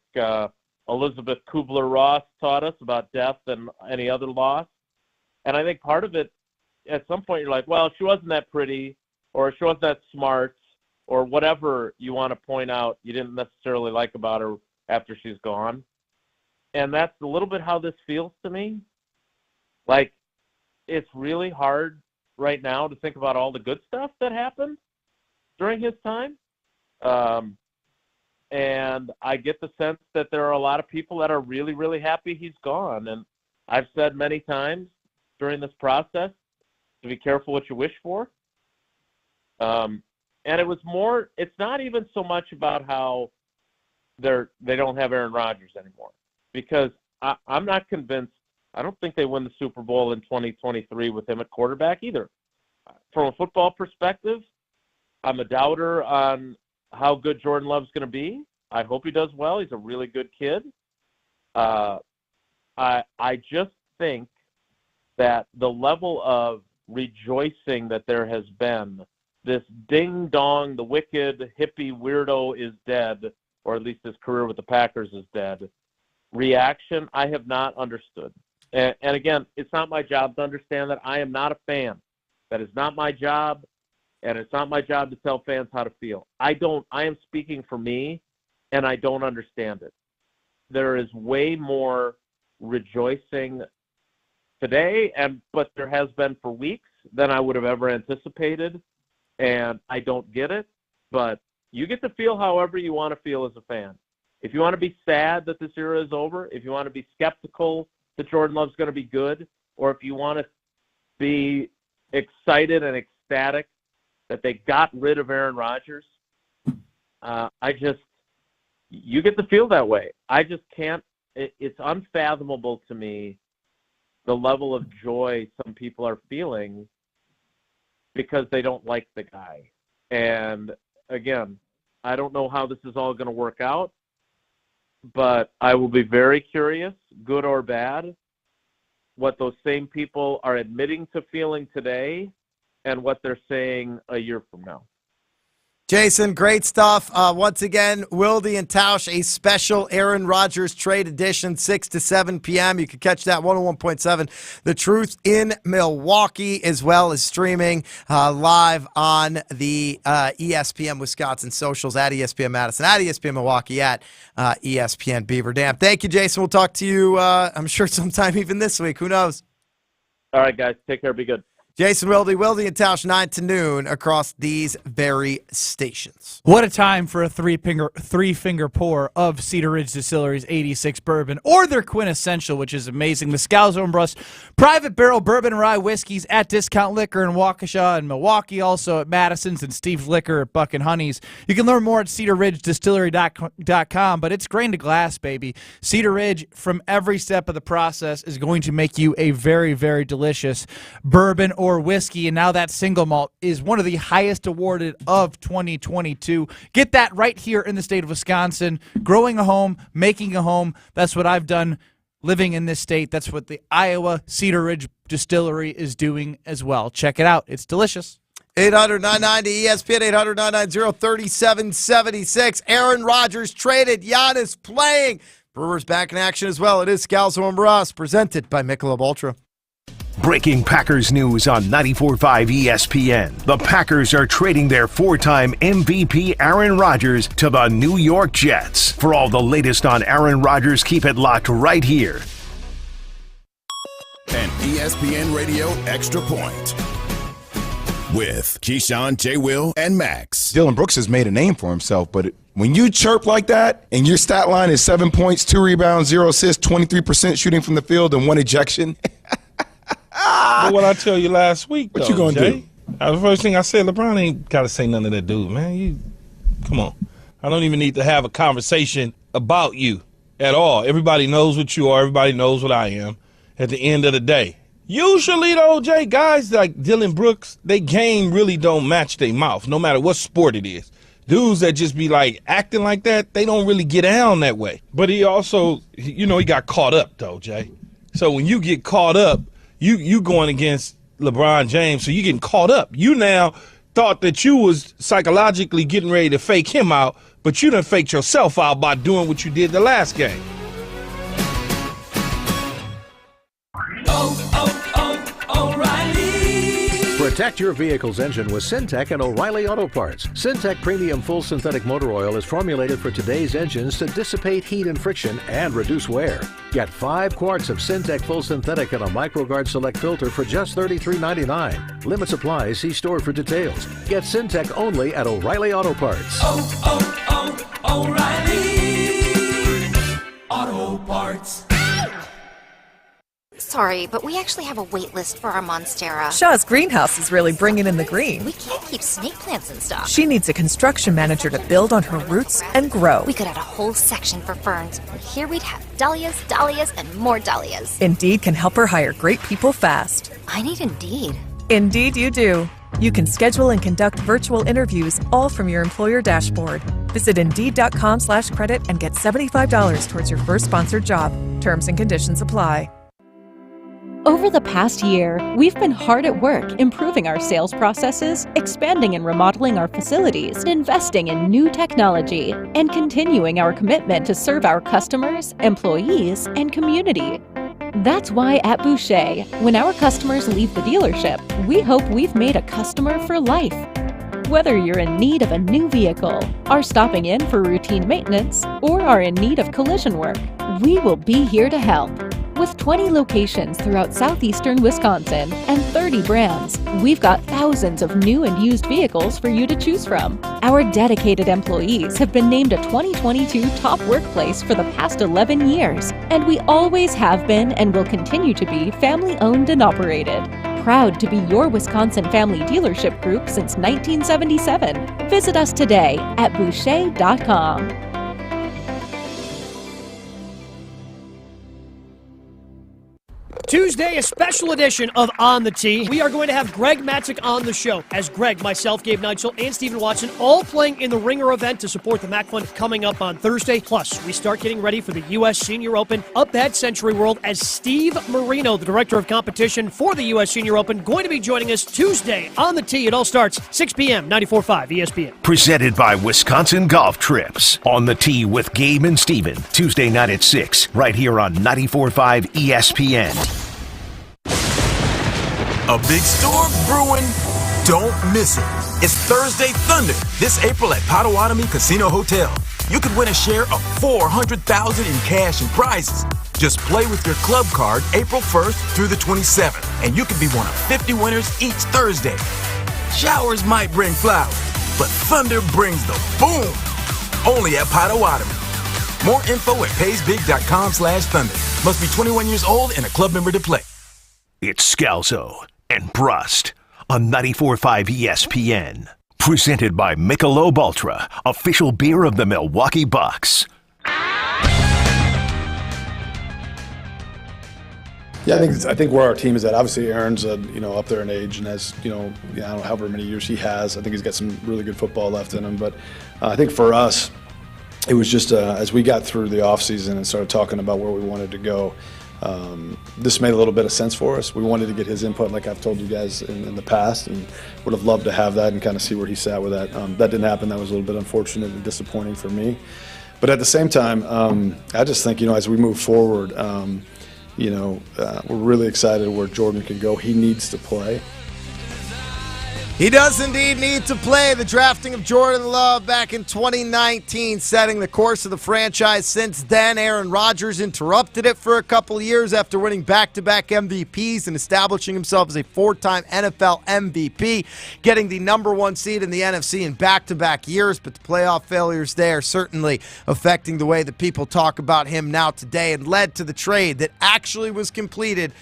Elizabeth Kubler-Ross taught us about death and any other loss. And I think part of it, at some point, you're like, well, she wasn't that pretty, or she wasn't that smart, or whatever you want to point out you didn't necessarily like about her after she's gone. And that's a little bit how this feels to me. Like, it's really hard right now to think about all the good stuff that happened during his time. And I get the sense that there are a lot of people that are really, really happy he's gone. And I've said many times during this process to be careful what you wish for. And it's not even so much about how they don't have Aaron Rodgers anymore, because I'm not convinced. I don't think they win the Super Bowl in 2023 with him at quarterback either. From a football perspective, I'm a doubter on how good Jordan Love's going to be. I hope he does well. He's a really good kid. I just think that the level of rejoicing that there has been, this ding-dong, the wicked hippie weirdo is dead, or at least his career with the Packers is dead, reaction, I have not understood. And again, it's not my job to understand that. I am not a fan. That is not my job. And it's not my job to tell fans how to feel. I am speaking for me, and I don't understand it. There is way more rejoicing today, but there has been for weeks than I would have ever anticipated, and I don't get it. But you get to feel however you want to feel as a fan. If you want to be sad that this era is over, if you want to be skeptical that Jordan Love's going to be good, or if you want to be excited and ecstatic that they got rid of Aaron Rodgers, you get to feel that way. I just can't. It's unfathomable to me the level of joy some people are feeling because they don't like the guy. And again, I don't know how this is all going to work out, but I will be very curious, good or bad, what those same people are admitting to feeling today and what they're saying a year from now. Jason, great stuff. Once again, Wilde and Tausch, a special Aaron Rodgers trade edition, 6 to 7 p.m. You can catch that 101.7 The Truth in Milwaukee, as well as streaming live on the ESPN Wisconsin socials, at ESPN Madison, at ESPN Milwaukee, at ESPN Beaver Dam. Thank you, Jason. We'll talk to you, I'm sure, sometime even this week. Who knows? All right, guys. Take care. Be good. Jason Wilde and Tausch, 9 to noon across these very stations. What a time for a three-finger pour of Cedar Ridge Distillery's 86 bourbon, or their quintessential, which is amazing. The Scalzo and Brust Private Barrel Bourbon and Rye Whiskeys at Discount Liquor in Waukesha and Milwaukee, also at Madison's and Steve's Liquor at Buck and Honey's. You can learn more at cedarridgedistillery.com, but it's grain to glass, baby. Cedar Ridge, from every step of the process, is going to make you a very, very delicious bourbon or whiskey, and now that single malt is one of the highest awarded of 2022. Get that right here in the state of Wisconsin. Growing a home, making a home. That's what I've done living in this state. That's what the Iowa Cedar Ridge Distillery is doing as well. Check it out. It's delicious. 800-990-ESPN, 800-990-3776. Aaron Rodgers traded. Giannis playing. Brewers back in action as well. It is Scalzo and Brust, presented by Michelob Ultra. Breaking Packers news on 94.5 ESPN. The Packers are trading their four-time MVP Aaron Rodgers to the New York Jets. For all the latest on Aaron Rodgers, keep it locked right here. An ESPN Radio Extra Point with Keyshawn, J. Will, and Max. Dylan Brooks has made a name for himself, but when you chirp like that and your stat line is 7 points, 2 rebounds, 0 assists, 23% shooting from the field, and 1 ejection. But what I tell you last week, What though, you gonna Jay, the first thing I said, LeBron ain't got to say nothing to that dude, man. Come on. I don't even need to have a conversation about you at all. Everybody knows what you are. Everybody knows what I am at the end of the day. Usually, though, Jay, guys like Dylan Brooks, they game really don't match their mouth, no matter what sport it is. Dudes that just be like acting like that, they don't really get down that way. But he also, he got caught up, though, Jay. So when you get caught up, you going against LeBron James, so you getting caught up. You now thought that you was psychologically getting ready to fake him out, but you done faked yourself out by doing what you did the last game. Protect your vehicle's engine with Syntec and O'Reilly Auto Parts. Syntec Premium Full Synthetic Motor Oil is formulated for today's engines to dissipate heat and friction and reduce wear. Get 5 quarts of Syntec Full Synthetic and a MicroGuard Select filter for just $33.99. Limits apply. See store for details. Get Syntec only at O'Reilly Auto Parts. O'Reilly Auto Parts. Sorry, but we actually have a wait list for our Monstera. Shaw's greenhouse is really bringing in the green. We can't keep snake plants in stock. She needs a construction manager to build on her roots and grow. We could add a whole section for ferns, and here we'd have dahlias, dahlias, and more dahlias. Indeed can help her hire great people fast. I need Indeed. Indeed you do. You can schedule and conduct virtual interviews all from your employer dashboard. Visit Indeed.com/credit and get $75 towards your first sponsored job. Terms and conditions apply. Over the past year, we've been hard at work improving our sales processes, expanding and remodeling our facilities, and investing in new technology, and continuing our commitment to serve our customers, employees, and community. That's why at Boucher, when our customers leave the dealership, we hope we've made a customer for life. Whether you're in need of a new vehicle, are stopping in for routine maintenance, or are in need of collision work, we will be here to help. With 20 locations throughout southeastern Wisconsin and 30 brands, we've got thousands of new and used vehicles for you to choose from. Our dedicated employees have been named a 2022 top workplace for the past 11 years, and we always have been and will continue to be family-owned and operated. Proud to be your Wisconsin family dealership group since 1977. Visit us today at Boucher.com. Tuesday, a special edition of On the Tee. We are going to have Greg Matzik on the show, as Greg, myself, Gabe Neitzel, and Stephen Watson all playing in the Ringer event to support the MAC Fund coming up on Thursday. Plus, we start getting ready for the U.S. Senior Open up at Century World as Steve Marino, the director of competition for the U.S. Senior Open, going to be joining us Tuesday on the Tee. It all starts 6 p.m., 94.5 ESPN. Presented by Wisconsin Golf Trips. On the Tee with Gabe and Steven. Tuesday night at 6, right here on 94.5 ESPN. A big storm brewing? Don't miss it. It's Thursday Thunder this April at Potawatomi Casino Hotel. You could win a share of $400,000 in cash and prizes. Just play with your club card April 1st through the 27th, and you could be one of 50 winners each Thursday. Showers might bring flowers, but Thunder brings the boom. Only at Potawatomi. More info at paysbig.com/thunder. Must be 21 years old and a club member to play. It's Scalzo and Brust on 94.5 ESPN. Presented by Michelob Ultra, official beer of the Milwaukee Bucks. Yeah, I think where our team is at. Obviously, Aaron's up there in age and has I don't know however many years he has. I think he's got some really good football left in him. But I think for us, it was just as we got through the offseason and started talking about where we wanted to go. This made a little bit of sense for us. We wanted to get his input, like I've told you guys in the past, and would have loved to have that and kind of see where he sat with that. That didn't happen. That was a little bit unfortunate and disappointing for me. But at the same time, I just think as we move forward, we're really excited where Jordan can go. He needs to play. He does indeed need to play. The drafting of Jordan Love back in 2019, setting the course of the franchise. Since then, Aaron Rodgers interrupted it for a couple of years after winning back-to-back MVPs and establishing himself as a four-time NFL MVP, getting the number one seed in the NFC in back-to-back years. But the playoff failures there certainly affecting the way that people talk about him now today, and led to the trade that actually was completed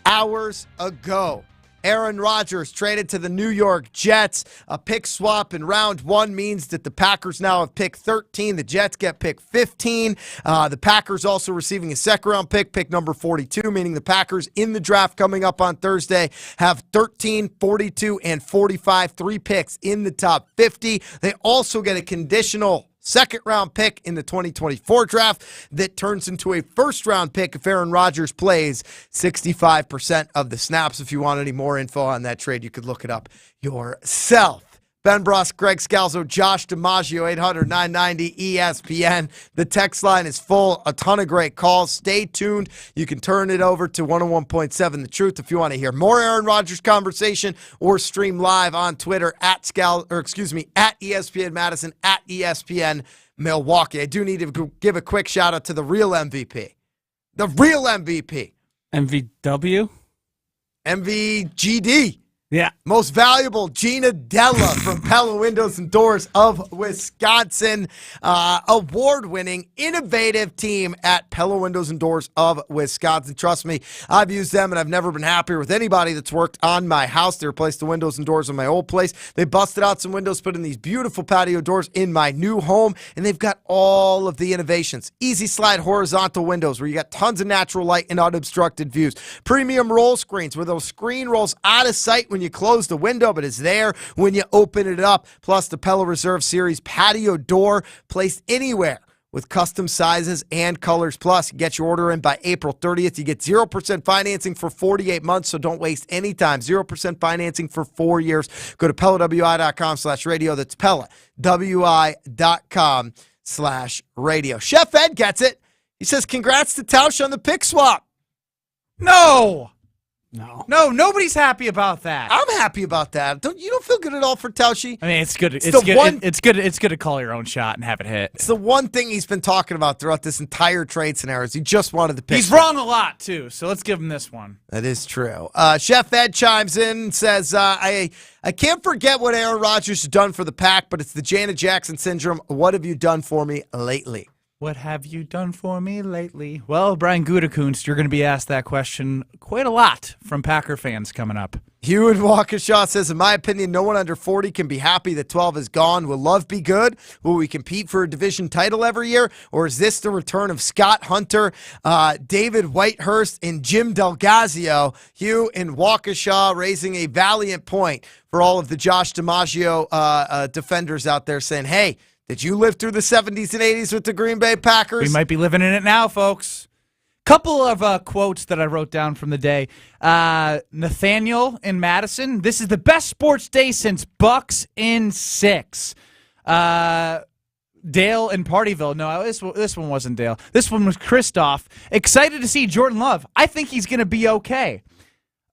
hours ago. Aaron Rodgers traded to the New York Jets. A pick swap in round one means that the Packers now have pick 13. The Jets get pick 15. The Packers also receiving a second-round pick number 42, meaning the Packers in the draft coming up on Thursday have 13, 42, and 45, 3 picks in the top 50. They also get a conditional second-round pick in the 2024 draft that turns into a first-round pick if Aaron Rodgers plays 65% of the snaps. If you want any more info on that trade, you could look it up yourself. Ben Brust, Greg Scalzo, Josh DiMaggio, 800-990-ESPN. The text line is full. A ton of great calls. Stay tuned. You can turn it over to 101.7 The Truth if you want to hear more Aaron Rodgers conversation, or stream live on Twitter at ESPN Madison, at ESPN Milwaukee. I do need to give a quick shout out to the real MVP. The real MVP. MVW? MVGD. Yeah. Most valuable, Gina Della from Pella Windows and Doors of Wisconsin. Award-winning, innovative team at Pella Windows and Doors of Wisconsin. Trust me, I've used them, and I've never been happier with anybody that's worked on my house. They replaced the windows and doors in my old place. They busted out some windows, put in these beautiful patio doors in my new home, and they've got all of the innovations. Easy slide horizontal windows where you got tons of natural light and unobstructed views. Premium roll screens where those screen rolls out of sight when you close the window, but it's there when you open it up. Plus the Pella Reserve Series patio door, placed anywhere with custom sizes and colors. Plus, get your order in by April 30th. You get 0% financing for 48 months, so don't waste any time. 0% financing for 4 years. Go to PellaWI.com/radio. That's PellaWI.com/radio. Chef Ed gets it. He says, congrats to Tausch on the pick swap. No, nobody's happy about that. I'm happy about that. You don't feel good at all for Tauschy? I mean, it's good. It's good to call your own shot and have it hit. It's the one thing he's been talking about throughout this entire trade scenario. He just wanted to pick. He's wrong a lot too, so let's give him this one. That is true. Chef Ed chimes in and says, I can't forget what Aaron Rodgers has done for the Pack, but it's the Janet Jackson syndrome. What have you done for me lately? What have you done for me lately? Well, Brian Gutekunst, you're going to be asked that question quite a lot from Packer fans coming up. Hugh in Waukesha says, in my opinion, no one under 40 can be happy that 12 is gone. Will Love be good? Will we compete for a division title every year? Or is this the return of Scott Hunter, David Whitehurst, and Jim Delgazio? Hugh in Waukesha raising a valiant point for all of the Josh DiMaggio defenders out there saying, hey, did you live through the 70s and 80s with the Green Bay Packers? We might be living in it now, folks. Couple of quotes that I wrote down from the day. Nathaniel in Madison, this is the best sports day since Bucks in 6. Dale in Partyville, no, this one wasn't Dale. This one was Christoph. Excited to see Jordan Love. I think he's going to be okay.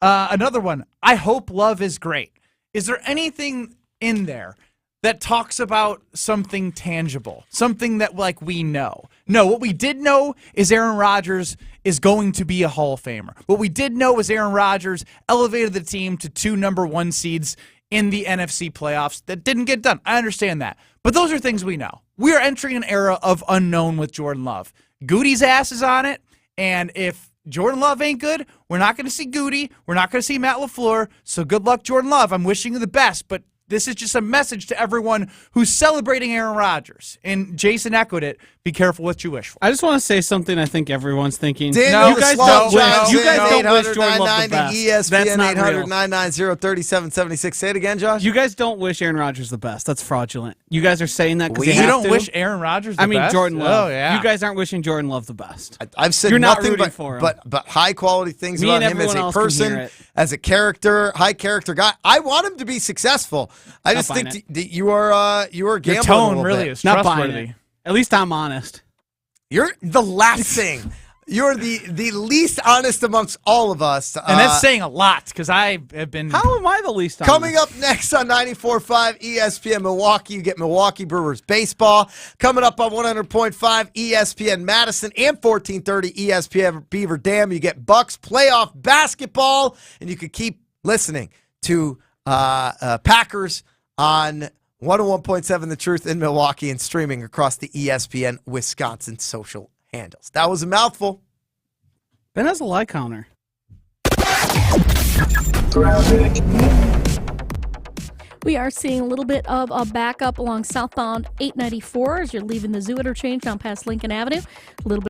Another one, I hope Love is great. Is there anything in there that talks about something tangible, something that like we know? No, what we did know is Aaron Rodgers is going to be a Hall of Famer. What we did know is Aaron Rodgers elevated the team to 2 number 1 seeds in the NFC playoffs. That didn't get done. I understand that. But those are things we know. We are entering an era of unknown with Jordan Love. Goody's ass is on it, and if Jordan Love ain't good, we're not going to see Goody. We're not going to see Matt LaFleur. So good luck, Jordan Love. I'm wishing you the best, but this is just a message to everyone who's celebrating Aaron Rodgers. And Jason echoed it. Be careful what you wish for. I just want to say something I think everyone's thinking. Daniel, you guys don't wish Jordan Love the best. ESPN That's not 800-990-3776. Say it again, Josh. You guys don't wish Aaron Rodgers the best. That's fraudulent. You guys are saying that because you don't wish Aaron Rodgers the best? I mean Jordan Love. Oh, yeah. You guys aren't wishing Jordan Love the best. I've said You're not nothing rooting for him. but high-quality things Me about and him as everyone a else can hear person, it. as a character, high-character guy. I want him to be successful. I just think that you are Your gambling tone a little really bit. is Not buying trustworthy. it. At least I'm honest. You're the last thing. You're the least honest amongst all of us. And that's saying a lot because I have been. How am I the least honest? Coming up next on 94.5 ESPN Milwaukee, you get Milwaukee Brewers baseball. Coming up on 100.5 ESPN Madison and 1430 ESPN Beaver Dam, you get Bucks playoff basketball, and you can keep listening to Packers on 101.7 The Truth in Milwaukee and streaming across the ESPN Wisconsin social handles. That was a mouthful. Ben has a lie counter. We are seeing a little bit of a backup along southbound 894 as you're leaving the Zoo interchange down past Lincoln Avenue. A little bit